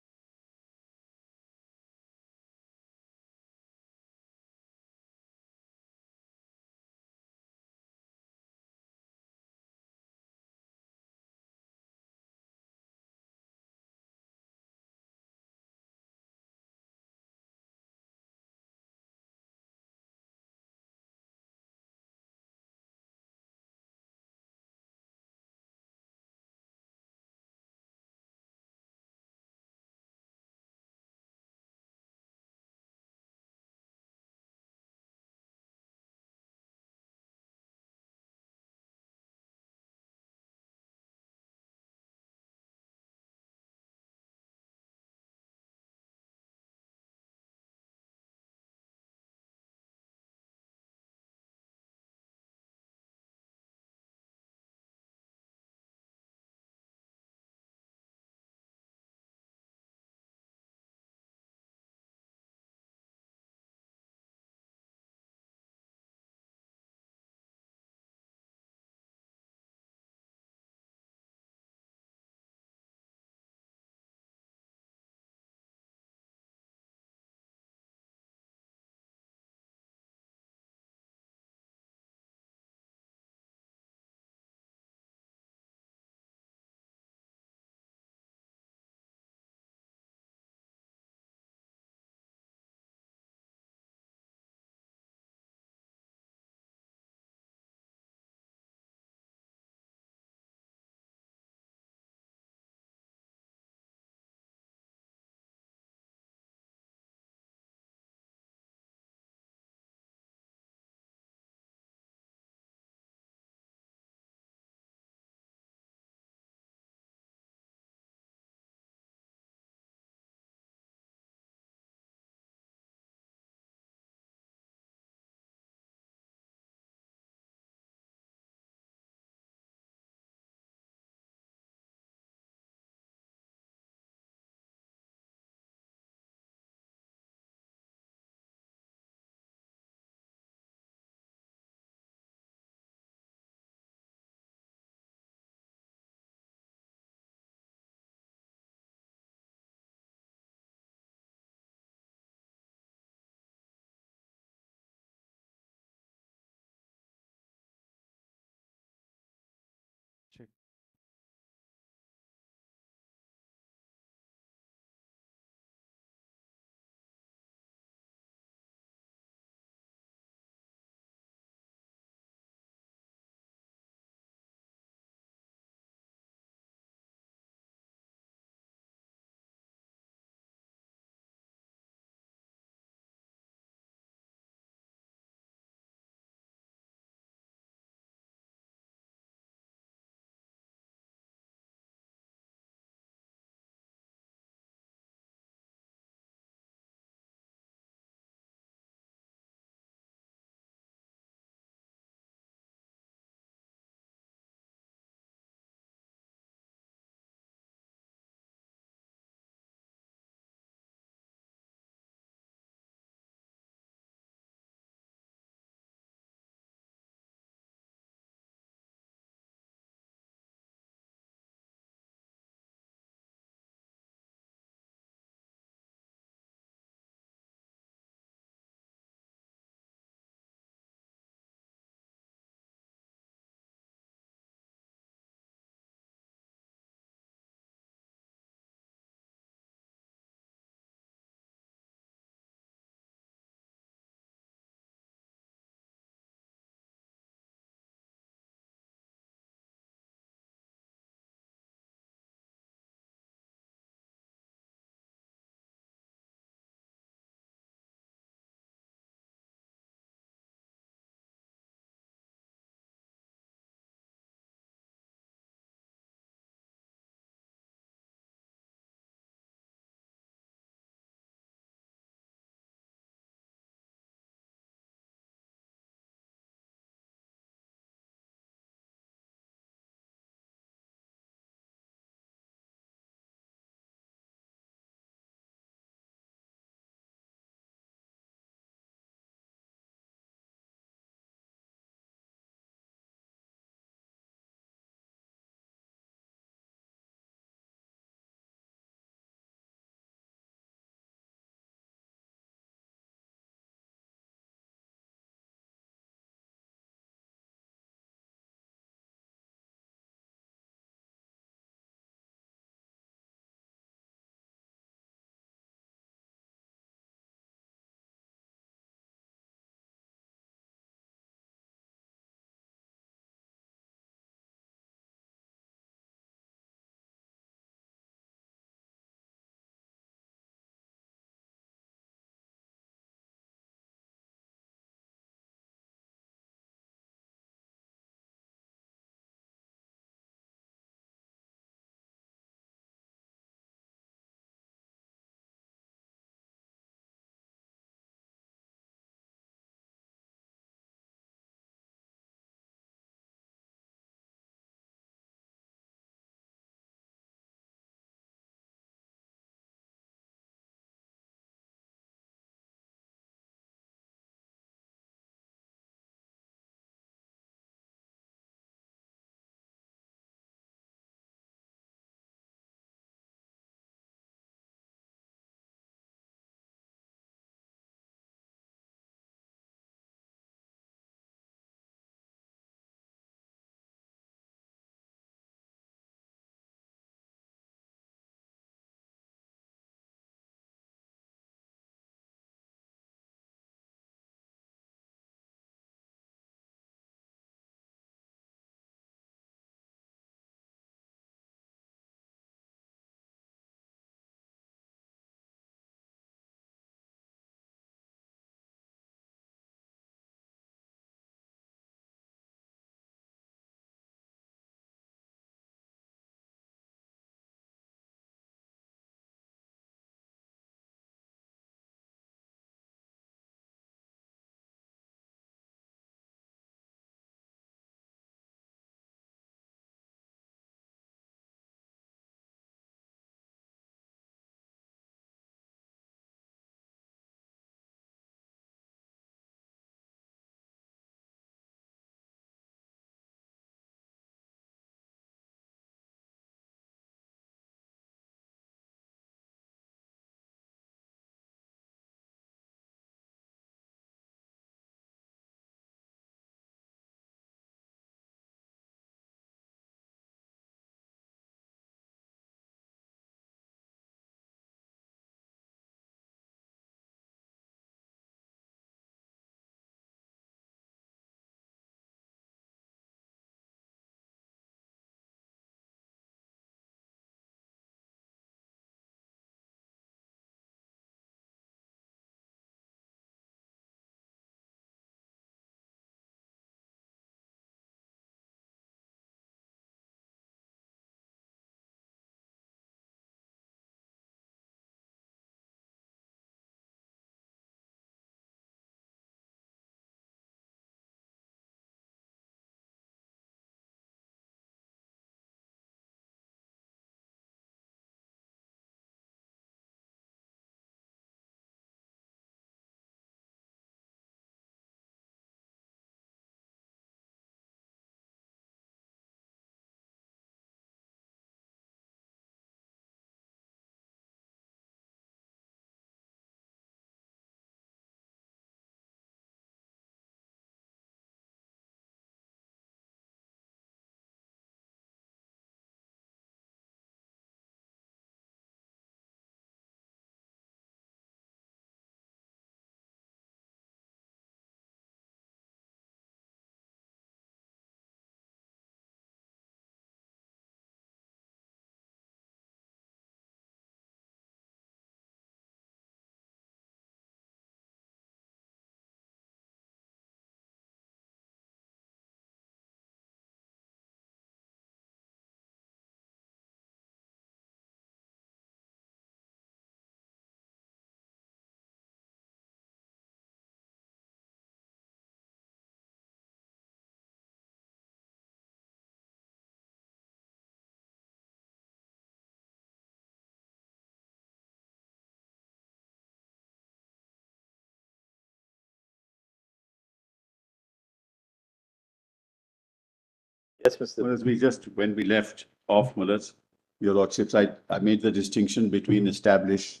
Yes, Mr. Well, as we just, when we left off, Mullahs, your lordships, I made the distinction between establish.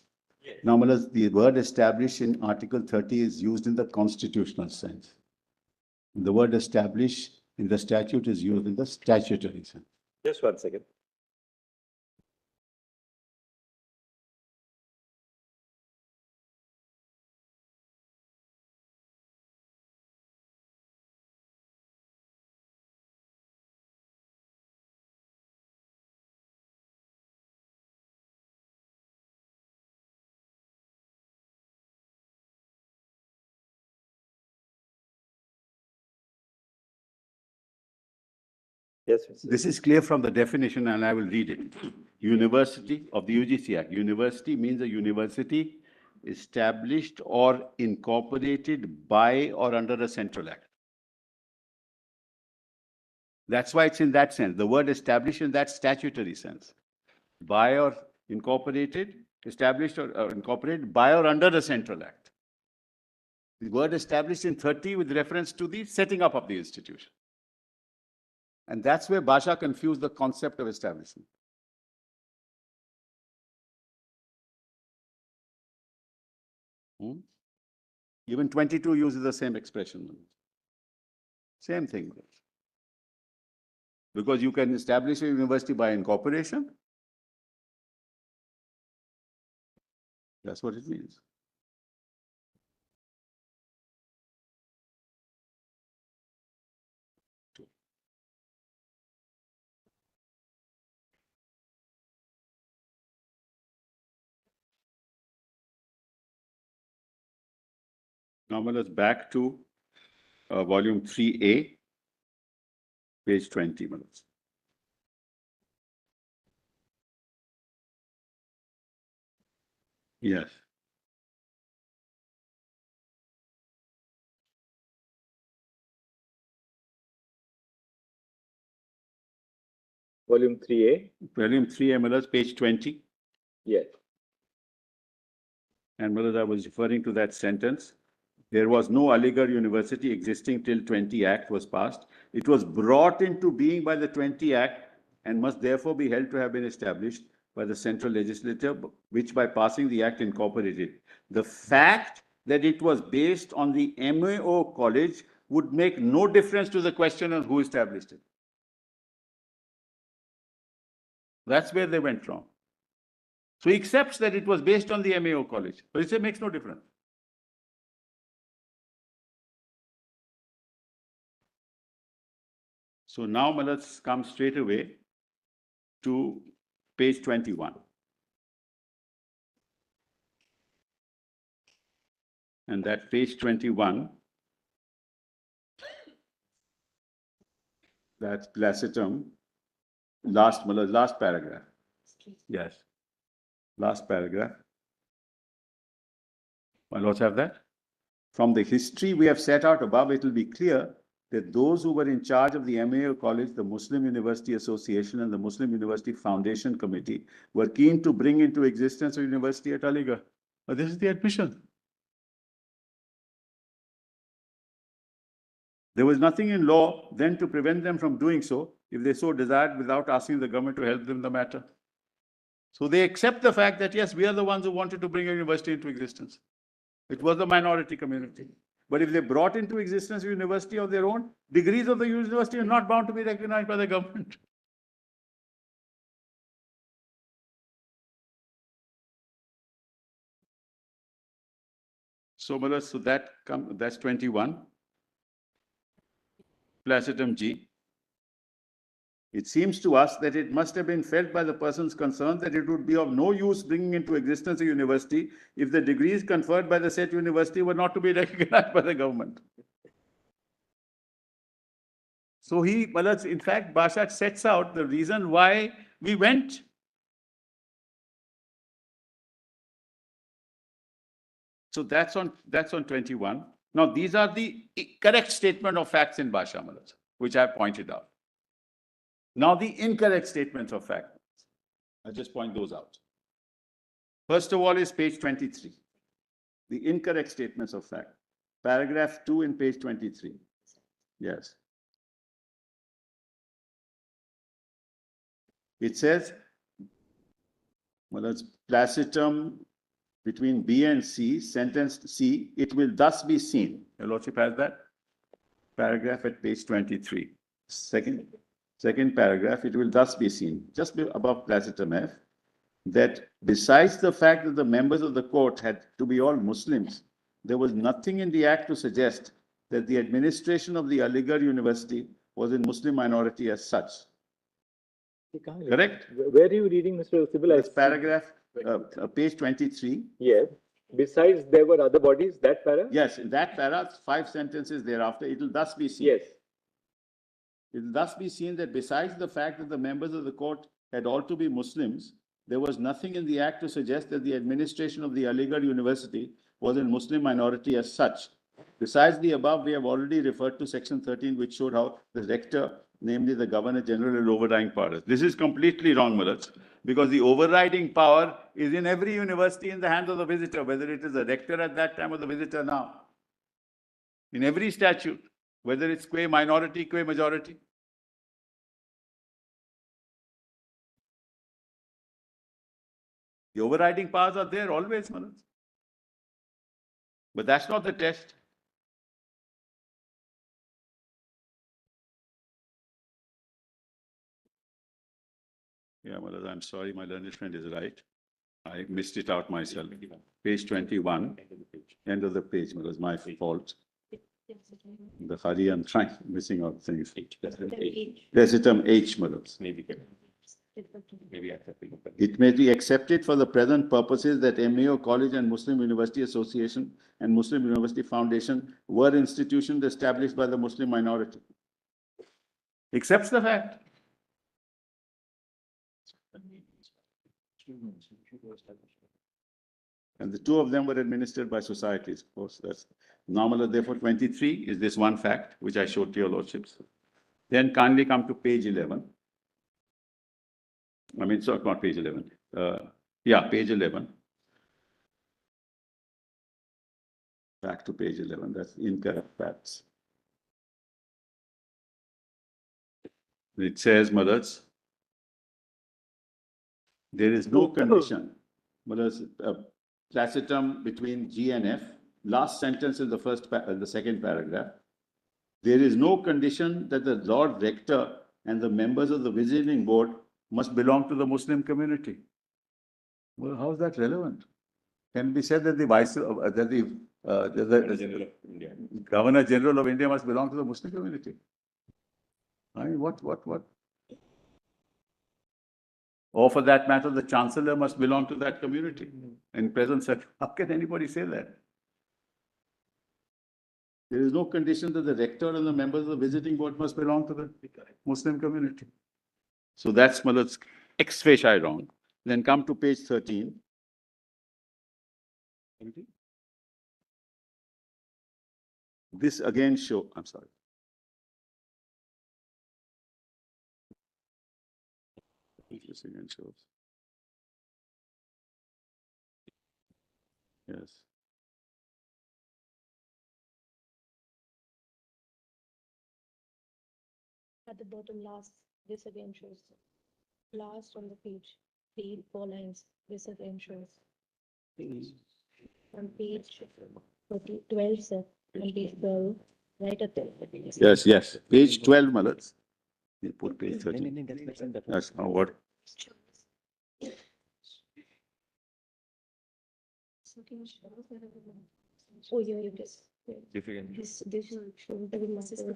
Now, Mullahs, the word establish in Article 30 is used in the constitutional sense. The word establish in the statute is used in the statutory sense. Just 1 second. Yes, Mr. This is clear from the definition, and I will read it. University of the UGC Act. University means a university established or incorporated by or under a central act. That's why it's in that sense. The word established in that statutory sense. By or incorporated, established or incorporated by or under a central act. The word established in 30 with reference to the setting up of the institution. And that's where Basha confused the concept of establishment. Even 22 uses the same expression. Same thing. Because you can establish a university by incorporation. That's what it means. Now let's back to volume 3A, page 20 minutes. Yes. Volume 3A. Volume 3A, Miller's page 20. Yes. And Miller's, I was referring to that sentence. There was no Aligarh University existing till 20 Act was passed. It was brought into being by the 20 Act and must therefore be held to have been established by the central legislature, which by passing the Act incorporated. The fact that it was based on the MAO College would make no difference to the question of who established it. That's where they went wrong. So he accepts that it was based on the MAO College, but he says it makes no difference. So now let's come straight away to page 21. And that page 21, that's Placetum, last paragraph. Yes, last paragraph. My lords have that? From the history we have set out above, it will be clear that those who were in charge of the MAO College, the Muslim University Association and the Muslim University Foundation Committee were keen to bring into existence a university at Aligarh. But this is the admission. There was nothing in law then to prevent them from doing so if they so desired without asking the government to help them in the matter. So they accept the fact that yes, we are the ones who wanted to bring a university into existence. It was the minority community. But if they brought into existence a university of their own, degrees of the university are not bound to be recognized by the government. So that's 21. Placetum G. It seems to us that it must have been felt by the persons concerned that it would be of no use bringing into existence a university if the degrees conferred by the said university were not to be recognized by the government. So in fact, Basha sets out the reason why we went. So that's on 21. Now, these are the correct statement of facts in Basha, which I have pointed out. Now, the incorrect statements of fact. I'll just point those out. First of all is page 23. The incorrect statements of fact. Paragraph 2 in page 23. Yes. It says, well, it's placitum between B and C, sentence C, it will thus be seen. Your Lordship has that? Paragraph at page 23. Second paragraph, it will thus be seen, just above placitum F, that besides the fact that the members of the court had to be all Muslims, there was nothing in the act to suggest that the administration of the Aligarh University was in Muslim minority as such. Correct? Where are you reading, Mr. Sibyl? That's paragraph, page 23. Yes. Besides, there were other bodies, that para? Yes, in that para, 5 sentences thereafter, it will thus be seen. Yes. It will thus be seen that besides the fact that the members of the court had all to be Muslims, there was nothing in the act to suggest that the administration of the Aligarh University was in Muslim minority as such. Besides the above, we have already referred to section 13, which showed how the rector, namely the Governor General, had overriding powers. This is completely wrong, Mullah, because the overriding power is in every university in the hands of the visitor, whether it is the rector at that time or the visitor now. In every statute, whether it's qua minority, qua majority. The overriding powers are there always, Mullah. But that's not the test. Yeah, Mullah, I'm sorry, my learned friend is right. I missed it out myself. Page 21, end of the page, Mullah, my fault. The hurry, I'm missing out things. Placitum H, Mullah. It may be accepted for the present purposes that MAO College and Muslim University Association and Muslim University Foundation were institutions established by the Muslim minority. Accepts the fact. And the 2 of them were administered by societies, of course. That's normal. Therefore, 23 is this one fact, which I showed to your lordships. Then kindly come to page 11. I mean, sorry, not page 11. Yeah, page 11. Back to page 11. That's incorrect facts. It says, mothers, there is no condition. Mothers, placitum between G and F. Last sentence in the second paragraph. There is no condition that the Lord Rector and the members of the visiting board must belong to the Muslim community. Well, how is that relevant? Can it be said that the Governor General of India must belong to the Muslim community? I mean, what? Or for that matter, the Chancellor must belong to that community. In present circumstances, how can anybody say that? There is no condition that the rector and the members of the visiting board must belong to the Muslim community. So that's Mullad's ex facie wrong. Then come to page 13. This again I'm sorry. This again shows. Yes. At the bottom last, this again shows. Last on the page, 4 lines, this again shows. On page 12, sir, on page 12, right at the. Yes. Page 12, Mullah. You put page 13. That's now what? Oh, yeah, it is. This shows the master.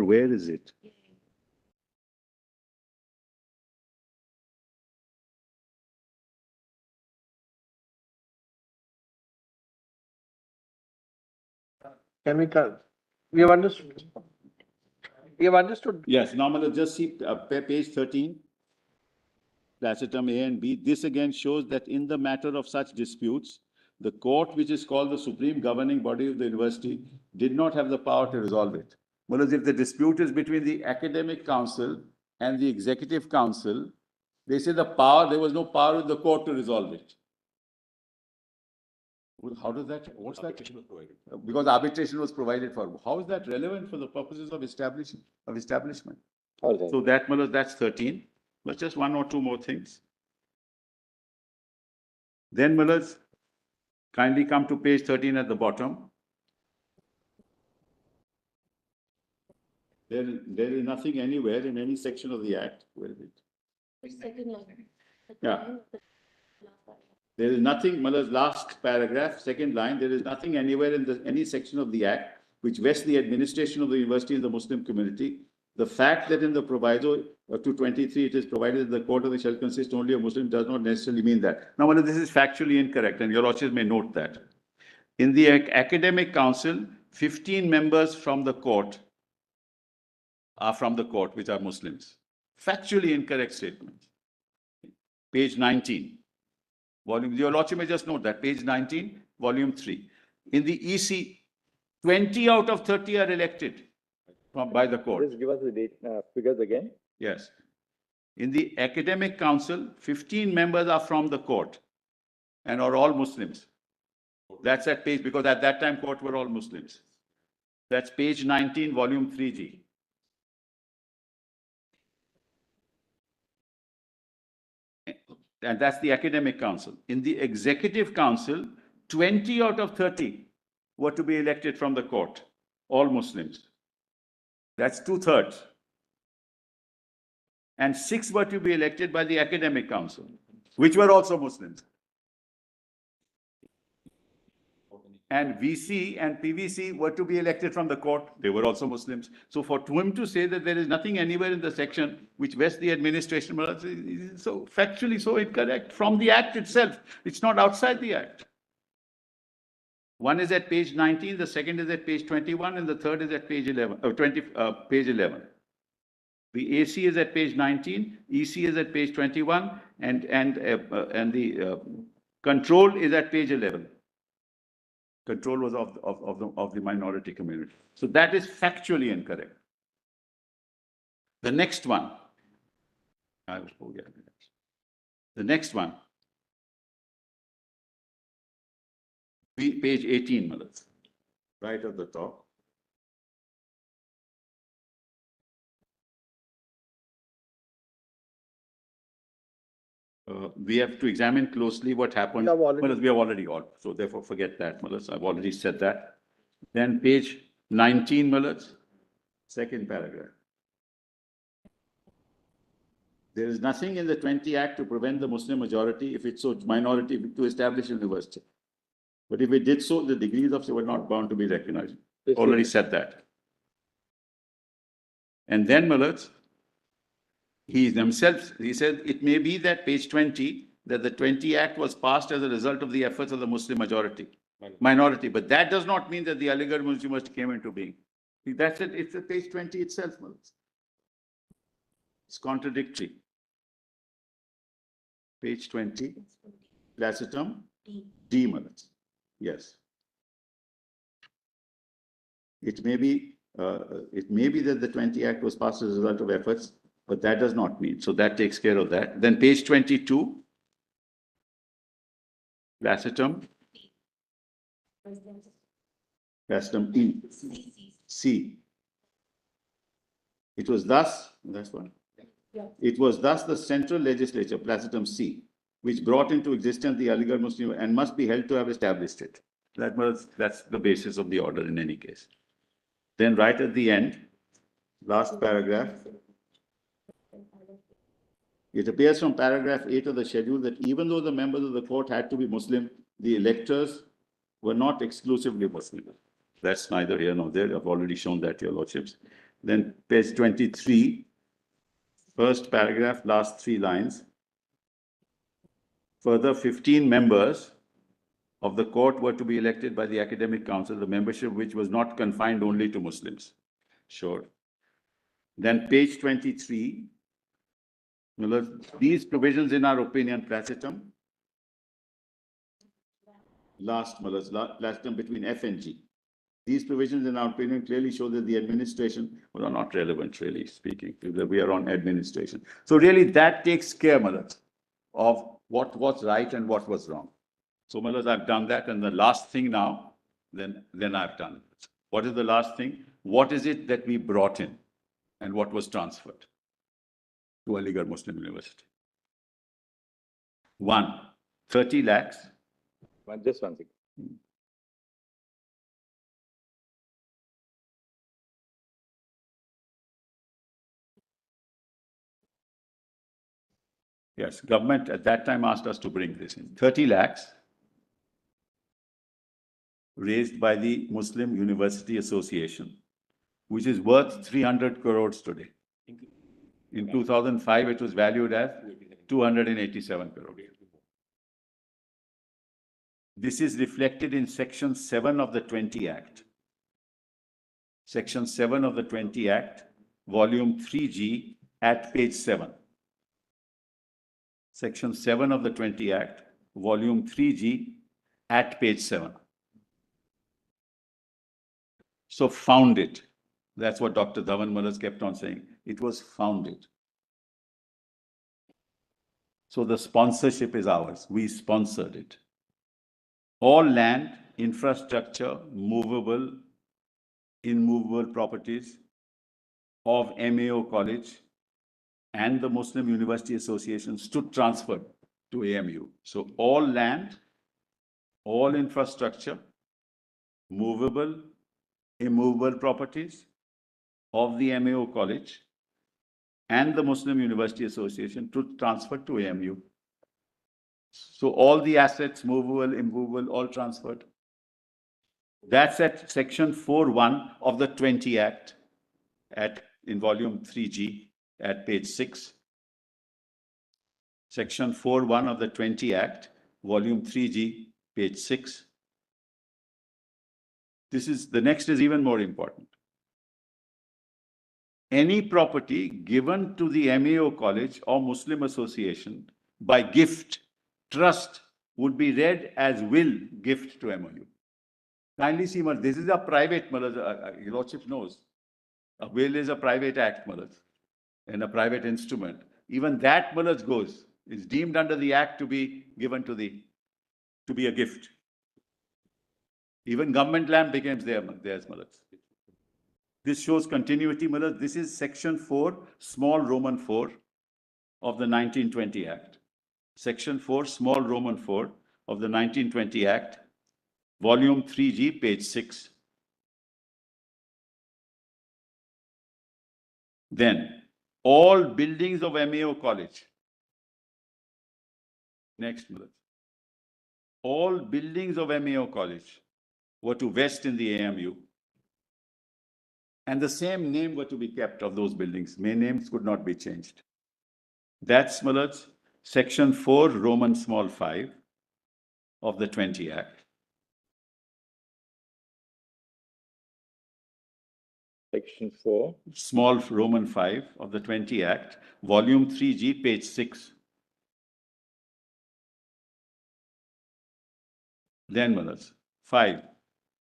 Where is it? Can we cut? We have understood. We have understood. Yes, now Mullah, just see page 13. Placitum A and B. This again shows that in the matter of such disputes, the court, which is called the supreme governing body of the university, did not have the power to resolve it. Whereas if the dispute is between the academic council and the executive council, they say there was no power in the court to resolve it. Well, how does that, what's that? Because arbitration was provided for. How is that relevant for the purposes of establishment? So that, Mullah, that's 13. but just one or two more things. Then, Mullahs, kindly come to page 13 at the bottom. There is nothing anywhere in any section of the Act. Where is it? The second line. The Yeah. line of the last paragraph. There is nothing, Mullah's last paragraph, second line, there is nothing anywhere in any section of the Act which vests the administration of the university in the Muslim community. The fact that in the proviso to 23, it is provided that the court of the shall consist only of Muslims does not necessarily mean that. Now, Mullah, this is factually incorrect, and your lordships may note that. In the academic council, 15 members from the court are from the court, which are Muslims. Factually incorrect statement. Page 19. Volume, your lordship may just note that, page 19, volume 3. In the EC, 20 out of 30 are elected by the court. Just give us the date, figures again. Yes. In the academic council, 15 members are from the court and are all Muslims. That's at page, because at that time court were all Muslims. That's page 19, volume 3G. And that's the academic council. In the executive council, 20 out of 30 were to be elected from the court, all Muslims. That's 2/3. And 6 were to be elected by the academic council, which were also Muslims. And VC and PVC were to be elected from the court. They were also Muslims. So for him to say that there is nothing anywhere in the section which vests the administration, is so factually so incorrect from the Act itself. It's not outside the Act. One is at page 19, the second is at page 21, and the third is at page 11, page 11. The AC is at page 19, EC is at page 21, and the control is at page 11. Control was of the minority community. So that is factually incorrect. The next one. The next one. Page 18, Malas, right at the top. We have to examine closely what happened. We have already- Malas, we have already all, so therefore forget that, Malas. I've already said that. Then page 19, Malas, second paragraph. There is nothing in the 20 Act to prevent the Muslim majority, if it's so minority, to establish a university. But if it did so, the degrees of were not bound to be recognized. Already said that. And then, Malas, he said, it may be that page 20, that the 20 Act was passed as a result of the efforts of the Muslim minority. But that does not mean that the Aligarh Muslim University came into being. That's it. It's at page 20 itself, Malas. It's contradictory. Page 20, Placetum D, Malas. Yes. It may be that the 20 Act was passed as a result of efforts, but that does not mean. So that takes care of that. Then page 22, Placetum E, C. It was thus, that's one. It was thus the central legislature, Placetum C, which brought into existence the Aligarh Muslim and must be held to have established it. That's the basis of the order in any case. Then right at the end, last paragraph, it appears from paragraph 8 of the schedule that even though the members of the court had to be Muslim, the electors were not exclusively Muslim. That's neither here nor there. I've already shown that, your lordships. Then page 23, first paragraph, last 3 lines. Further, 15 members of the court were to be elected by the academic council, the membership which was not confined only to Muslims. Sure. Then page 23, these provisions in our opinion, Placetum, last term between F and G. These provisions in our opinion clearly show that the administration are not relevant, really speaking. We are on administration. So really that takes care, Malas, of what was right and what was wrong. So Malas, I've done that. And the last thing now, then I've done it. What is the last thing? What is it that we brought in and what was transferred? to Aligarh Muslim University. 30 lakhs. Just one second. Yes, government at that time asked us to bring this in. 30 lakhs raised by the Muslim University Association, which is worth 300 crores today. In 2005, it was valued at 287 crores. This is reflected in Section 7 of the 20 Act. Section 7 of the 20 Act, Volume 3G, at page 7. Section 7 of the 20 Act, Volume 3G, at page 7. So found it. That's what Dr. Dhawan Mullas kept on saying. It was founded. So the sponsorship is ours. We sponsored it. All land, infrastructure, movable, immovable properties of MAO College and the Muslim University Association stood transferred to AMU. So all land, all infrastructure, movable, immovable properties of the MAO College and the Muslim University Association to transfer to AMU. So all the assets, movable, immovable, all transferred. That's at Section 4.1 of the 20 Act in Volume 3G at page 6. Section 4.1 of the 20 Act, Volume 3G, page 6. The next is even more important. Any property given to the MAO College or Muslim Association by gift, trust, would be read as will gift to MOU. Kindly see, this is a private, your Lordship knows. A will is a private act, and a private instrument. Even that, is deemed under the act to be given to be a gift. Even government land becomes theirs, This shows continuity, This is Section 4, small Roman 4 of the 1920 Act. Section 4, small Roman 4 of the 1920 Act, Volume 3G, page 6. Then, all buildings of MAO College. Next, all buildings of MAO College were to vest in the AMU. And the same name were to be kept of those buildings. Names could not be changed. That's, Section 4, Roman small 5 of the 20 Act. Section 4. Small Roman 5 of the 20 Act, Volume 3G, page 6. Then, 5.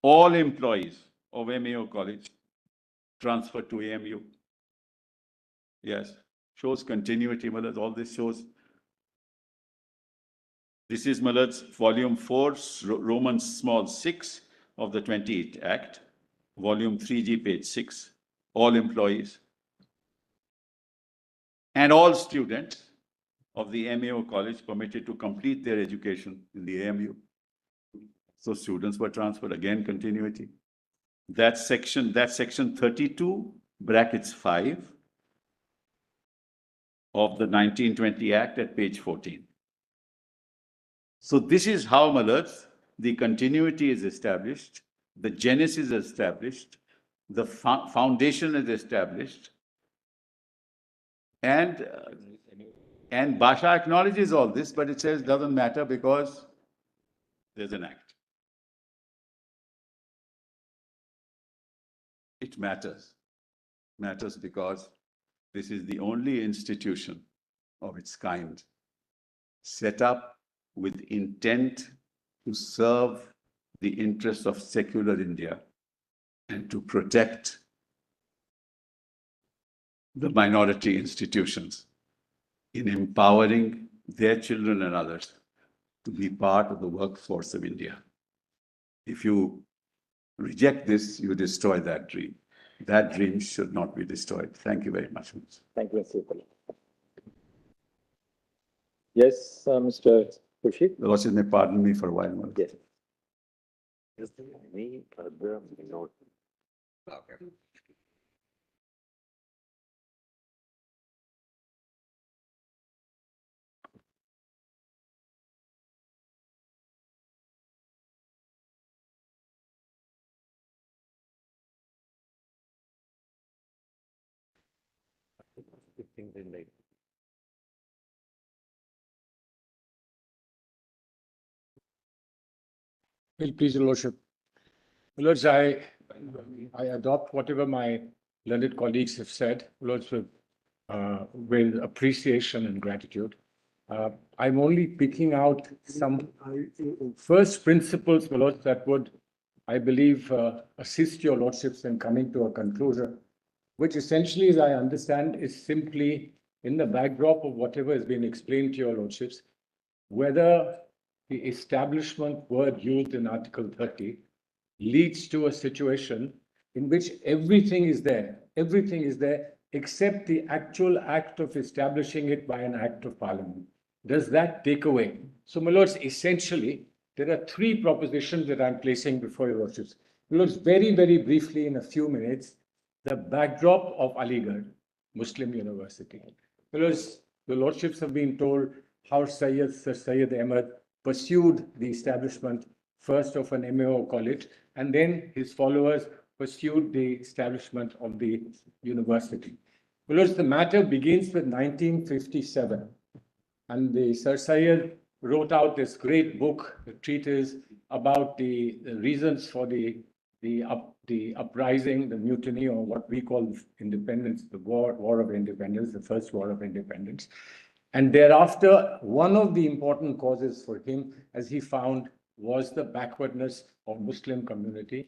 All employees of MAO College transferred to AMU. Yes, shows continuity, all this shows. This is Volume 4, Roman small 6 of the 20 Act, Volume 3G, page 6. All employees and all students of the MAO College permitted to complete their education in the AMU. So students were transferred, again, continuity. That's section 32, brackets 5 of the 1920 Act at page 14. So this is how, the continuity is established, the genesis is established, the foundation is established, and Basha acknowledges all this, but it says doesn't matter because there's an act. It matters. Matters because this is the only institution of its kind set up with intent to serve the interests of secular India and to protect the minority institutions in empowering their children and others to be part of the workforce of India. If you reject this, you destroy that dream. That dream should not be destroyed. Thank you very much. Thank you, Mr. Uppal. Yes, Mr. Khurshid? Your Lordship may pardon me for a while. my lord. Yes. Is there any other note? Will please, Your Lordship. Your Lords, I adopt whatever my learned colleagues have said, Lords, with appreciation and gratitude. I'm only picking out some first principles, my Lords, that would, I believe, assist Your Lordships in coming to a conclusion, which essentially, as I understand, is simply in the backdrop of whatever has been explained to Your Lordships, whether the establishment word used in Article 30 leads to a situation in which everything is there except the actual act of establishing it by an act of parliament. Does that take away? So, my lords, essentially, there are three propositions that I'm placing before your lordships. My lords, very, very briefly, in a few minutes, the backdrop of Aligarh Muslim University. My lords, the lordships have been told how Sir Syed Ahmad pursued the establishment first of an MAO college, and then his followers pursued the establishment of the university. Well, the matter begins with 1957, and the Sir Syed wrote out this great book, the treatise about the reasons for the uprising, the mutiny, or what we call independence, the war of independence, the first war of independence. And thereafter, one of the important causes for him, as he found, was the backwardness of Muslim community,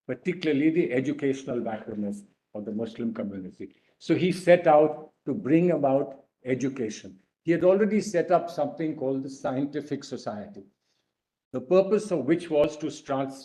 particularly the educational backwardness of the Muslim community. So he set out to bring about education. He had already set up something called the Scientific Society, the purpose of which was to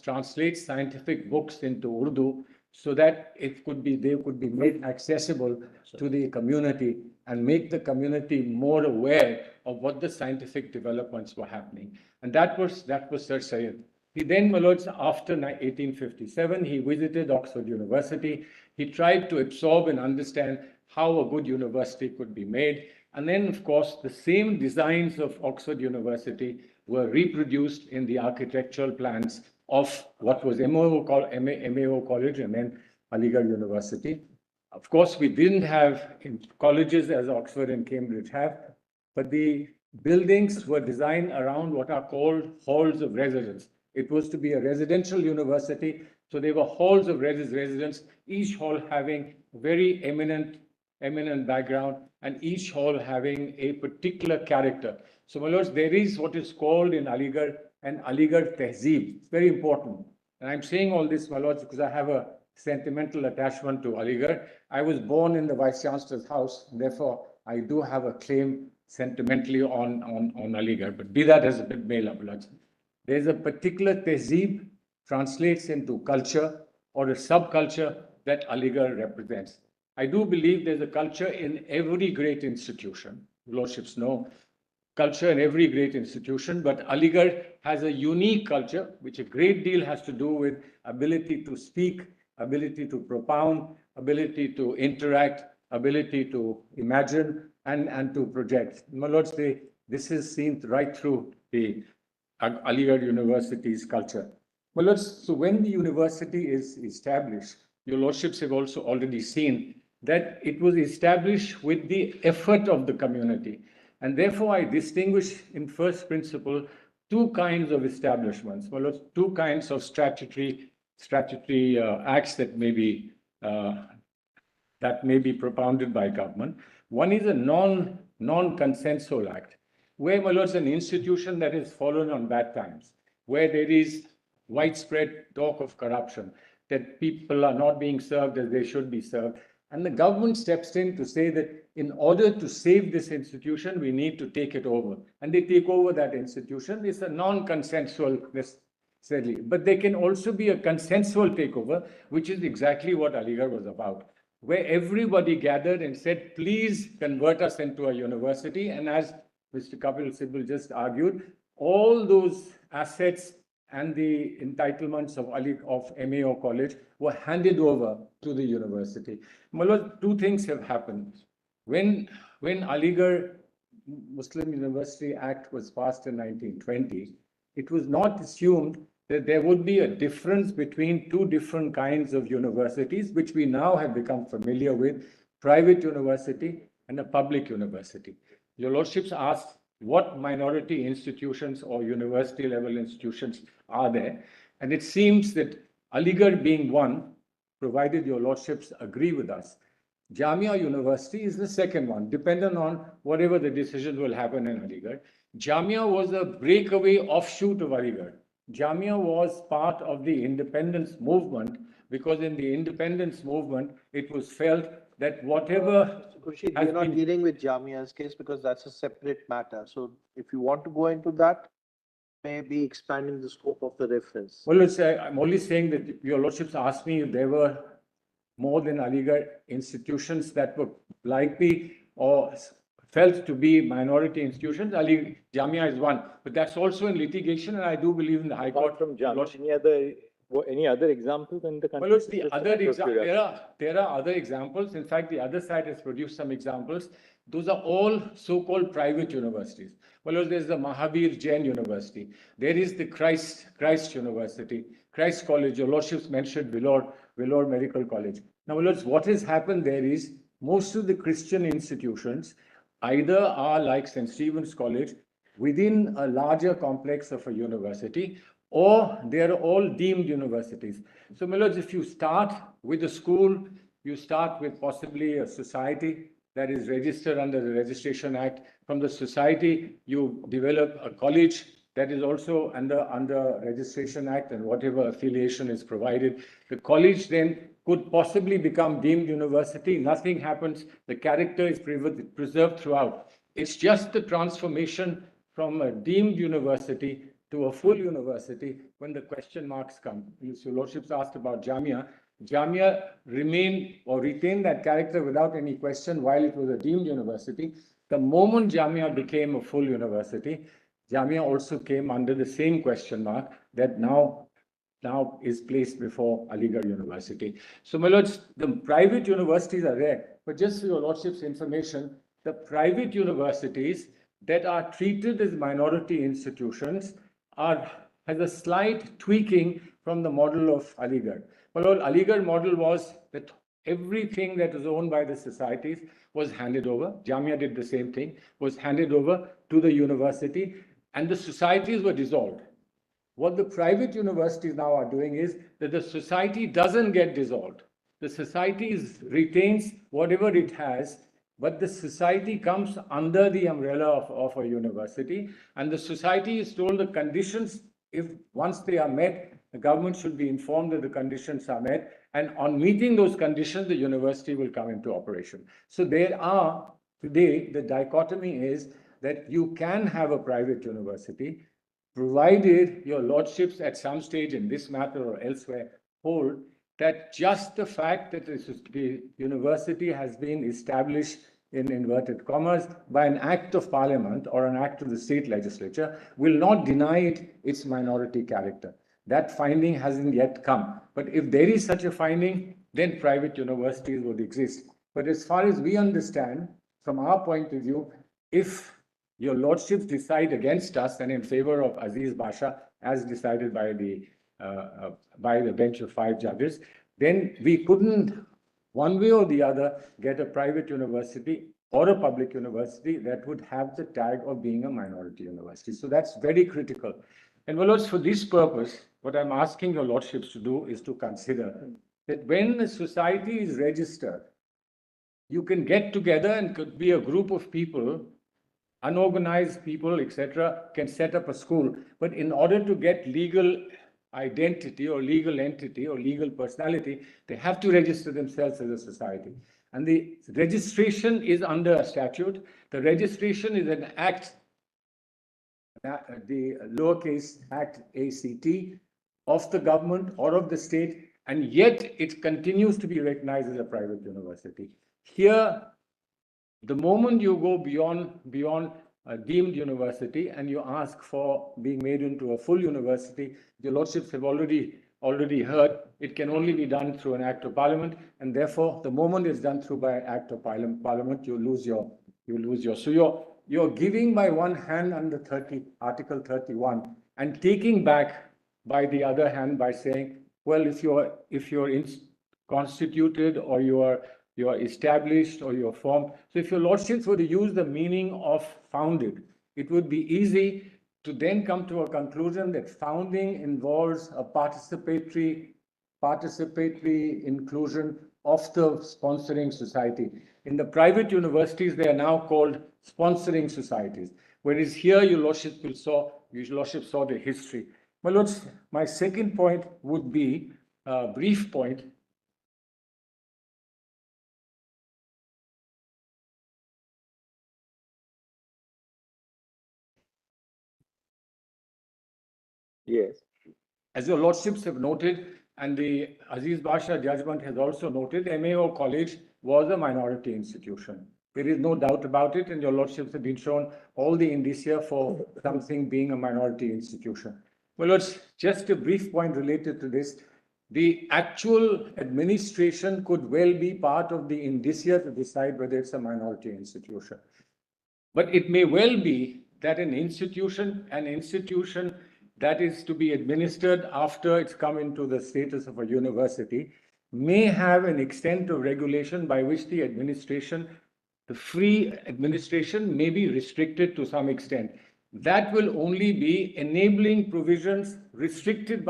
translate scientific books into Urdu so that they could be made accessible to the community and make the community more aware of what the scientific developments were happening. And that was Sir Syed. He then, my lords, after 1857, he visited Oxford University. He tried to absorb and understand how a good university could be made. And then, of course, the same designs of Oxford University were reproduced in the architectural plans of what was MAO College and then Aligarh University. Of course, we didn't have in colleges as Oxford and Cambridge have, but the buildings were designed around what are called halls of residence. It was to be a residential university, so there were halls of residence, each hall having very eminent background and each hall having a particular character. So, my lords, there is what is called in Aligarh an Aligarh Tehzeeb. It's very important. And I'm saying all this, my lords, because I have a sentimental attachment to Aligarh. I was born in the Vice Chancellor's house, therefore I do have a claim sentimentally on Aligarh, but be that as it may, my lords. There's a particular tehzeeb translates into culture or a subculture that Aligarh represents. I do believe there's a culture in every great institution. Lordships know culture in every great institution, but Aligarh has a unique culture, which a great deal has to do with ability to speak, ability to propound, ability to interact, ability to imagine, and to project. My lords, this is seen right through the Aligarh University's culture. My lords, so when the university is established, your lordships have also already seen that it was established with the effort of the community. And therefore, I distinguish in first principle two kinds of establishments, well, two kinds of statutory acts that may be propounded by government. One is a non-consensual act, where, my lords, an institution that has fallen on bad times, where there is widespread talk of corruption, that people are not being served as they should be served. And the government steps in to say that in order to save this institution, we need to take it over. And they take over that institution. It's a non-consensual necessarily. But there can also be a consensual takeover, which is exactly what Aligarh was about, where everybody gathered and said, please convert us into a university. And as Mr. Kapil Sibal just argued, all those assets and the entitlements of MAO College were handed over to the university. Malad, two things have happened. When Aligarh Muslim University Act was passed in 1920, it was not assumed that there would be a difference between two different kinds of universities, which we now have become familiar with, private university and a public university. Your Lordships asked what minority institutions or university level institutions are there. And it seems that Aligarh being one, provided your Lordships agree with us, Jamia University is the second one, dependent on whatever the decisions will happen in Aligarh. Jamia was a breakaway offshoot of Aligarh. Jamia was part of the independence movement because in the independence movement, it was felt that whatever Khurshid, we're not dealing with Jamia's case because that's a separate matter. So if you want to go into that, maybe expanding the scope of the reference. Well, I'm only saying that your Lordships asked me if there were more than Aligarh institutions that were likely or felt to be minority institutions. Jamia is one, but that's also in litigation, and I do believe in the High Court. Apart from Jamia, any other examples in the country? Well, it's the other there are other examples. In fact, the other side has produced some examples. Those are all so-called private universities. Well, there's the Mahavir Jain University. There is the Christ University, Christ College. Your Lordships mentioned Vellore Medical College. Now, what has happened there is most of the Christian institutions either are like St. Stephen's College within a larger complex of a university, or they are all deemed universities. So, my lords, if you start with a school, you start with possibly a society that is registered under the Registration Act. From the society, you develop a college that is also under Registration Act and whatever affiliation is provided. The college then could possibly become deemed university. Nothing happens. The character is preserved throughout. It's just the transformation from a deemed university to a full university when the question marks come. Your Lordships asked about Jamia. Jamia retained that character without any question while it was a deemed university. The moment Jamia became a full university, Jamia also came under the same question mark that now is placed before Aligarh University. So, my lords, the private universities are there, but just for your Lordship's information, the private universities that are treated as minority institutions has a slight tweaking from the model of Aligarh. Well, Aligarh model was that everything that was owned by the societies was handed over. Jamia did the same thing, was handed over to the university, and the societies were dissolved. What the private universities now are doing is that the society doesn't get dissolved. The society retains whatever it has, but the society comes under the umbrella of a university, and the society is told the conditions, once they are met, the government should be informed that the conditions are met, and on meeting those conditions, the university will come into operation. So today, the dichotomy is that you can have a private university, provided your Lordships at some stage in this matter or elsewhere hold that just the fact that the university has been established in inverted commas by an act of parliament or an act of the state legislature will not deny it its minority character. That finding hasn't yet come. But if there is such a finding, then private universities would exist. But as far as we understand, from our point of view, if your Lordships decide against us and in favor of Aziz Basha, as decided by the bench of 5 judges, then we couldn't, one way or the other, get a private university or a public university that would have the tag of being a minority university. So that's very critical. And well, for this purpose, what I'm asking your Lordships to do is to consider that when a society is registered, you can get together and could be a group of people, unorganized people, etc., can set up a school. But in order to get legal identity or legal entity or legal personality, they have to register themselves as a society. And the registration is under a statute. The registration is an act, the lowercase act ACT of the government or of the state, and yet it continues to be recognized as a private university. Here, the moment you go beyond a deemed university and you ask for being made into a full university, your lordships have already heard it can only be done through an act of parliament, and therefore the moment it's done through by act of parliament, you lose your. So you're giving by one hand under Article 31 and taking back by the other hand by saying, well, if you're constituted or you're established or you're formed. So if your lordships were to use the meaning of founded, it would be easy to then come to a conclusion that founding involves a participatory inclusion of the sponsoring society. In the private universities, they are now called sponsoring societies, whereas here your lordship saw the history. My lords, my second point would be a brief point. Yes. As your lordships have noted, and the Aziz Basha judgment has also noted, MAO College was a minority institution. There is no doubt about it, and your lordships have been shown all the indicia for something being a minority institution. Well, it's just a brief point related to this. The actual administration could well be part of the indicia to decide whether it's a minority institution. But it may well be that an institution that is to be administered after it's come into the status of a university may have an extent of regulation by which the free administration may be restricted to some extent. That will only be enabling provisions restricted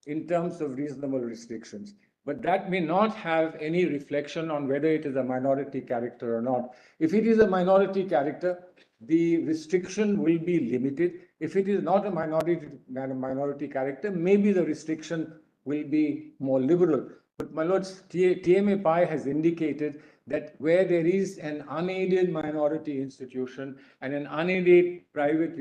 in terms of reasonable restrictions. But that may not have any reflection on whether it is a minority character or not. If it is a minority character, the restriction will be limited. If it is not a minority character, maybe the restriction will be more liberal. But my lords, TMA Pi has indicated that where there is an unaided minority institution and an unaided private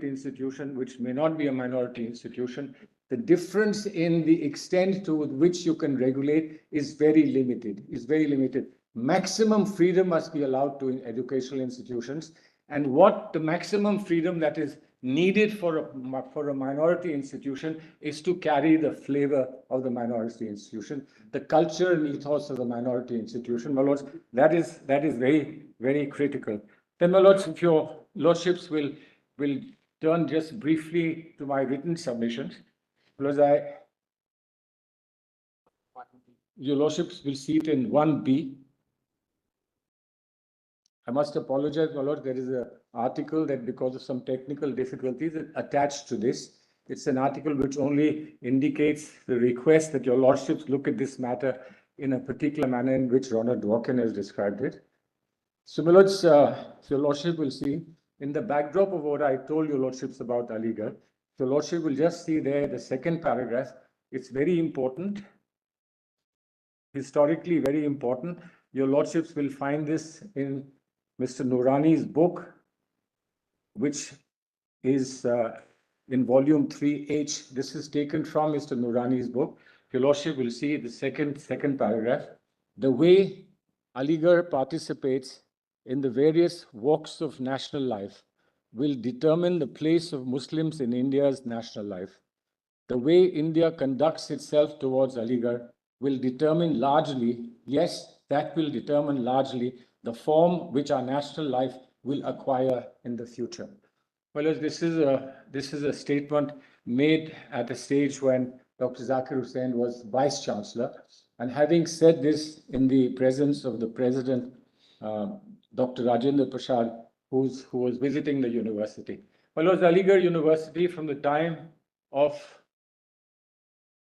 institution, which may not be a minority institution, the difference in the extent to which you can regulate is very limited. Maximum freedom must be allowed to educational institutions, and what the maximum freedom that is needed for a minority institution is to carry the flavor of the minority institution, the culture and ethos of the minority institution. My lords, that is very, very critical. Then, my lords, if your lordships will turn just briefly to my written submissions, because your lordships will see it in 1B. I must apologize, my lord, there is an article that because of some technical difficulties attached to this. It's an article which only indicates the request that your lordships look at this matter in a particular manner in which Ronald Dworkin has described it. So, my lords, your lordship will see in the backdrop of what I told your lordships about Aligarh, your lordship will just see there the second paragraph. It's very important, historically very important. Your lordships will find this in Mr. Noorani's book, which is in volume 3H. This is taken from Mr. Noorani's book. Your lordship will see the second paragraph. The way Aligarh participates in the various walks of national life will determine the place of Muslims in India's national life. The way India conducts itself towards Aligarh will determine largely, yes, that will determine largely the form which our national life will acquire in the future. Well, this is a statement made at a stage when Dr. Zakir Hussain was Vice Chancellor. And having said this in the presence of the President, Dr. Rajendra Prasad, who was visiting the university. Well, it was Aligarh University from the time of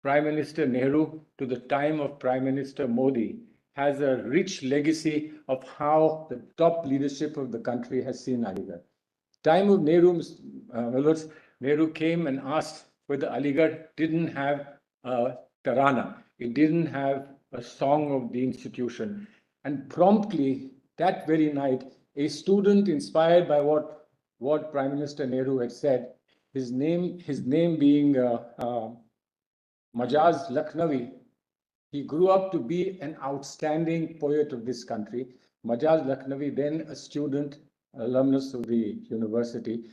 Prime Minister Nehru to the time of Prime Minister Modi has a rich legacy of how the top leadership of the country has seen Aligarh. Time of Nehru, Nehru came and asked whether Aligarh didn't have a tarana. It didn't have a song of the institution. And promptly, that very night, a student inspired by what Prime Minister Nehru had said, his name being Majaz Lakhnavi, he grew up to be an outstanding poet of this country. Majaz Lakhnavi, then a student alumnus of the university,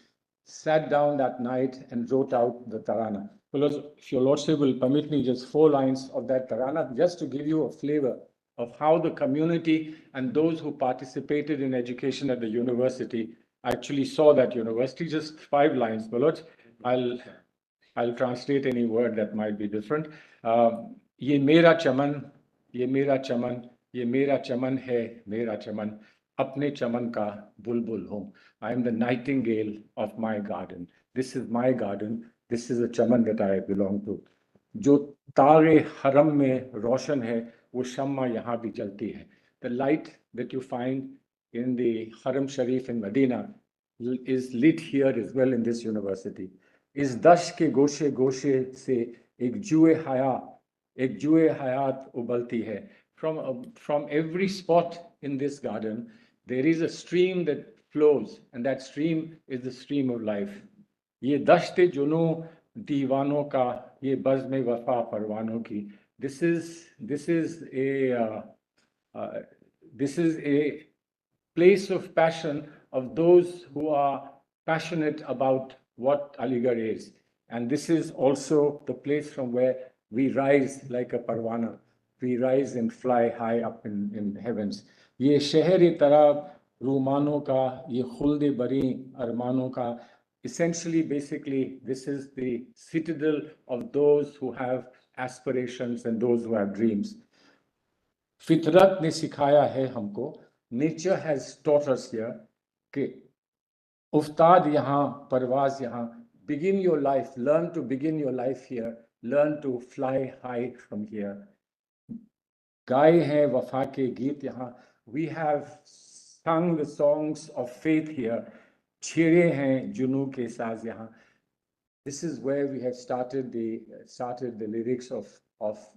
sat down that night and wrote out the Tarana. Well, if your lordship will permit me just 4 lines of that Tarana, just to give you a flavor of how the community and those who participated in education at the university actually saw that university. Just 5 lines, Balot. I'll translate any word that might be different. Ye mera chaman, ye mera chaman, ye mera chaman hai, mera chaman, apne chaman ka bulbul hum. I am the nightingale of my garden. This is my garden. This is a chaman that I belong to. Jo tare haram mein roshan hai, wo shamma yahan bhi jalti hai. The light that you find in the Haram Sharif in Medina is lit here as well in this university. इस दश के गोशे गोशे से एक जुए हयात उबलती है. From every spot in this garden, there is a stream that flows, and that stream is the stream of life. ये दश्ते जुनू दीवानों का, ये बज़्म वफा परवानों की. This is a place of passion of those who are passionate about what Aligarh is. And this is also the place from where we rise like a parwana. We rise and fly high up in heavens. Ye shehri tarab rumano ka, ye khulde bari armano ka. Essentially, basically, this is the citadel of those who have aspirations and those who have dreams. Fitrat ne sikhaya hai humko. Nature has taught us here कि उफ्ताद यहाँ, परवाज यहाँ, begin your life, learn to begin your life here, learn to fly high from here. गाए हैं वफा के गीत यहाँ, we have sung the songs of faith here, छेड़े हैं जुनू के साज यहाँ. This is where we have started the lyrics of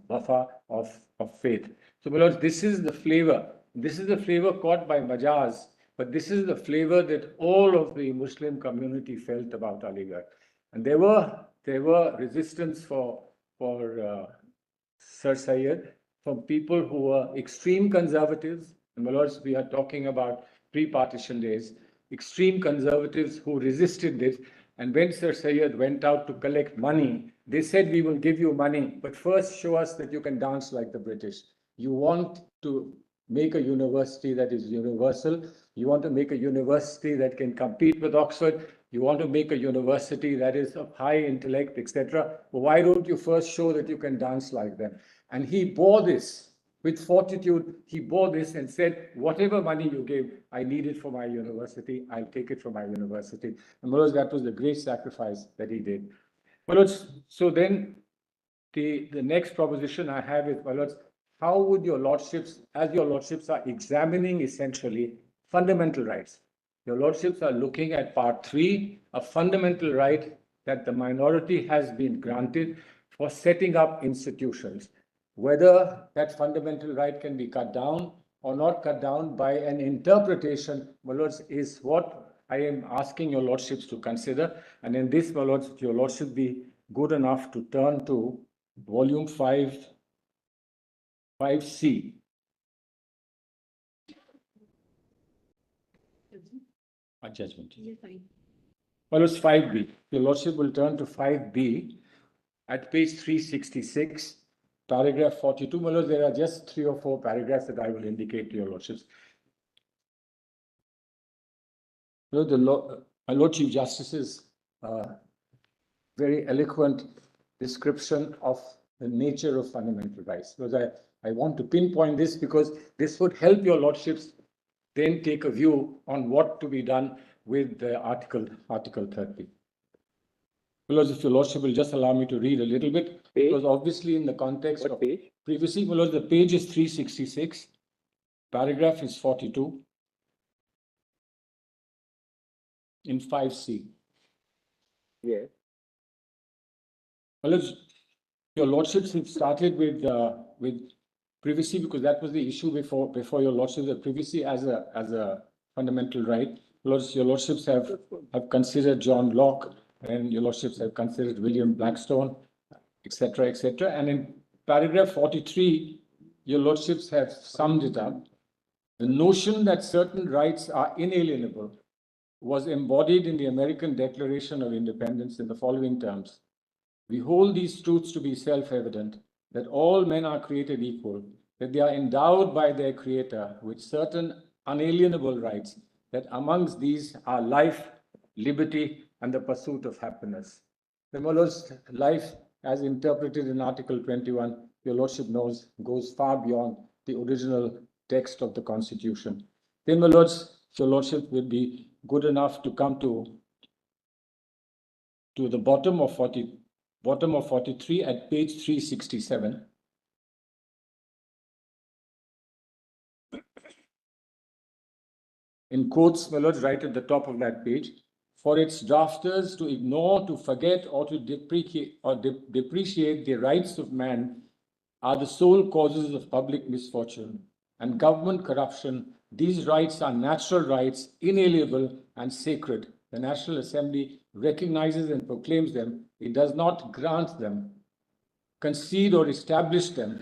wafa, of faith. So, beloved, this is the flavor. This is the flavor caught by Majaz. But this is the flavor that all of the Muslim community felt about Aligarh. And there were resistance for Sir Syed from people who were extreme conservatives. And my lords, we are talking about pre-partition days, extreme conservatives who resisted this. And when Sir Syed went out to collect money, they said, we will give you money, but first show us that you can dance like the British. You want to make a university that is universal. You want to make a university that can compete with Oxford. You want to make a university that is of high intellect, etc. Well, why don't you first show that you can dance like them? And he bore this with fortitude. He bore this and said, whatever money you give, I need it for my university. I'll take it from my university. And that was the great sacrifice that he did. So then the next proposition I have is, how would your lordships, as your lordships are examining essentially fundamental rights, your lordships are looking at part 3, a fundamental right that the minority has been granted for setting up institutions. Whether that fundamental right can be cut down or not cut down by an interpretation, my lords, is what I am asking your lordships to consider. And in this, my lords, your lordship be good enough to turn to volume 5C. A judgment. Well, it's 5B. Your lordship will turn to 5B at page 366, paragraph 42. Well, there are just 3 or 4 paragraphs that I will indicate to your lordships. My Lord Chief Justice's very eloquent description of the nature of fundamental rights. Because I want to pinpoint this because this would help your lordships then take a view on what to be done with the Article 30. Because if your lordship will just allow me to read a little bit, Page? because obviously in the context What of page? privacy, well, the page is 366, paragraph is 42 in 5C. Yes. Well, your lordships have started with privacy because that was the issue before your lordships, the privacy as a fundamental right. Your lordships have considered John Locke, and your lordships have considered William Blackstone, etc., etc. And in paragraph 43, your lordships have summed it up. The notion that certain rights are inalienable was embodied in the American Declaration of Independence in the following terms. We hold these truths to be self-evident, that all men are created equal, that they are endowed by their Creator with certain unalienable rights, that amongst these are life, liberty, and the pursuit of happiness. The Mullah's life, as interpreted in Article 21, your Lordship knows, goes far beyond the original text of the Constitution. Then, my Lords, your Lordship will be good enough to come to the bottom of 43 at page 367. In quotes, my Lords, right at the top of that page, for its drafters to ignore, to forget, or to depreciate the rights of man are the sole causes of public misfortune and government corruption. These rights are natural rights, inalienable and sacred. The National Assembly recognizes and proclaims them. It does not grant them, concede or establish them.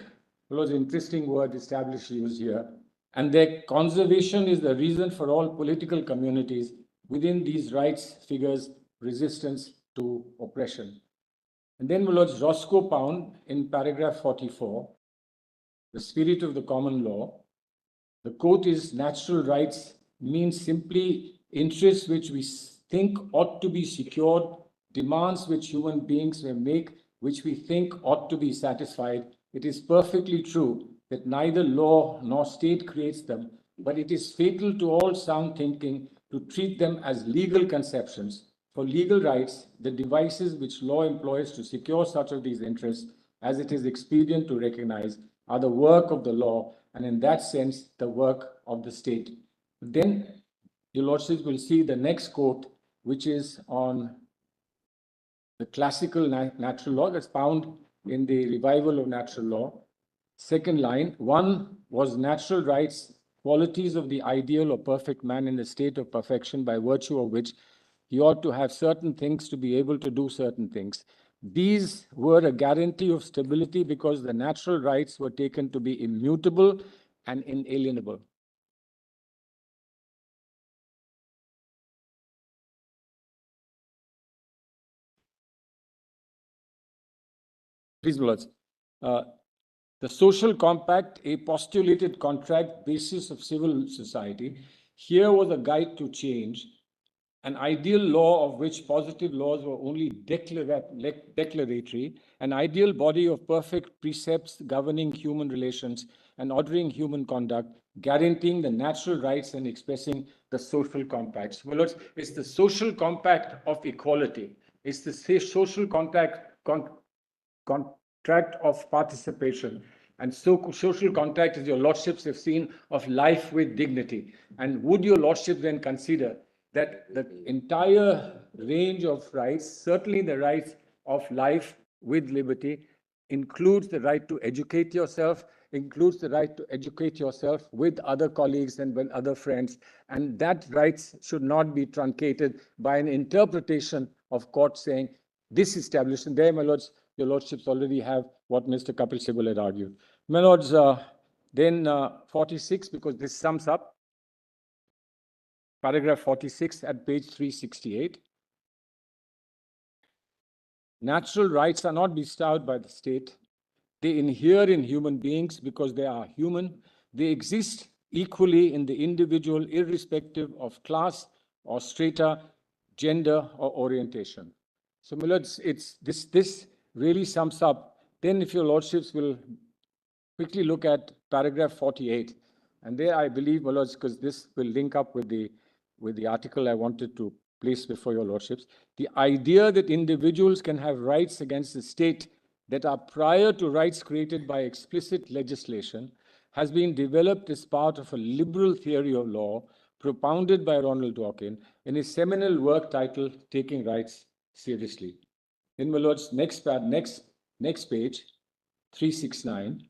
It was an interesting word, establish, used here. And their conservation is the reason for all political communities within these rights figures resistance to oppression. And then, my Lords, Roscoe Pound in paragraph 44, the spirit of the common law, the quote is, natural rights means simply interests which we think ought to be secured, demands which human beings may make, which we think ought to be satisfied. It is perfectly true that neither law nor state creates them, but it is fatal to all sound thinking to treat them as legal conceptions. For legal rights, the devices which law employs to secure such of these interests as it is expedient to recognize are the work of the law, and in that sense, the work of the state. Then your Lordships will see the next quote, which is on the classical natural law that's found in the revival of natural law. Second line, one was natural rights, qualities of the ideal or perfect man in the state of perfection by virtue of which he ought to have certain things to be able to do certain things. These were a guarantee of stability because the natural rights were taken to be immutable and inalienable. Please, my Lords. The social compact, a postulated contract basis of civil society, here was a guide to change, an ideal law of which positive laws were only declaratory, an ideal body of perfect precepts governing human relations and ordering human conduct, guaranteeing the natural rights and expressing the social compacts. Well, it's the social compact of equality. It's the social contract of participation. And so social contract, as your Lordships have seen, of life with dignity. And would your Lordship then consider that the entire range of rights, certainly the rights of life with liberty, includes the right to educate yourself, includes the right to educate yourself with other colleagues and with other friends, and that rights should not be truncated by an interpretation of court saying this established. And there, my Lords, your Lordships already have what Mr. Kapil Sibal had argued. My Lords, then 46, because this sums up, paragraph 46 at page 368. Natural rights are not bestowed by the state. They inhere in human beings because they are human. They exist equally in the individual, irrespective of class or strata, gender, or orientation. So, my Lords, this really sums up. Then, if your Lordships will quickly look at paragraph 48, and there I believe, my Lords, because this will link up with the article I wanted to place before your Lordships, the idea that individuals can have rights against the state that are prior to rights created by explicit legislation has been developed as part of a liberal theory of law propounded by Ronald Dworkin in his seminal work titled Taking Rights Seriously. In my Lords, next page, 369.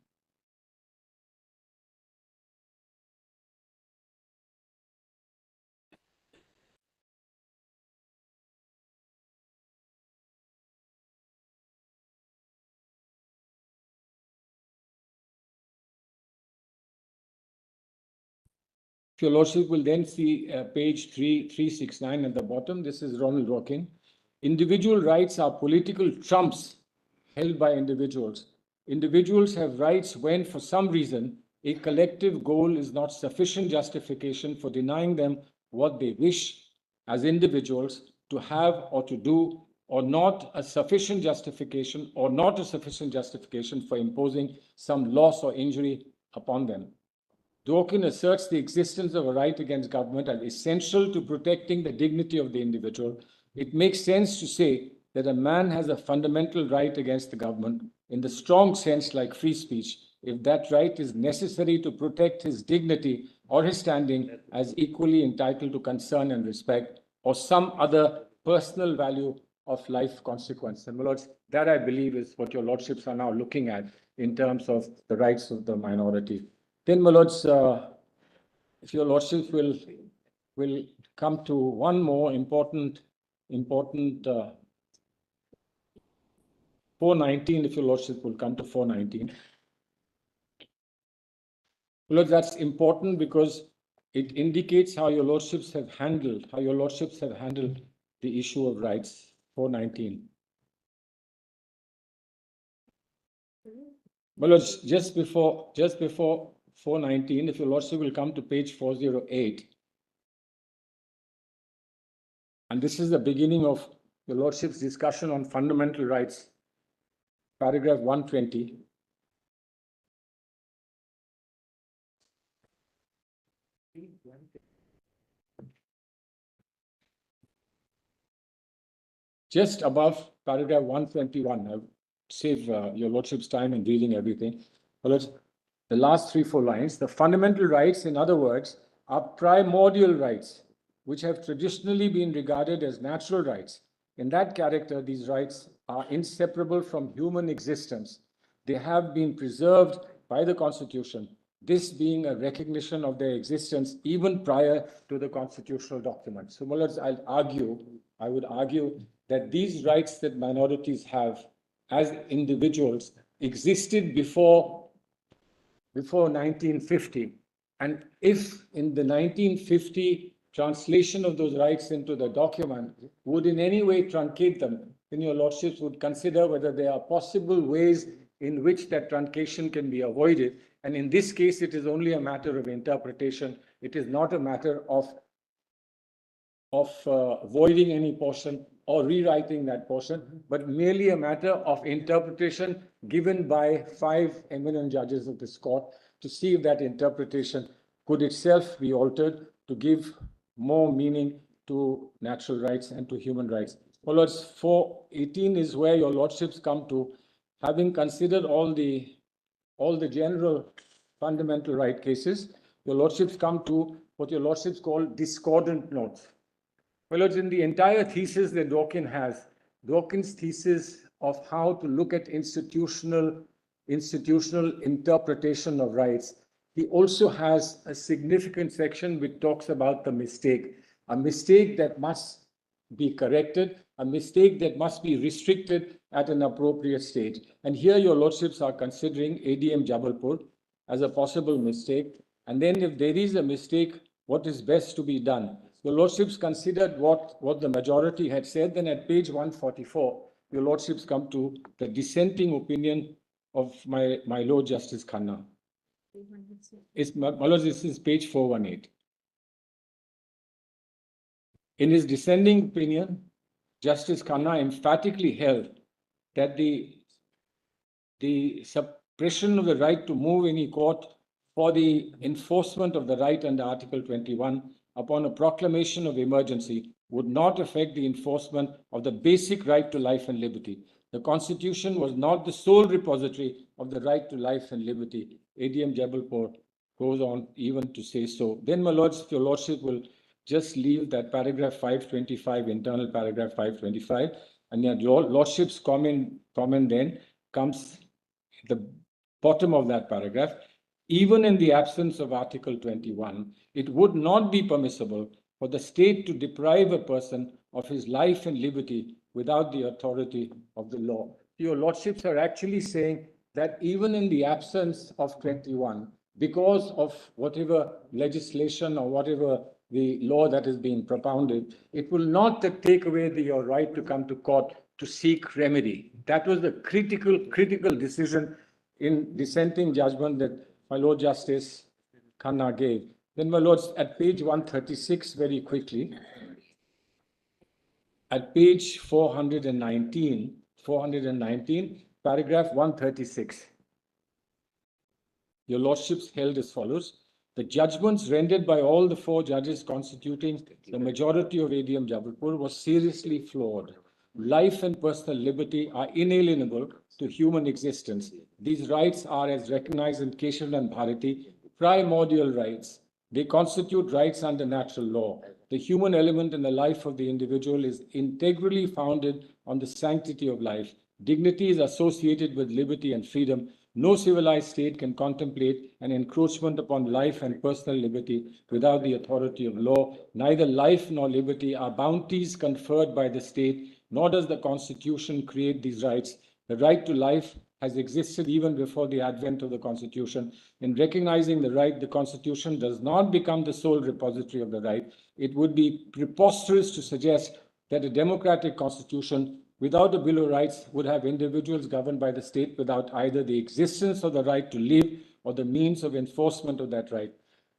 If your lordship will then see page 369 at the bottom, this is Ronald Rockin. Individual rights are political trumps held by individuals. Individuals have rights when, for some reason, a collective goal is not sufficient justification for denying them what they wish as individuals to have or to do, or not a sufficient justification for imposing some loss or injury upon them. Dworkin asserts the existence of a right against government as essential to protecting the dignity of the individual. It makes sense to say that a man has a fundamental right against the government in the strong sense like free speech, if that right is necessary to protect his dignity or his standing as equally entitled to concern and respect, or some other personal value of life consequence. And my lords, that I believe is what your lordships are now looking at in terms of the rights of the minority. Then, my lords, if your lordships will come to one more important 419, if your lordship will come to 419. Lord, that's important because it indicates how your lordships have handled the issue of rights. 419. Well, Lords, just before 419, if your lordship will come to page 408. And this is the beginning of your lordship's discussion on fundamental rights, paragraph 120. Just above paragraph 121, I'll save your lordship's time in reading everything. Well, the last 3-4 lines, the fundamental rights, in other words, are primordial rights, which have traditionally been regarded as natural rights. In that character, these rights are inseparable from human existence. They have been preserved by the Constitution, this being a recognition of their existence even prior to the constitutional document. So, Mullahs, I would argue that these rights that minorities have as individuals existed before 1950. And if in the 1950 translation of those rights into the document would in any way truncate them, then your lordships would consider whether there are possible ways in which that truncation can be avoided. And in this case, it is only a matter of interpretation. It is not a matter of voiding any portion or rewriting that portion, but merely a matter of interpretation given by 5 eminent judges of this court to see if that interpretation could itself be altered to give more meaning to natural rights and to human rights. Well, Lords, 418 is where your lordships come to, having considered all the general fundamental right cases, your lordships come to what your lordships call discordant notes. Well, it's in the entire thesis that Dworkin has, Dworkin's thesis of how to look at institutional interpretation of rights. He also has a significant section which talks about the mistake, a mistake that must be corrected, a mistake that must be restricted at an appropriate stage. And here your lordships are considering ADM Jabalpur as a possible mistake. And then if there is a mistake, what is best to be done? Your lordships considered what the majority had said. Then at page 144, your lordships come to the dissenting opinion of my Lord Justice Khanna. My Lord, this is page 418. In his dissenting opinion, Justice Khanna emphatically held that the suppression of the right to move any court for the enforcement of the right under Article 21 upon a proclamation of emergency would not affect the enforcement of the basic right to life and liberty. The Constitution was not the sole repository of the right to life and liberty. ADM Jabalpur goes on even to say so. Then, my lords, if your lordship will just leave that paragraph 525, internal paragraph 525, and your lordship's comment then comes at the bottom of that paragraph. Even in the absence of Article 21, it would not be permissible for the state to deprive a person of his life and liberty without the authority of the law. Your lordships are actually saying that even in the absence of 21, because of whatever legislation or whatever the law that is being propounded, it will not take away your right to come to court to seek remedy. That was the critical decision in dissenting judgment that my Lord Justice Khanna gave. Then, my Lords, at page 136, very quickly, at page 419, paragraph 136. Your Lordships held as follows. The judgments rendered by all the 4 judges constituting the majority of ADM Jabalpur was seriously flawed. Life and personal liberty are inalienable to human existence. These rights are, as recognized in Keshav and Bharati, primordial rights. They constitute rights under natural law. The human element in the life of the individual is integrally founded on the sanctity of life. Dignity is associated with liberty and freedom. No civilized state can contemplate an encroachment upon life and personal liberty without the authority of law. Neither life nor liberty are bounties conferred by the state, nor does the Constitution create these rights. The right to life has existed even before the advent of the Constitution. In recognizing the right, the Constitution does not become the sole repository of the right. It would be preposterous to suggest that a democratic Constitution without a Bill of Rights would have individuals governed by the state without either the existence of the right to live or the means of enforcement of that right.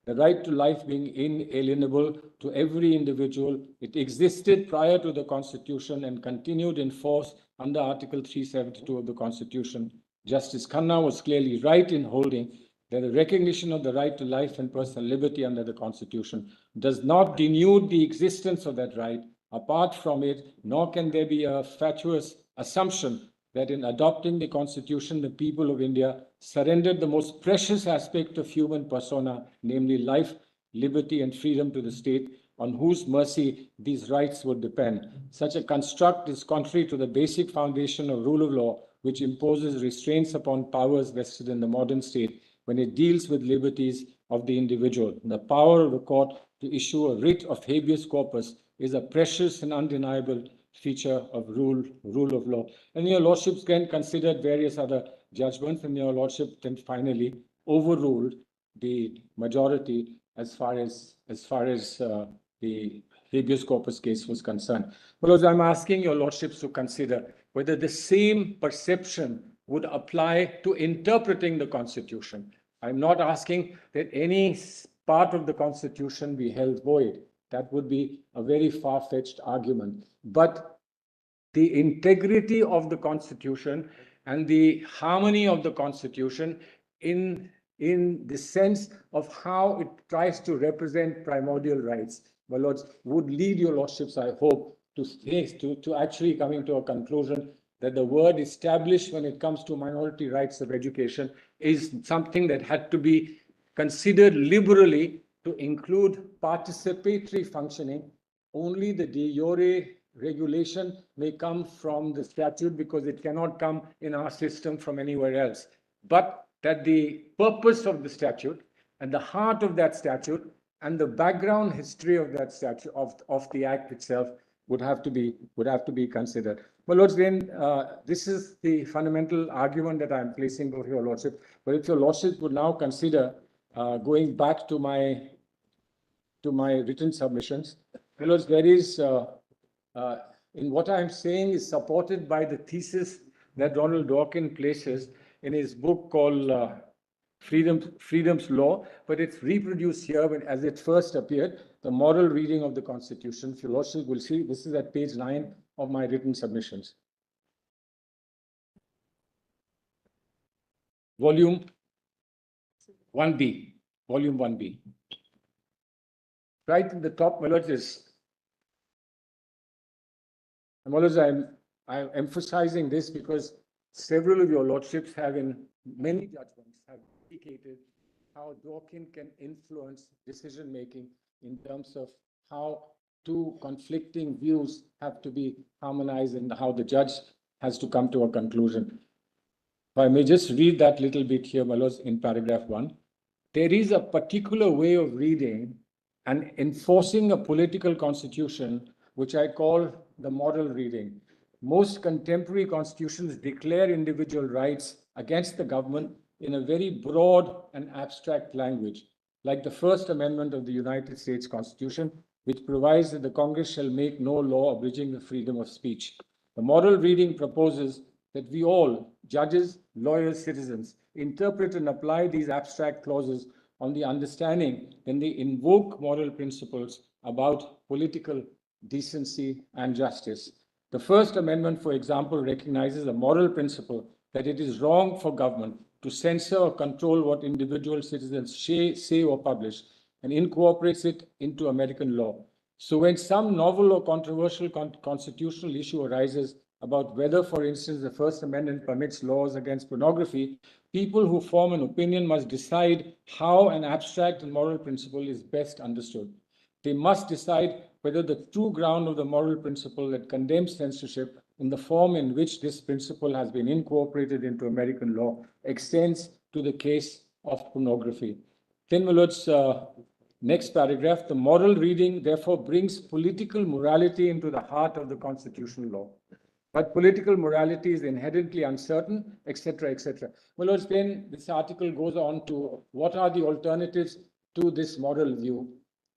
The right to life being inalienable to every individual, it existed prior to the Constitution and continued in force under Article 372 of the Constitution. Justice Khanna was clearly right in holding that the recognition of the right to life and personal liberty under the Constitution does not denude the existence of that right. Apart from it, nor can there be a fatuous assumption that in adopting the Constitution, the people of India surrendered the most precious aspect of human persona, namely life, liberty, and freedom to the state, on whose mercy these rights would depend. Such a construct is contrary to the basic foundation of rule of law, which imposes restraints upon powers vested in the modern state when it deals with liberties of the individual. The power of the court to issue a writ of habeas corpus is a precious and undeniable feature of rule of law. And your Lordships can consider various other judgments, and your Lordship then finally overruled the majority as far as the habeas corpus case was concerned. Because I'm asking your Lordships to consider whether the same perception would apply to interpreting the Constitution. I'm not asking that any part of the Constitution be held void. That would be a very far-fetched argument. But the integrity of the Constitution and the harmony of the Constitution in the sense of how it tries to represent primordial rights, my Lords, would lead your Lordships, I hope, to actually coming to a conclusion that the word established when it comes to minority rights of education is something that had to be considered liberally to include participatory functioning. Only the de jure regulation may come from the statute because it cannot come in our system from anywhere else. But that the purpose of the statute and the heart of that statute and the background history of that statute, of the act itself, would have to be considered. Well, Lords, then this is the fundamental argument that I'm placing before your Lordship. But if your Lordship would now consider going back to my written submissions, well, Lords, there is in what I'm saying is supported by the thesis that Ronald Dworkin places in his book called Freedom's Law, but it's reproduced here as it first appeared, the moral reading of the Constitution. If your Lordship will see, this is at page 9 of my written submissions. Volume 1B. Right in the top, my Lords, is, my Lords, I'm emphasizing this because several of your Lordships have in many judgments have indicated how Dworkin can influence decision-making in terms of how two conflicting views have to be harmonized and how the judge has to come to a conclusion. If I may just read that little bit here, my Lords, in paragraph 1. There is a particular way of reading and enforcing a political constitution, which I call the moral reading. Most contemporary constitutions declare individual rights against the government in a very broad and abstract language, like the First Amendment of the United States Constitution, which provides that the Congress shall make no law abridging the freedom of speech. The moral reading proposes that we all, judges, lawyers, citizens, interpret and apply these abstract clauses on the understanding when they invoke moral principles about political decency and justice. The First Amendment, for example, recognizes a moral principle that it is wrong for government to censor or control what individual citizens say or publish, and incorporates it into American law. So when some novel or controversial constitutional issue arises about whether, for instance, the First Amendment permits laws against pornography, people who form an opinion must decide how an abstract and moral principle is best understood. They must decide whether the true ground of the moral principle that condemns censorship in the form in which this principle has been incorporated into American law extends to the case of pornography. Then, my lords, next paragraph, the moral reading therefore brings political morality into the heart of the constitutional law. But political morality is inherently uncertain, etc., etc. Well, lords, then this article goes on to what are the alternatives to this moral view.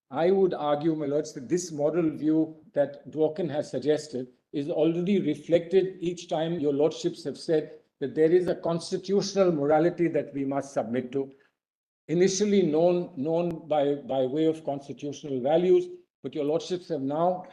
I would argue, my lords, that this moral view that Dworkin has suggested is already reflected each time your lordships have said that there is a constitutional morality that we must submit to, initially known by way of constitutional values, but your lordships have now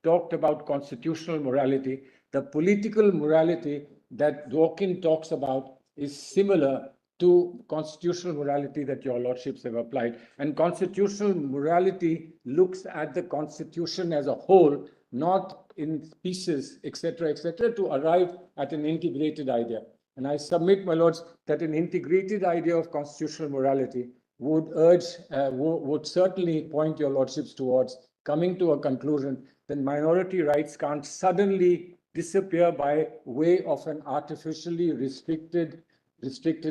talked about constitutional morality. The political morality that Dworkin talks about is similar to constitutional morality that your lordships have applied. And constitutional morality looks at the constitution as a whole, not in pieces, etc., to arrive at an integrated idea. And I submit, my lords, that an integrated idea of constitutional morality would certainly point your lordships towards coming to a conclusion that minority rights can't suddenly disappear by way of an artificially restricted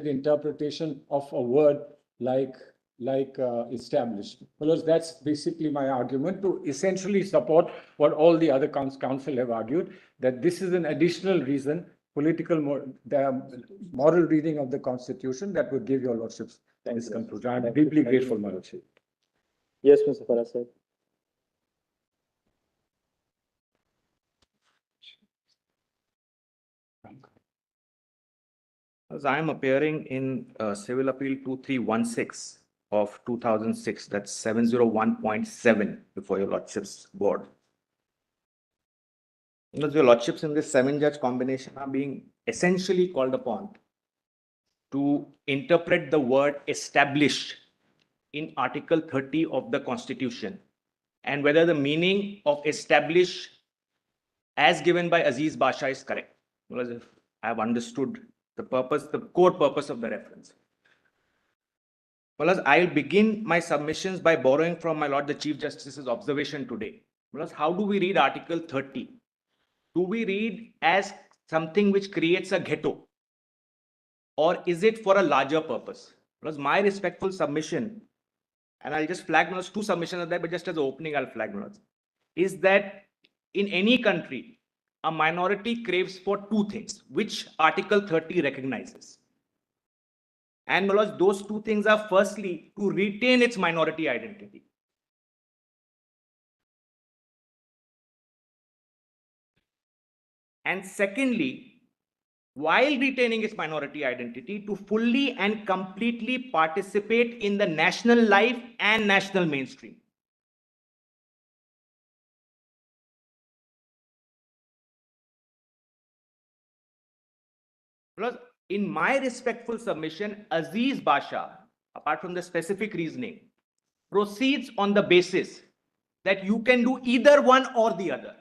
interpretation of a word like established. Well, that's basically my argument to essentially support what all the other counsel have argued, that this is an additional reason, the moral reading of the Constitution that would give your lordships this conclusion. I'm deeply grateful, my lordship. Yes, Mr. Farah. As I am appearing in Civil Appeal 2316 of 2006, that's 701.7 before your lordships board. Your lordships in this 7-judge combination are being essentially called upon to interpret the word established in Article 30 of the Constitution, and whether the meaning of established as given by Aziz Basha is correct. Because if I have understood the core purpose of the reference. Well, I'll begin my submissions by borrowing from my Lord the Chief Justice's observation today. Well, how do we read Article 30? Do we read as something which creates a ghetto? Or is it for a larger purpose? Because my respectful submission, and I'll just flag two submissions of that, but just as an opening, I'll flag notes, is that in any country, a minority craves for two things, which Article 30 recognizes. And those two things are firstly to retain its minority identity. And secondly, while retaining its minority identity, to fully and completely participate in the national life and national mainstream. Because in my respectful submission, Aziz Basha, apart from the specific reasoning, proceeds on the basis that you can do either one or the other.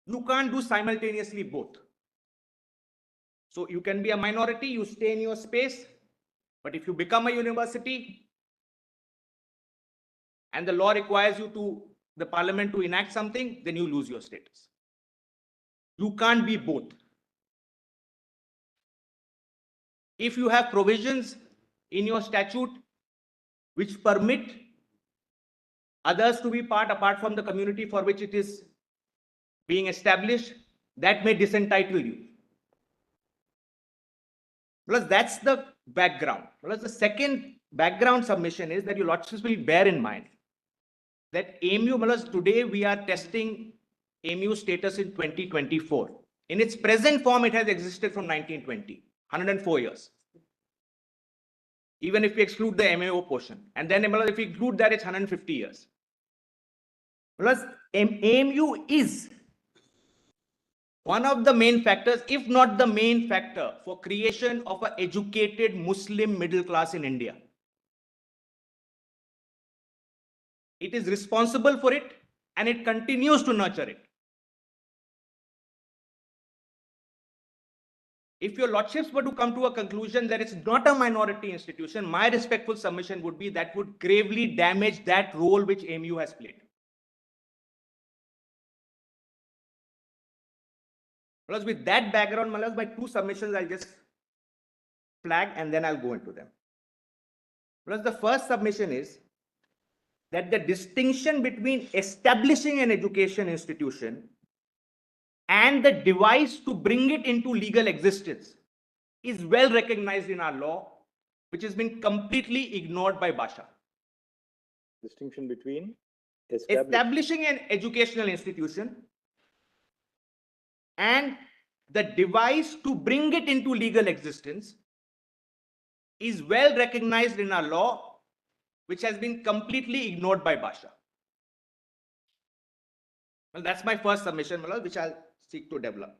You can't do simultaneously both. So you can be a minority, you stay in your space, but if you become a university and the law requires the parliament to enact something, then you lose your status. You can't be both. If you have provisions in your statute which permit others to be part apart from the community for which it is being established, that may disentitle you. Plus, that's the background. Plus, the second background submission is that your lordships will bear in mind that AMU, plus today we are testing AMU status in 2024. In its present form, it has existed from 1920, 104 years. Even if we exclude the MAO portion. And then if we include that, it's 150 years. Plus, AMU is one of the main factors, if not the main factor, for creation of an educated Muslim middle class in India. It is responsible for it and it continues to nurture it. If your lordships were to come to a conclusion that it's not a minority institution, my respectful submission would be that would gravely damage that role which AMU has played. Plus, with that background, Malas, my two submissions I'll just flag and then I'll go into them. Plus, the first submission is that the distinction between establishing an education institution and the device to bring it into legal existence is well recognized in our law, which has been completely ignored by Basha. Distinction between Establishing an educational institution and the device to bring it into legal existence is well recognized in our law, which has been completely ignored by Basha. Well, that's my first submission, Malal, which I'll seek to develop.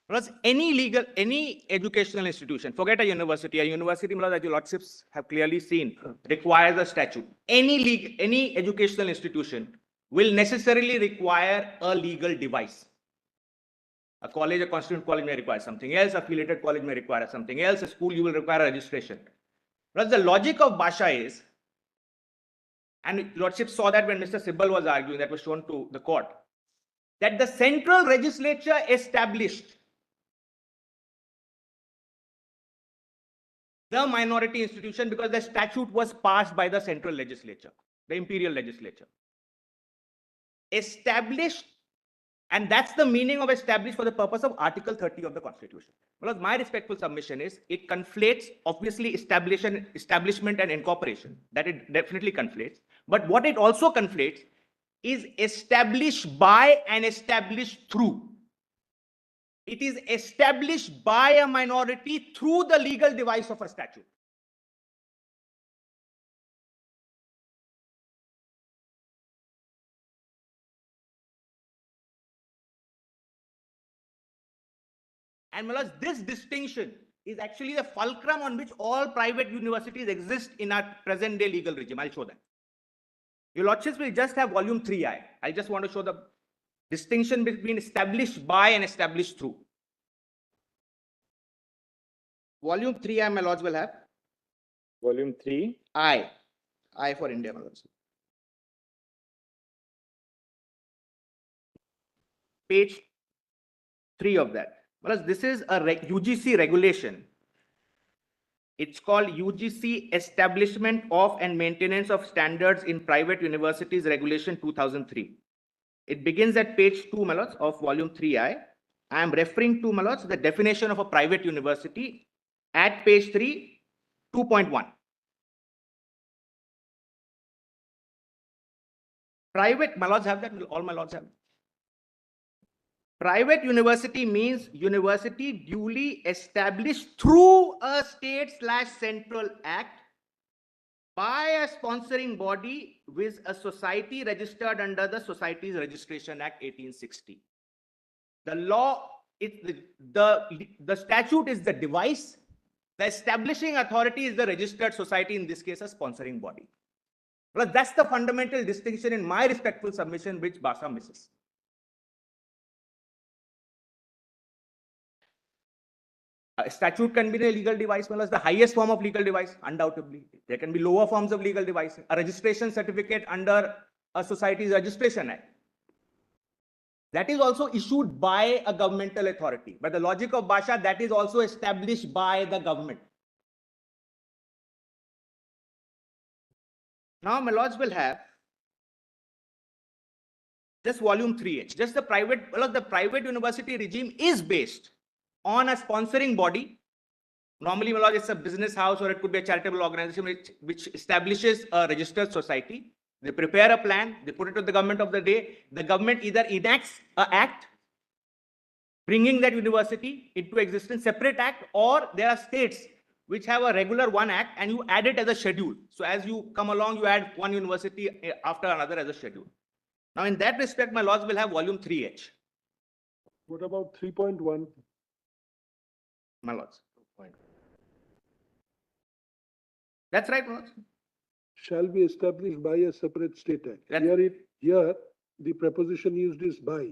Plus, any educational institution, forget a university, that your lordships have clearly seen, requires a statute. Any educational institution will necessarily require a legal device. A college, a constituent college may require something else, affiliated college may require something else, a school you will require a registration. Plus, the logic of Basha is, and lordship saw that when Mr. Sibbal was arguing, that was shown to the court, that the central legislature established the minority institution because the statute was passed by the central legislature, the imperial legislature. Established, and that's the meaning of established for the purpose of Article 30 of the Constitution. Because my respectful submission is, it conflates, obviously, establishment and incorporation. That it definitely conflates. But what it also conflates is established by and established through. It is established by a minority through the legal device of a statute. And Malas, this distinction is actually the fulcrum on which all private universities exist in our present day legal regime. I'll show that. Your lordships will just have volume 3I. I just want to show the distinction between established by and established through. Volume 3I, my lords, will have. Volume 3. I for India, my lords. Page 3 of that. Well, this is a UGC regulation. It's called UGC Establishment of and Maintenance of Standards in Private Universities Regulation 2003. It begins at page 2, my lords, of volume 3I. I am referring to, my lords, the definition of a private university at page 3, 2.1. Private, my lords have that, all my lords have. Private university means university duly established through a state/central act by a sponsoring body with a society registered under the Societies Registration Act 1860. The law, the statute is the device. The establishing authority is the registered society, in this case, a sponsoring body. Well, that's the fundamental distinction in my respectful submission, which Basha misses. A statute can be a legal device, well, as the highest form of legal device, undoubtedly. There can be lower forms of legal device. A registration certificate under a society's registration act. That is also issued by a governmental authority. By the logic of Basha, that is also established by the government. Now, my lords will have just volume 3H. Just the private, well, the private university regime is based on a sponsoring body. Normally, my lord, it's a business house or it could be a charitable organization which establishes a registered society. They prepare a plan, they put it to the government of the day. The government either enacts an act bringing that university into existence, separate act, or there are states which have a regular one act and you add it as a schedule. So as you come along, you add one university after another as a schedule. Now, in that respect, my lords will have volume 3H. What about 3.1? My lords. That's right, my lords. Shall be established by a separate state act. That's- Here, the preposition used is by,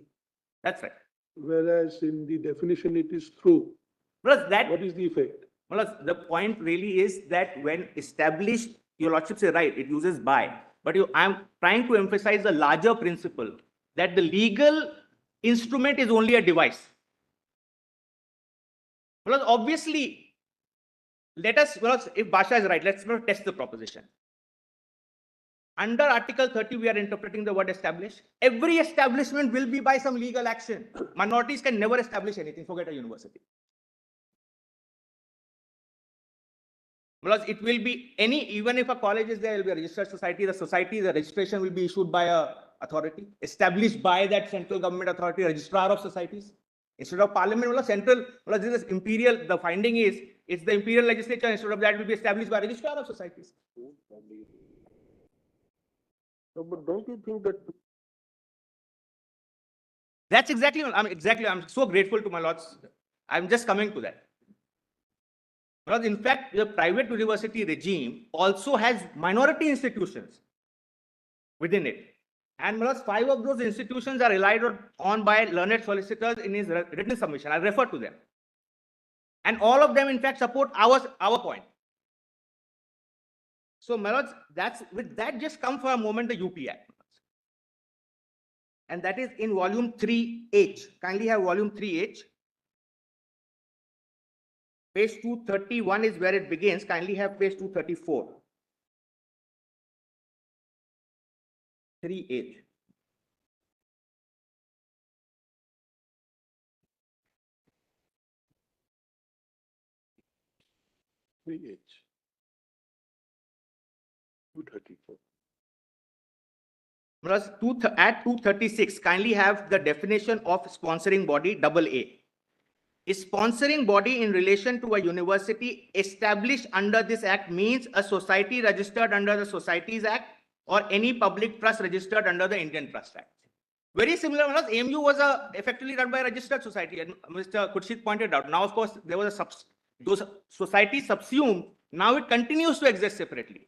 That's right. whereas in the definition it is through. Plus that, What is the effect? well, the point really is that when established, your lordship say right, it uses by. But I'm trying to emphasize the larger principle that the legal instrument is only a device. Well, obviously, if Basha is right, let's test the proposition. Under Article 30, we are interpreting the word established. Every establishment will be by some legal action. Minorities can never establish anything, forget a university. Because it will be even if a college is there, it will be a registered society. The registration will be issued by a authority, established by that central government authority, registrar of societies. Instead of parliament, this is imperial, the finding is, it's the imperial legislature, instead of that will be established by registrar of societies. No, but don't you think that That's exactly, I'm so grateful to my lords. I'm just coming to that. Because in fact, the private university regime also has minority institutions within it. And my lords, 5 of those institutions are relied on by learned solicitors in his written submission. I'll refer to them. And all of them, in fact, support our point. So, my lords, with that, just come for a moment the UP Act. And that is in volume 3H. Kindly have volume 3H. Page 231 is where it begins. Kindly have page 234. 3H. H 234. Plus, at 236, kindly have the definition of sponsoring body, AA. A sponsoring body in relation to a university established under this act means a society registered under the Societies Act or any public trust registered under the Indian Trust Act. Very similar, AMU was effectively run by a registered society, and Mr. Khurshid pointed out. Now, of course, there was those societies subsumed. Now it continues to exist separately,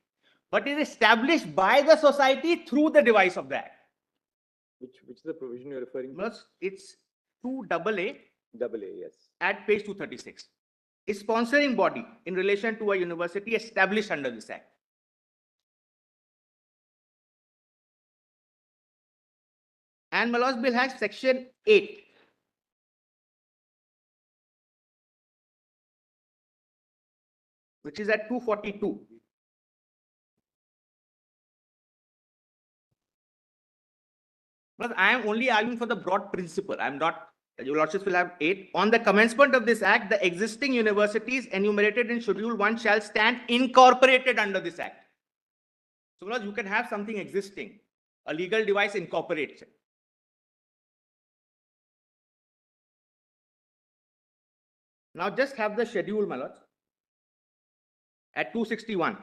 but it is established by the society through the device of the act. Which is the provision you're referring to? It's 2AA. AA, yes. At page 236. A sponsoring body in relation to a university established under this act. And Malaz Bill has section 8. Which is at 242. Because I am only arguing for the broad principle. I am not. Your lordships will have 8. On the commencement of this act, the existing universities enumerated in Schedule 1 shall stand incorporated under this act. So, you can have something existing. A legal device incorporates it. Now, just have the schedule, my lords, at 261.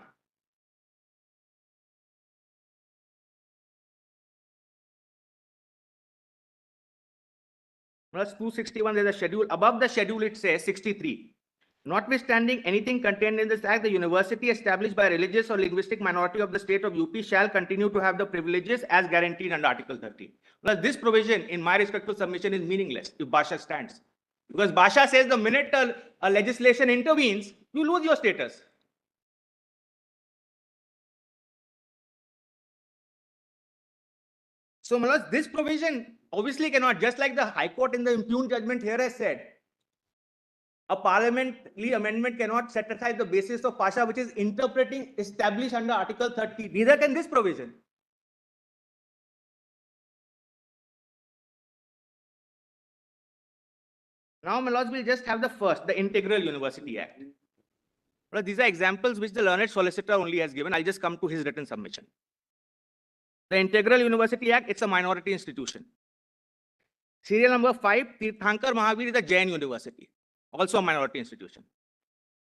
Plus 261, there's a schedule. Above the schedule, it says 63. Notwithstanding anything contained in this act, the university established by a religious or linguistic minority of the state of UP shall continue to have the privileges as guaranteed under Article 30. Plus, this provision, in my respectful submission, is meaningless if Basha stands. Because Basha says the minute a legislation intervenes, you lose your status. So, Manoj, this provision obviously cannot, just like the High Court in the impugned judgment here has said, a parliamentary amendment cannot set aside the basis of Pasha, which is interpreting established under Article 30. Neither can this provision. Now, my lords, we'll just have the first, the Integral University Act. Well, these are examples which the learned solicitor only has given. I'll just come to his written submission. The Integral University Act, it's a minority institution. Serial number 5, Tirthankar Mahavir is a Jain University, also a minority institution.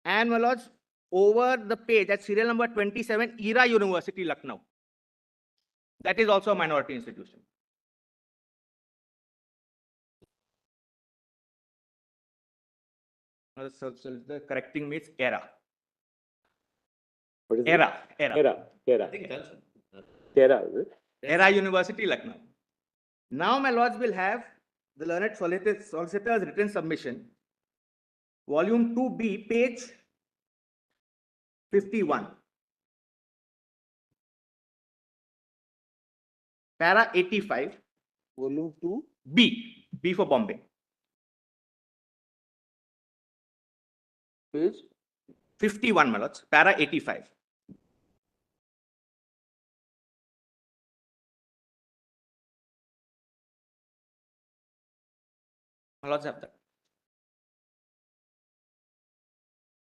And, my lords, over the page at serial number 27, Era University, Lucknow. That is also a minority institution. So the correcting means Era. What is it? Era. Era. think that's. Era, is it? Era University, Lucknow. Now, my lords, will have the learned solicitor's written submission, volume 2B, page 51. Para 85. Volume 2. B for Bombay. Page 51, my lords, para 85. My lords have that.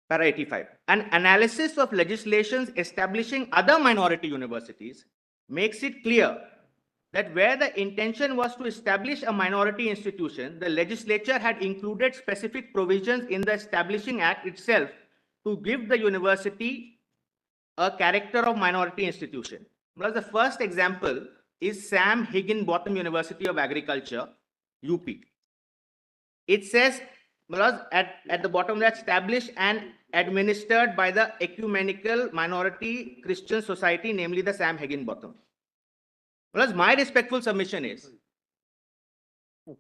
Para 85. An analysis of legislations establishing other minority universities makes it clear that where the intention was to establish a minority institution, the legislature had included specific provisions in the Establishing Act itself to give the university a character of minority institution. Well, the first example is Sam Higginbotham University of Agriculture, UP. It says, at the bottom, that established and administered by the Ecumenical Minority Christian Society, namely the Sam Higginbotham. Well, my respectful submission is,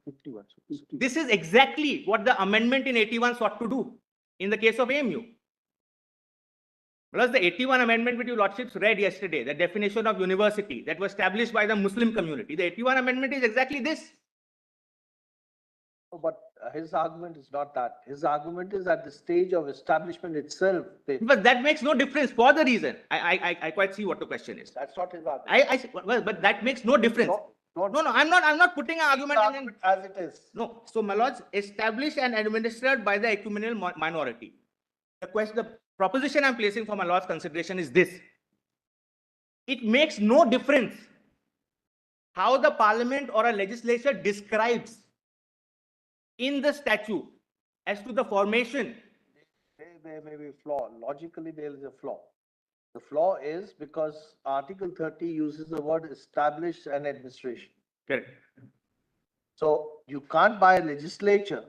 51. this is exactly what the amendment in 81 sought to do in the case of AMU. Plus, the 81 amendment which you lordships read yesterday, the definition of university that was established by the Muslim community, the 81 amendment is exactly this. But his argument is not that. His argument is at the stage of establishment itself. But that makes no difference for the reason. I quite see what the question is. That's not his argument. Well, but that makes no difference. No, I'm not putting an argument in. as it is. No. So, my lords, established and administered by the ecumenical minority. The proposition I'm placing for my lord's consideration is this. It makes no difference how the parliament or a legislature describes in the statute as to the formation. There may be a flaw. Logically, there is a flaw. The flaw is because Article 30 uses the word establish and administration. Correct. So you can't by a legislature,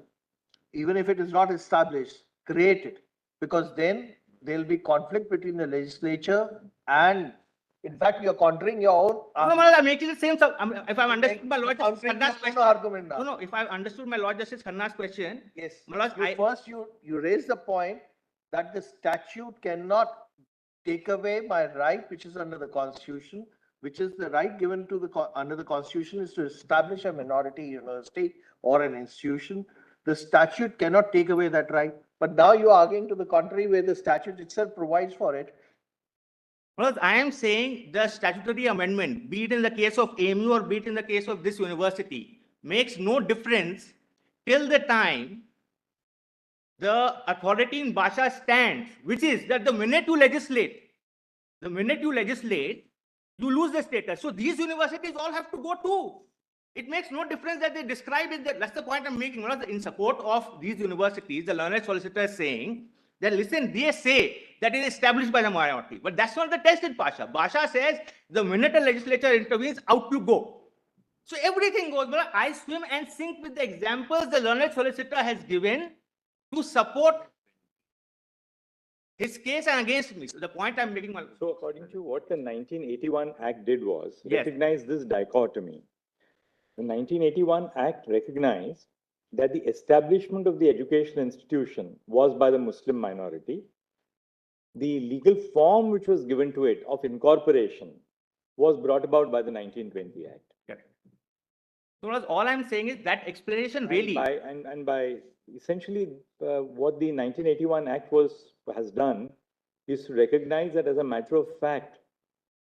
even if it is not established, create it. Because then there'll be conflict between the legislature and, in fact, you're countering your own. I'm making the same. If I've understood my Lord Justice Khanna's question. Argument now. No, if I've understood my Lord Justice Khanna's question. Yes. My Lord, First, you raise the point that the statute cannot take away my right, which is under the Constitution, which is the right given to under the Constitution is to establish a minority university or an institution. The statute cannot take away that right. But now you're arguing to the contrary, where the statute itself provides for it. Well, I am saying the statutory amendment, be it in the case of AMU or be it in the case of this university, makes no difference till the time the authority in Basha stands, which is that the minute you legislate, you lose the status. So these universities all have to go too. It makes no difference that they describe it. That's the point I'm making. In support of these universities, the learned solicitor is saying that, listen, they say that it is established by the minority. But that's not the test in Basha. Basha says the minute a legislature intervenes, out you go. So everything goes. But I swim and sink with the examples the learned solicitor has given to support his case and against me. So the point I'm making. So according to what the 1981 Act did was Yes. recognize this dichotomy. The 1981 Act recognized that the establishment of the educational institution was by the Muslim minority. The legal form which was given to it of incorporation was brought about by the 1920 Act. Correct. So all I'm saying is that explanation really. And by essentially what the 1981 Act has done is to recognize that as a matter of fact,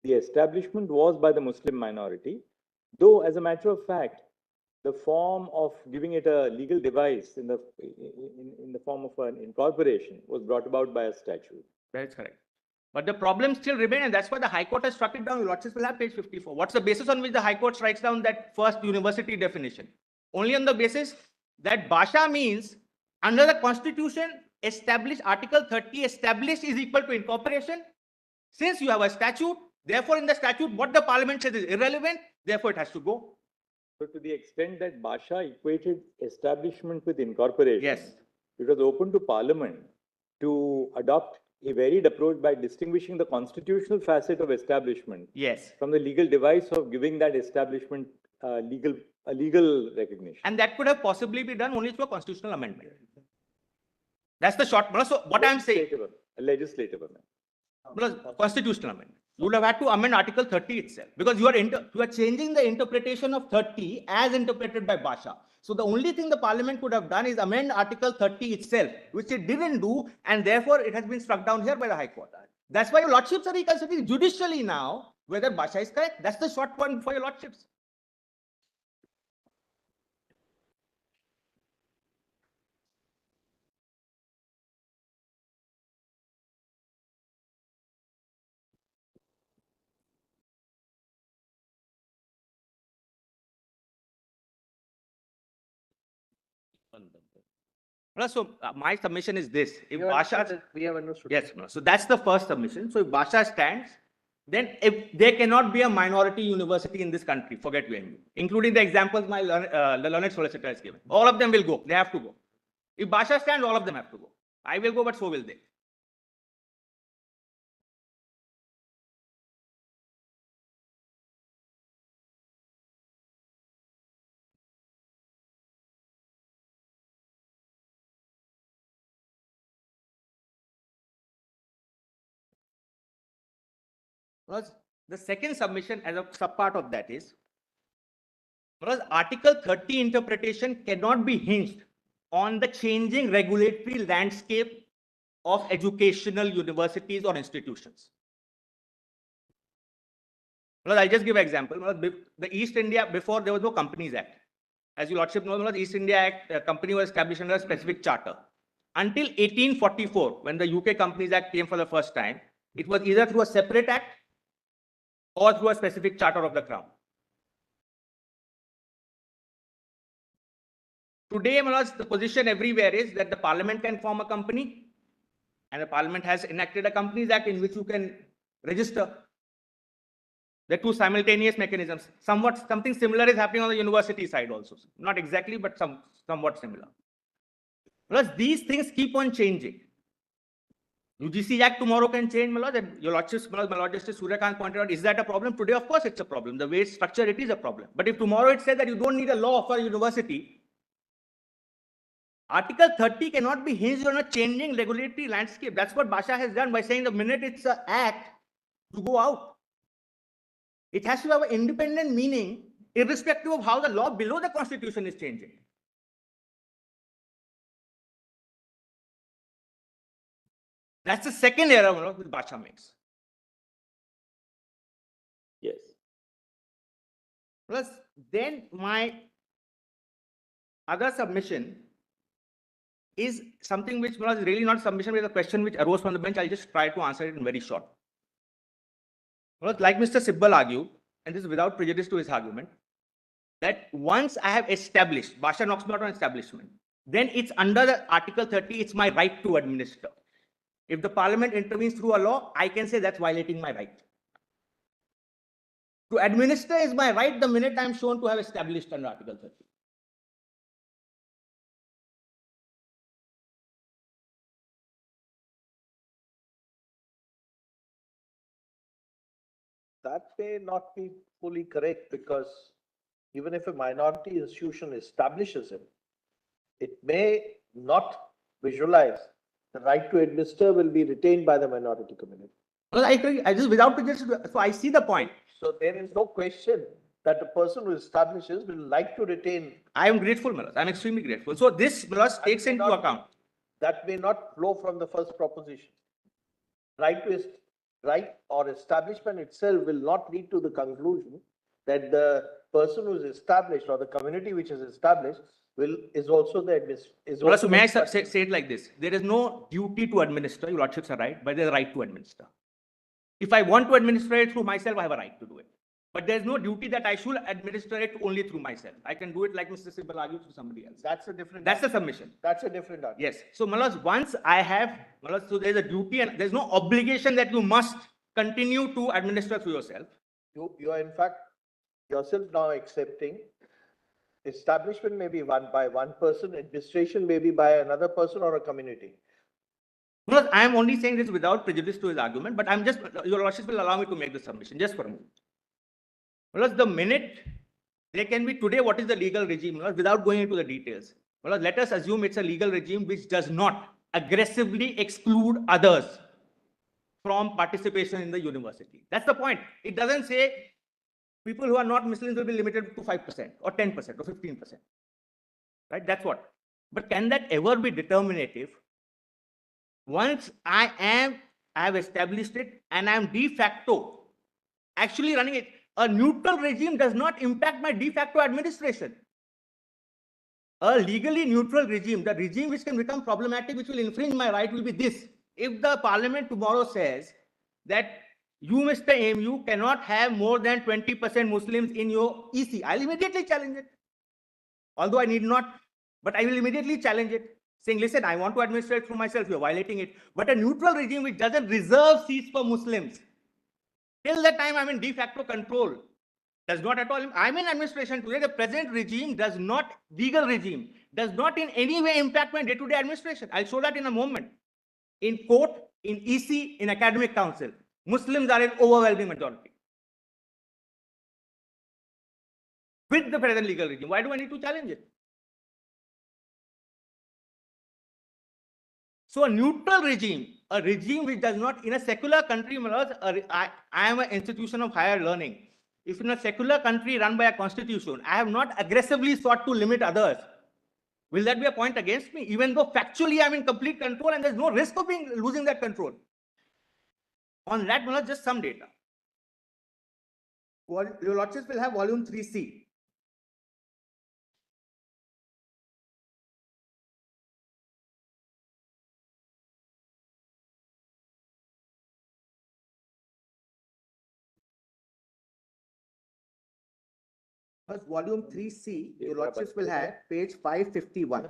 the establishment was by the Muslim minority, though as a matter of fact, the form of giving it a legal device in the form of an incorporation was brought about by a statute. That is correct. But the problem still remains, and that's why the High Court has struck it down. Your Lordships will have page 54. What's the basis on which the High Court strikes down that first university definition? Only on the basis that Bhasha means under the Constitution, established Article 30, established is equal to incorporation. Since you have a statute, therefore in the statute, what the Parliament says is irrelevant, therefore it has to go. So to the extent that Bhasha equated establishment with incorporation, Yes. it was open to Parliament to adopt a varied approach by distinguishing the constitutional facet of establishment Yes. from the legal device of giving that establishment a legal recognition. And that could have possibly been done only through a constitutional amendment. That's the short. So what I'm saying, A legislative amendment. constitutional amendment. You would have had to amend Article 30 itself because you are changing the interpretation of 30 as interpreted by Bhasha. So the only thing the Parliament could have done is amend Article 30 itself, which it didn't do, and therefore it has been struck down here by the High Court. That's why your Lordships are reconsidering judicially now whether Bhasha is correct. That's the short point for your Lordships. So my submission is this: if Bhasha, We have understood. yes, so that's the first submission. So if Bhasha stands, then if there cannot be a minority university in this country, forget VMU, including the examples the learned solicitor has given. All of them will go. They have to go. If Bhasha stands, all of them have to go. I will go, but so will they. Because the second submission as a subpart of that is, because Article 30 interpretation cannot be hinged on the changing regulatory landscape of educational universities or institutions. Well, I'll just give an example. The East India, before there was no Companies Act. As you Lordship know, the East India Act, a company was established under a specific charter. Until 1844, when the UK Companies Act came for the first time, it was either through a separate act or through a specific charter of the Crown. Today, the position everywhere is that the Parliament can form a company, and the Parliament has enacted a Companies Act in which you can register. There are two simultaneous mechanisms. Something similar is happening on the university side also. Not exactly, but somewhat similar. Plus, these things keep on changing. UGC Act tomorrow can change, my lord. And your Lordship, my Lord Justice Surya Kant pointed out, is that a problem? Today, of course, it's a problem. The way it's structured, it is a problem. But if tomorrow it says that you don't need a law for a university, Article 30 cannot be hinged on a changing regulatory landscape. That's what Bhasha has done by saying the minute it's an act to go out. It has to have an independent meaning, irrespective of how the law below the Constitution is changing. That's the second error that Bhasha makes. Yes. Plus, then my other submission is something which was really not submission, but a question which arose from the bench. I'll just try to answer it in very short. Well, like Mr. Sibbal argued, and this is without prejudice to his argument, that once I have established, Bhasha knocks me out on establishment, then it's under the Article 30, it's my right to administer. If the Parliament intervenes through a law, I can say that's violating my right. To administer is my right the minute I'm shown to have established under Article 30. That may not be fully correct because even if a minority institution establishes it, it may not visualize the right to administer will be retained by the minority community. Well, I agree. I just without prejudice, so I see the point. So there is no question that the person who establishes will like to retain. I am grateful, Malas. I'm extremely grateful. So this, Malas, takes into account. That may not flow from the first proposition. Right or establishment itself will not lead to the conclusion that the person who is established or the community which is established is also the Malas, so may I say it like this? There is no duty to administer, your lordships are right, but there's a right to administer. If I want to administer it through myself, I have a right to do it. But there's no duty that I should administer it only through myself. I can do it like Mr. Sibal argued through somebody else. That's a different. That's the submission. That's a different argument. Yes. So Malas, once I have, Malas, so there's a duty and there's no obligation that you must continue to administer through yourself. You are in fact yourself now accepting establishment may be by one person, administration may be by another person or a community. Malas, I am only saying this without prejudice to his argument, but I'm just, your lordship will allow me to make the submission just for a moment. Malas, the minute there can be today, what is the legal regime? Malas, without going into the details. Malas, let us assume it's a legal regime which does not aggressively exclude others from participation in the university. That's the point. It doesn't say people who are not Muslims will be limited to 5% or 10% or 15%. Right? That's what. But can that ever be determinative? Once I have established it and I am de facto actually running it, a neutral regime does not impact my de facto administration. A legally neutral regime, the regime which can become problematic, which will infringe my right, will be this. If the parliament tomorrow says that you, Mr. AMU, cannot have more than 20% Muslims in your EC, I'll immediately challenge it. Although I need not, but I will immediately challenge it, saying, listen, I want to administer it through myself, you're violating it. But a neutral regime which doesn't reserve seats for Muslims, till that time I'm in de facto control, does not at all, I'm in administration today, the present regime does not, legal regime, does not in any way impact my day-to-day administration. I'll show that in a moment. In court, in EC, in academic council, Muslims are in overwhelming majority. With the present legal regime, why do I need to challenge it? So a neutral regime, a regime which does not, in a secular country, I am an institution of higher learning. If in a secular country run by a constitution, I have not aggressively sought to limit others, will that be a point against me? Even though factually I'm in complete control and there's no risk of losing that control. On that, just some data. Your lordships will have volume 3C. First, volume 3C, your lordships will have page 551.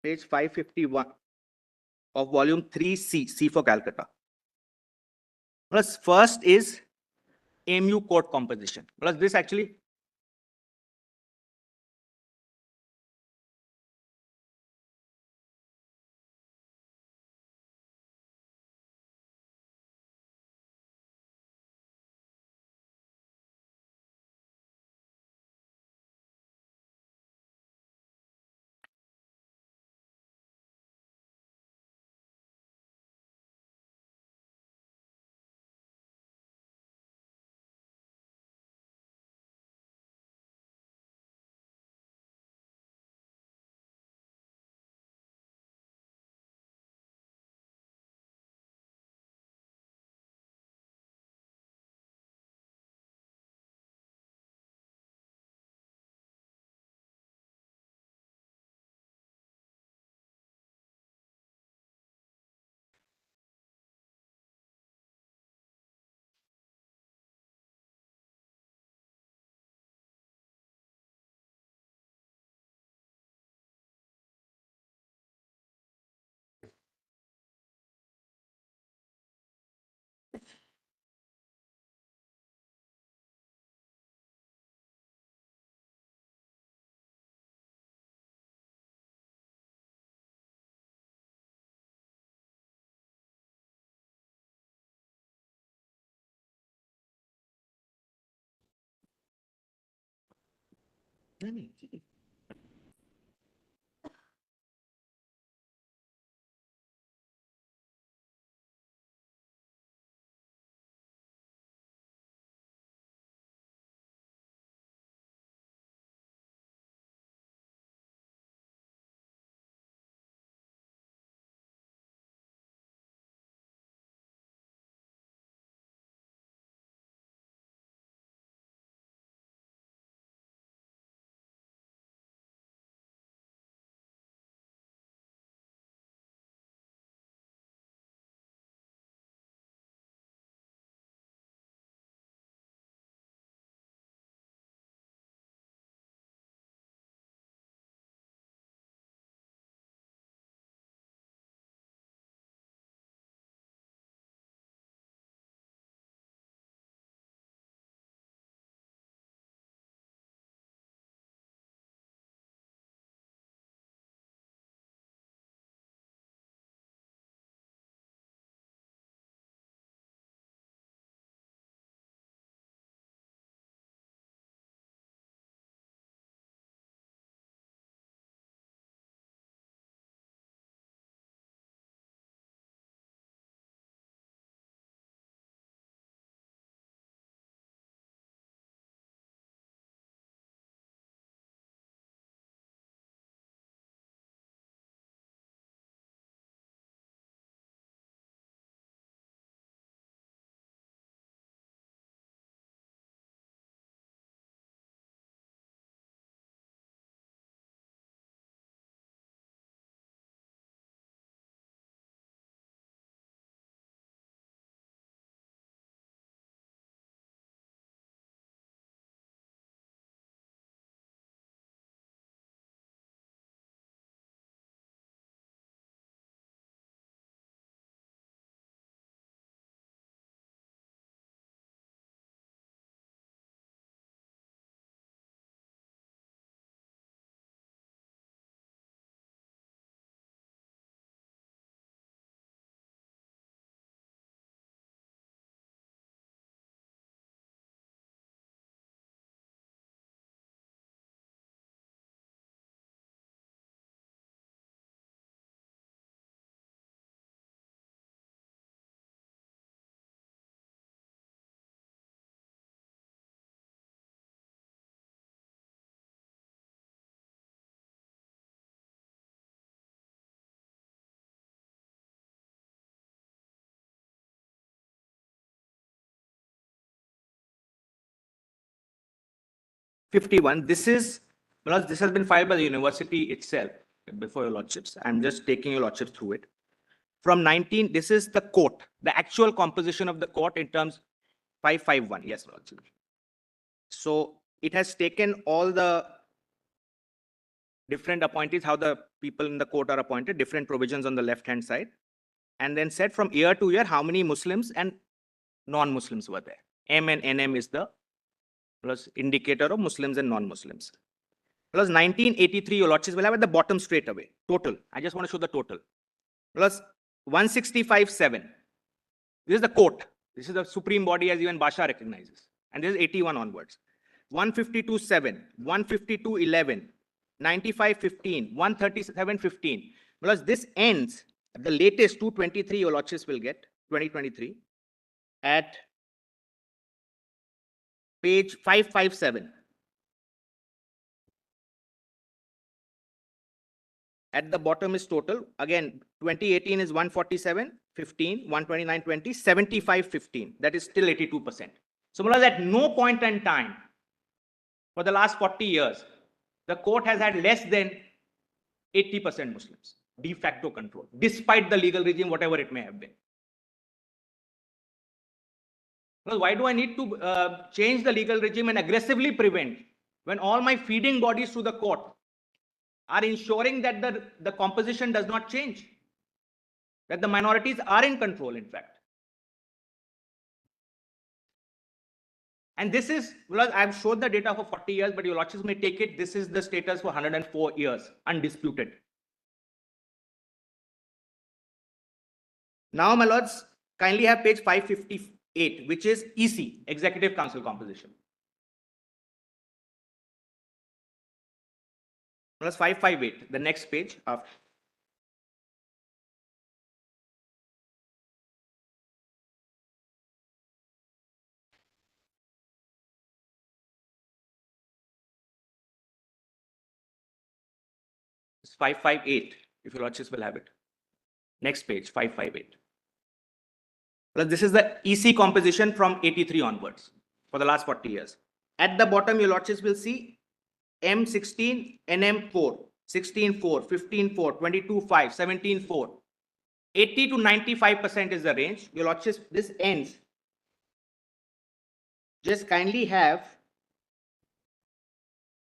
Page 551 of volume 3C, C for Calcutta. Plus, first is AMU court composition. Plus, this actually 51. This is, well, this has been filed by the university itself before your lordships. I'm just taking your lordships through it. From 19, this is the court, the actual composition of the court in terms 551. Yes, lordship. So it has taken all the different appointees, how the people in the court are appointed, different provisions on the left-hand side, and then said from year to year how many Muslims and non-Muslims were there. M and NM is the plus indicator of Muslims and non-Muslims. Plus 1983, your lordships will have at the bottom straight away. Total. I just want to show the total. Plus 165.7. This is the court. This is the supreme body as even Basha recognizes. And this is 81 onwards. 152.7, 152.11, 95.15, 137.15. Plus this ends at the latest 223 your lordships will get, 2023, at page 557. At the bottom is total. Again, 2018 is 147, 15, 129, 20, 75, 15. That is still 82%. So, at no point in time for the last 40 years, the court has had less than 80% Muslims, de facto control, despite the legal regime, whatever it may have been. Well, why do I need to change the legal regime and aggressively prevent when all my feeding bodies to the court are ensuring that the composition does not change, that the minorities are in control, in fact. And this is, well, I've showed the data for 40 years, but your lordships may take it. This is the status for 104 years, undisputed. Now, my lords, kindly have page 558, which is EC, Executive Council composition. Plus 558, the next page of 558, if your lordships will have it. Next page, 558. Well, this is the EC composition from 83 onwards for the last 40 years. At the bottom, your lordships will see M16, NM4, 16.4, 15.4, 22.5, 17.4. 80 to 95% is the range. Your lordships, this ends. Just kindly have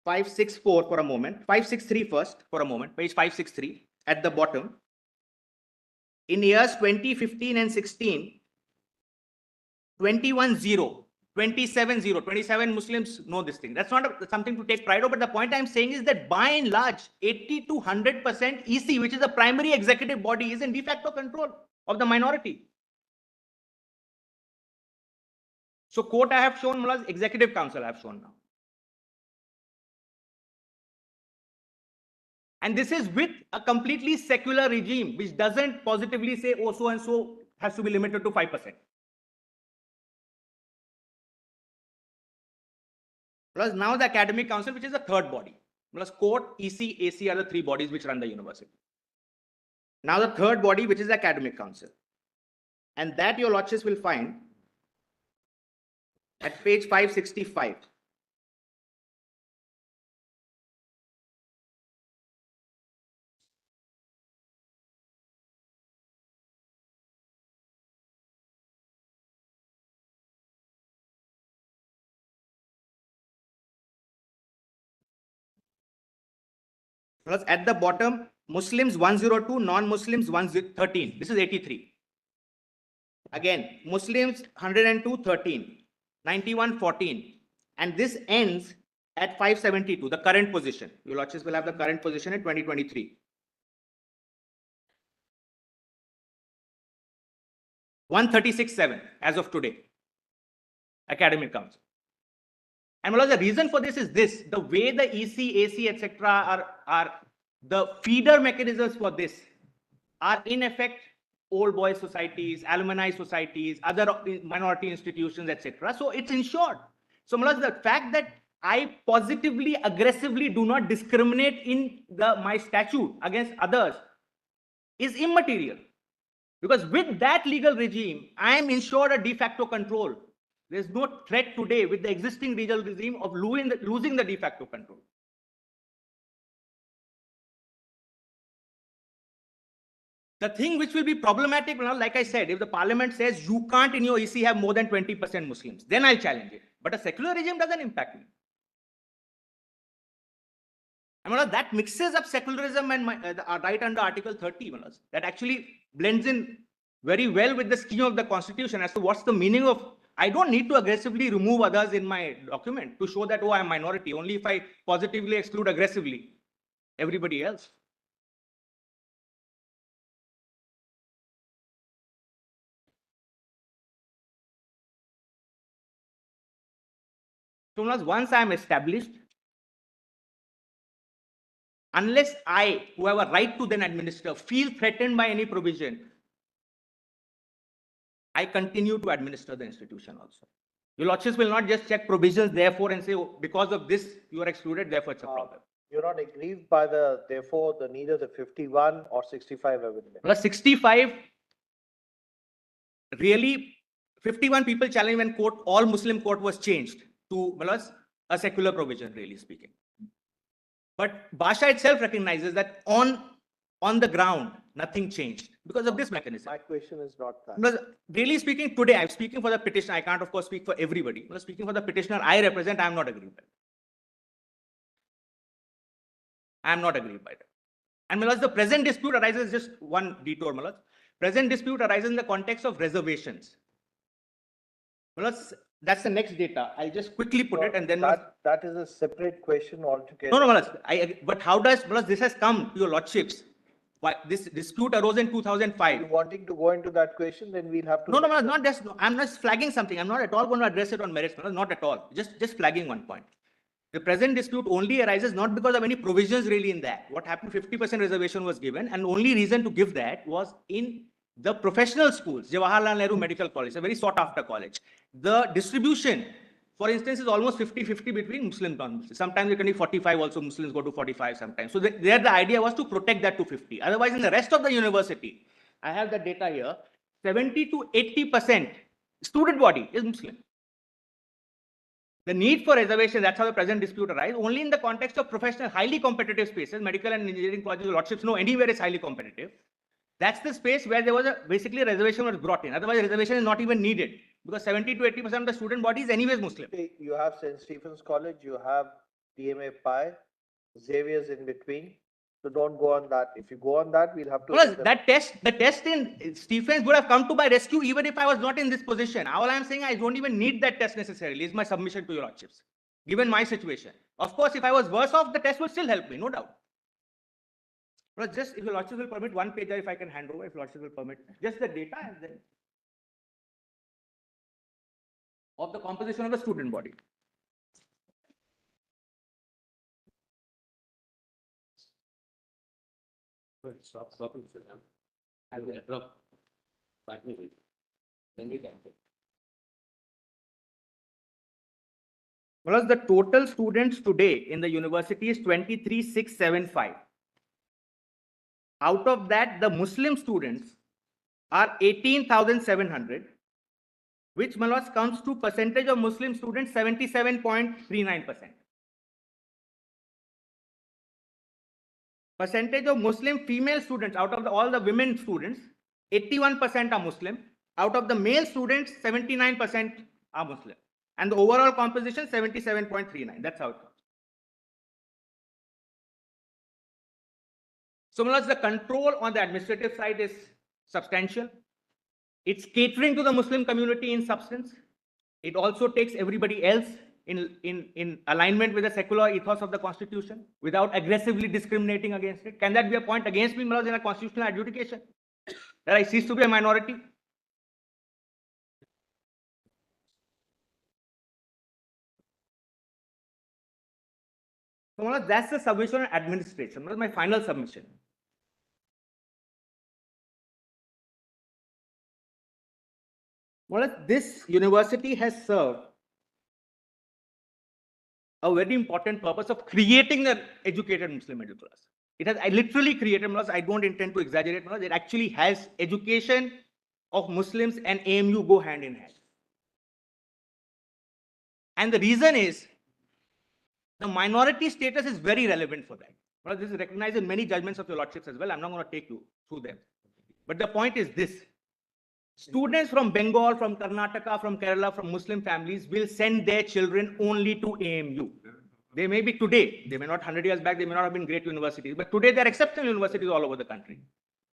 564 for a moment, 563 first for a moment, page 563 at the bottom. In years 2015 and 16, 21-0, 27-0, 27 Muslims know this thing. That's not something to take pride of, but the point I'm saying is that by and large, 80 to 100% EC, which is the primary executive body, is in de facto control of the minority. So court I have shown, Mullahs, executive council I have shown now. And this is with a completely secular regime, which doesn't positively say, oh, so and so has to be limited to 5%. Plus now the academic council, which is the third body. Plus court, EC, AC are the three bodies which run the university. Now the third body, which is the academic council. And that your lordships will find at page 565. Plus at the bottom, Muslims 102, non-Muslims 113. This is 83. Again, Muslims 102, 13, 91, 14. And this ends at 572, the current position. Your lordships will have the current position in 2023. 136.7 as of today. Academic council. And the reason for this is this: the way the EC, AC, etc. are the feeder mechanisms for this are in effect old boys societies, alumni societies, other minority institutions, etc. So it's ensured. So the fact that I positively, aggressively do not discriminate in my statute against others is immaterial, because with that legal regime, I am ensured a de facto control. There's no threat today with the existing legal regime of losing the de facto control. The thing which will be problematic, like I said, if the parliament says you can't in your EC have more than 20% Muslims, then I'll challenge it. But a secular regime doesn't impact me. That mixes up secularism and right under Article 30. That actually blends in very well with the scheme of the constitution as to what's the meaning of. I don't need to aggressively remove others in my document to show that, oh, I'm minority. Only if I positively exclude aggressively everybody else. So once I am established, unless I, who have a right to then administer, feel threatened by any provision, I continue to administer the institution also. Your lordships will not just check provisions therefore and say, oh, because of this you are excluded, therefore it's a problem. You're not aggrieved by neither the 51 or 65 amendment. Plus 65, really, 51 people challenged when all Muslim court was changed to a secular provision, really speaking. But Basha itself recognizes that on the ground, nothing changed because of this mechanism. My question is not that. Really speaking, today I'm speaking for the petitioner. I can't, of course, speak for everybody. Speaking for the petitioner I represent, I am not aggrieved by that. I am not aggrieved by that. And the present dispute arises, just one detour. Present dispute arises in the context of reservations. That's the next data. I'll just quickly put it and then. That is a separate question altogether. No, but how does, this has come to your lordships? Why this dispute arose in 2005. If you're wanting to go into that question, then we'll have to. No, not just. I'm just flagging something. I'm not at all going to address it on merits. Not at all. Just flagging one point. The present dispute only arises not because of any provisions really in that. What happened, 50% reservation was given, and only reason to give that was in the professional schools, Jawaharlal Nehru Medical College, a very sought after college. The distribution, for instance, is almost 50-50 between Muslim and non-Muslim. Sometimes it can be 45 also, Muslims go to 45 sometimes. So there the idea was to protect that to 50. Otherwise, in the rest of the university, I have the data here, 70 to 80% student body is Muslim. The need for reservation, that's how the present dispute arises, only in the context of professional, highly competitive spaces, medical and engineering colleges, lordships know anywhere is highly competitive. That's the space where there was basically a reservation was brought in. Otherwise, reservation is not even needed because 70 to 80% of the student body is anyways Muslim. You have St. Stephen's College, you have DMA Pi, Xavier's in between. So don't go on that. If you go on that, we'll have to. Because the test in Stephens would have come to my rescue even if I was not in this position. All I'm saying, I don't even need that test necessarily, is my submission to your lordships, given my situation. Of course, if I was worse off, the test would still help me, no doubt. But just, if your lordships will permit, one page, if I can hand over, if lordships will permit, just the data and then of the composition of the student body. Stop and sit down. I will drop. Then we can take. Whereas the total students today in the university is 23,675. Out of that, the Muslim students are 18,700, which Malas comes to percentage of Muslim students 77.39%. Percentage of Muslim female students out of all the women students, 81% are Muslim. Out of the male students, 79% are Muslim. And the overall composition, 77.39. That's how it comes. So, the control on the administrative side is substantial. It's catering to the Muslim community in substance. It also takes everybody else in alignment with the secular ethos of the constitution without aggressively discriminating against it. Can that be a point against me in a constitutional adjudication? That I cease to be a minority? So that's the submission on administration. That's my final submission. Well, this university has served a very important purpose of creating an educated Muslim middle class. It has literally created, I don't intend to exaggerate, it actually has education of Muslims and AMU go hand in hand. And the reason is, the minority status is very relevant for that. Well, this is recognized in many judgments of your lordships as well. I'm not going to take you through them. But the point is this. Students from Bengal, from Karnataka, from Kerala, from Muslim families will send their children only to AMU. They may be today, they may not 100 years back, they may not have been great universities, but today they're exceptional universities all over the country.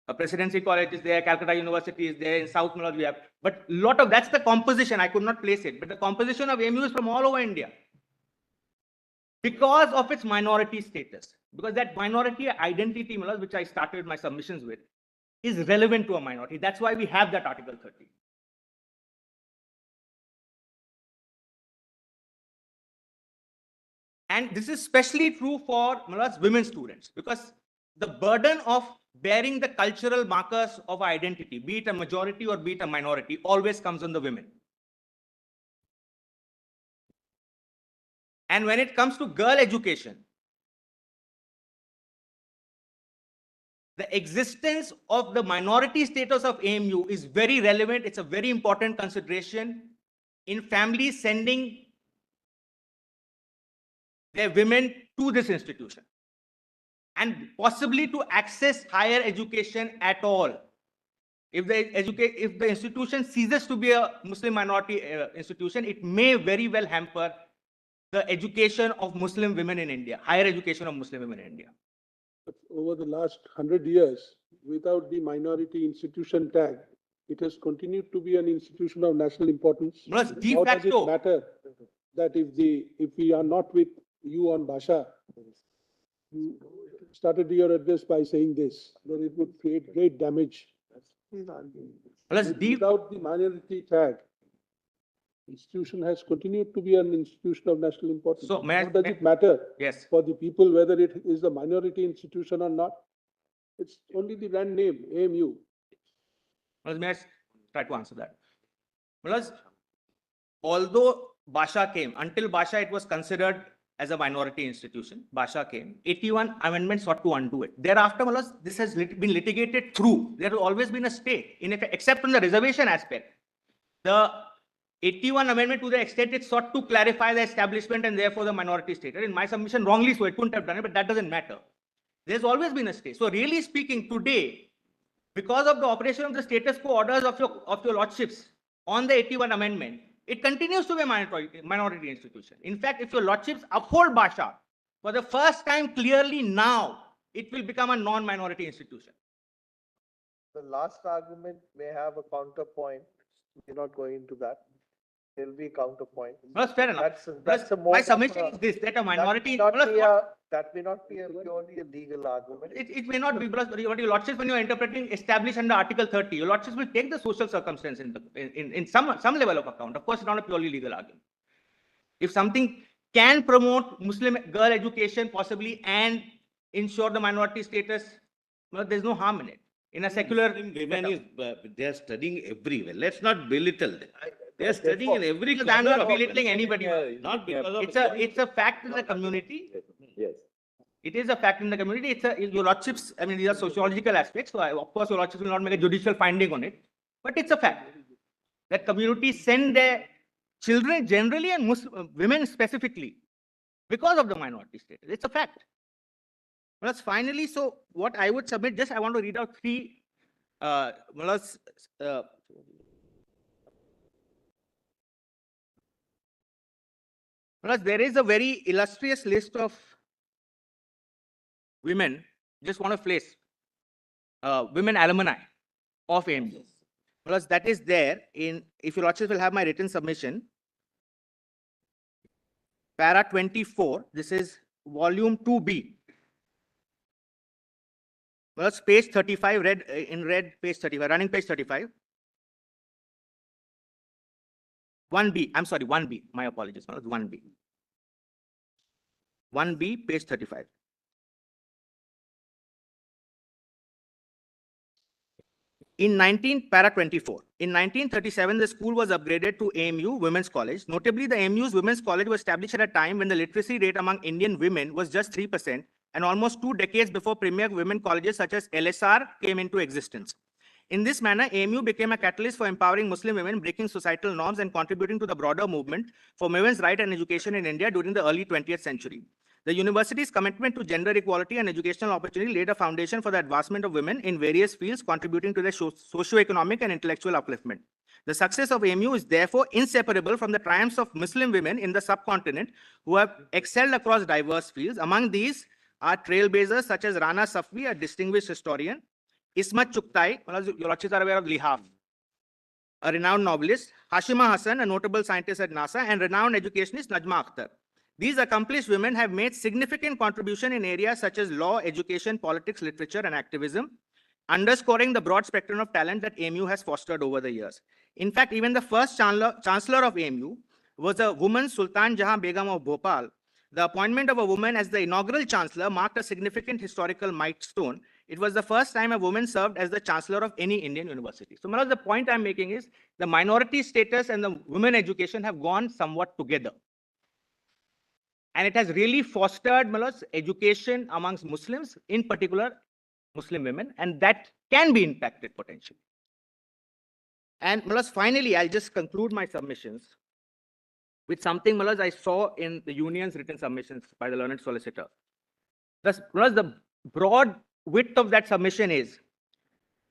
A Presidency College is there, Calcutta University is there, in South Malad we have, but lot of, that's the composition, I could not place it, but the composition of AMU is from all over India. Because of its minority status, because that minority identity, which I started my submissions with, is relevant to a minority. That's why we have that Article 30. And this is especially true for women students, because the burden of bearing the cultural markers of identity, be it a majority or be it a minority, always comes on the women. And when it comes to girl education, the existence of the minority status of AMU is very relevant. It's a very important consideration in families sending their women to this institution and possibly to access higher education at all. If the institution ceases to be a Muslim minority institution, it may very well hamper the education of Muslim women in India, higher education of Muslim women in India. But over the last 100 years, without the minority institution tag, it has continued to be an institution of national importance. Plus, de How does facto, it matter that if we are not with you on Bhasha, you started your address by saying this, that it would create great damage. plus Without the minority tag, institution has continued to be an institution of national importance. So may I- How does it matter Yes. for the people whether it is a minority institution or not? It's only the brand name, AMU. May I try to answer that? Because although Basha came, until Basha it was considered as a minority institution. Basha came, 81 amendments sought to undo it. Thereafter, this has been litigated through. There has always been a stay, in effect, except on the reservation aspect. The 81 amendment, to the extent it sought to clarify the establishment and therefore the minority status. In my submission, wrongly so, it couldn't have done it, but that doesn't matter. There's always been a stay. So really speaking, today, because of the operation of the status quo orders of your lordships on the 81 amendment, it continues to be a minority institution. In fact, if your lordships uphold Basha, for the first time clearly now, it will become a non-minority institution. The last argument may have a counterpoint. We're not going into that. There'll be a counterpoint. That's fair enough. That's a more. My of submission a- is this, that a minority. That may not be a purely a legal argument. It may not be, because your lordships, when you are interpreting established under Article 30, your lordships will take the social circumstance in some level of account. Of course, it's not a purely legal argument. If something can promote Muslim girl education possibly and ensure the minority status, well, there's no harm in it. In a secular Women is, they are studying everywhere. Let's not belittle them. They are studying in every. Because I'm not corner of- belittling anybody. Not because of. It's a fact in the community. Yes. It is a fact in the community. Your lordships, I mean, these are sociological aspects. So of course, your lordships will not make a judicial finding on it. But it's a fact that communities send their children generally and women specifically because of the minority status. It's a fact. Well, finally, so what I would submit, just I want to read out three, there is a very illustrious list of women, just want to place, women alumni of AMU. Plus that is there in, if your lordships will have my written submission, para 24, this is volume 2B. Plus page 35, in red, page 35, running page 35. 1B, I'm sorry, 1B, my apologies, 1B. 1B, page 35. In para 24, in 1937, the school was upgraded to AMU Women's College. Notably, the AMU's Women's College was established at a time when the literacy rate among Indian women was just 3%, and almost 2 decades before premier women colleges such as LSR came into existence. In this manner, AMU became a catalyst for empowering Muslim women, breaking societal norms and contributing to the broader movement for women's right and education in India during the early 20th century. The university's commitment to gender equality and educational opportunity laid a foundation for the advancement of women in various fields, contributing to their socio-economic and intellectual upliftment. The success of AMU is therefore inseparable from the triumphs of Muslim women in the subcontinent who have excelled across diverse fields. Among these are trailblazers such as Rana Safvi, a distinguished historian, Ismat Chugtai, your lordships are aware of Lihaf, a renowned novelist, Hashima Hassan, a notable scientist at NASA, and renowned educationist Najma Akhtar. These accomplished women have made significant contribution in areas such as law, education, politics, literature, and activism, underscoring the broad spectrum of talent that AMU has fostered over the years. In fact, even the first chancellor of AMU was a woman, Sultan Jahan Begum of Bhopal. The appointment of a woman as the inaugural chancellor marked a significant historical milestone. It was the first time a woman served as the chancellor of any Indian university. So, Manoj, the point I'm making is the minority status and the women education have gone somewhat together. And it has really fostered, Manoj, education amongst Muslims, in particular Muslim women, and that can be impacted potentially. And Manoj, finally, I'll just conclude my submissions with something, Manoj, I saw in the union's written submissions by the learned solicitor. Manoj, the broad width of that submission is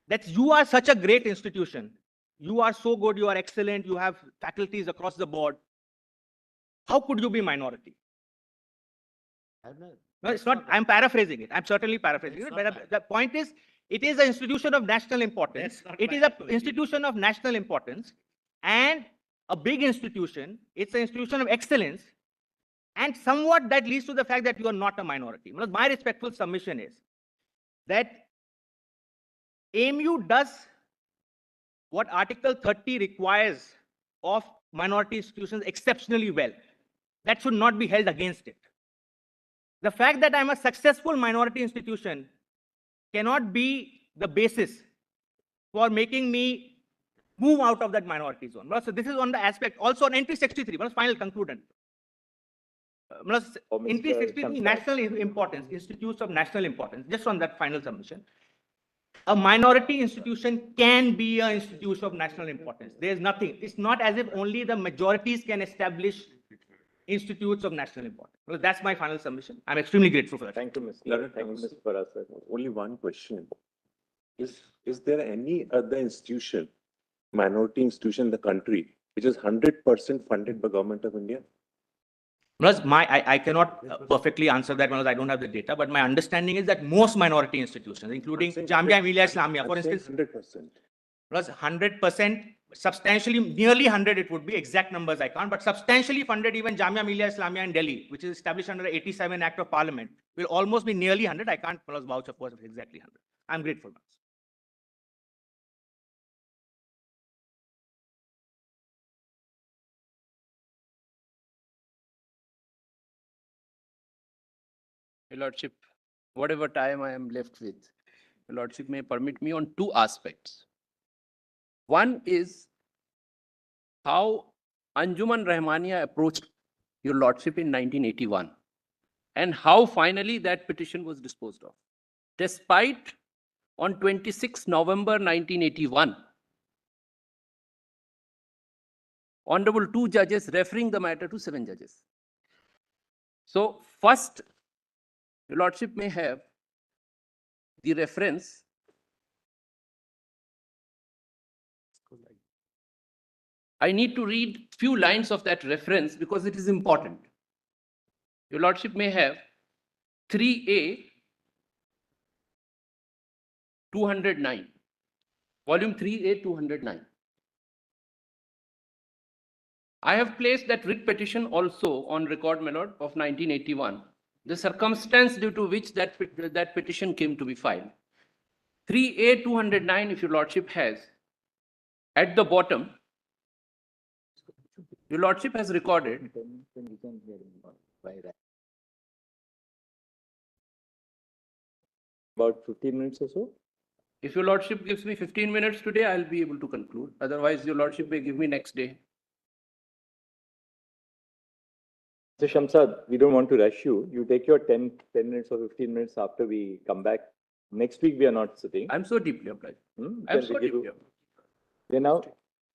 that you are such a great institution. You are so good, you are excellent, you have faculties across the board. How could you be minority? No, it's not, I'm paraphrasing it. I'm certainly paraphrasing it. But the point is, it is an institution of national importance. It is an institution of national importance and a big institution. It's an institution of excellence. And somewhat that leads to the fact that you are not a minority. My respectful submission is that AMU does what Article 30 requires of minority institutions exceptionally well. That should not be held against it. The fact that I'm a successful minority institution cannot be the basis for making me move out of that minority zone. So this is on the aspect, also on entry 63, final conclusion. Entry 63, national importance, institutes of national importance, just on that final submission. A minority institution can be an institution of national importance. There's nothing. It's not as if only the majorities can establish institutes of national importance. Well, that's my final submission. I'm extremely grateful for that. Thank you, Mr. Thank you, Mr. Parasar. Only one question. Is there any other institution, minority institution in the country, which is 100% funded by Government of India? I cannot perfectly answer that because I don't have the data, but my understanding is that most minority institutions, including Jamia Millia Islamia, for instance, 100%. 100%, substantially, nearly 100 it would be, exact numbers I can't, but substantially funded, even Jamia Millia Islamia in Delhi, which is established under the 87 Act of Parliament, will almost be nearly 100. I can't vouch, of course, exactly 100. I'm grateful. Your Lordship, whatever time I am left with, Your Lordship may permit me on two aspects. One is how Anjuman Rahmania approached Your Lordship in 1981 and how finally that petition was disposed of. Despite on 26 November 1981, Honorable 2 judges referring the matter to 7 judges. So first, Your Lordship may have the reference. I need to read few lines of that reference because it is important. Your Lordship may have 3A 209, volume 3A 209. I have placed that writ petition also on record, my lord, of 1981. The circumstance due to which that petition came to be filed. 3A 209, if Your Lordship has, at the bottom, Your Lordship has recorded About 15 minutes or so. If Your Lordship gives me 15 minutes today, I'll be able to conclude. Otherwise, Your Lordship may give me next day. So Shamsad, we don't want to rush you. You take your 10 minutes or 15 minutes after we come back. Next week, we are not sitting. I'm so deeply obliged. I'm so deeply obliged. Then now,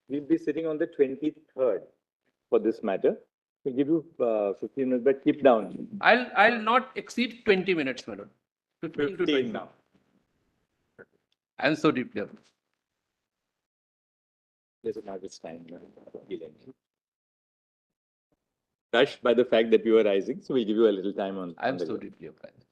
we'll be sitting on the 23rd for this matter. We'll give you 15 minutes, but keep down. I'll not exceed 20 minutes, my lord. 15 now. I'm so deeply obliged. There's another time. Rushed by the fact that you are rising, so we'll give you a little time on. I'm so deeply obliged.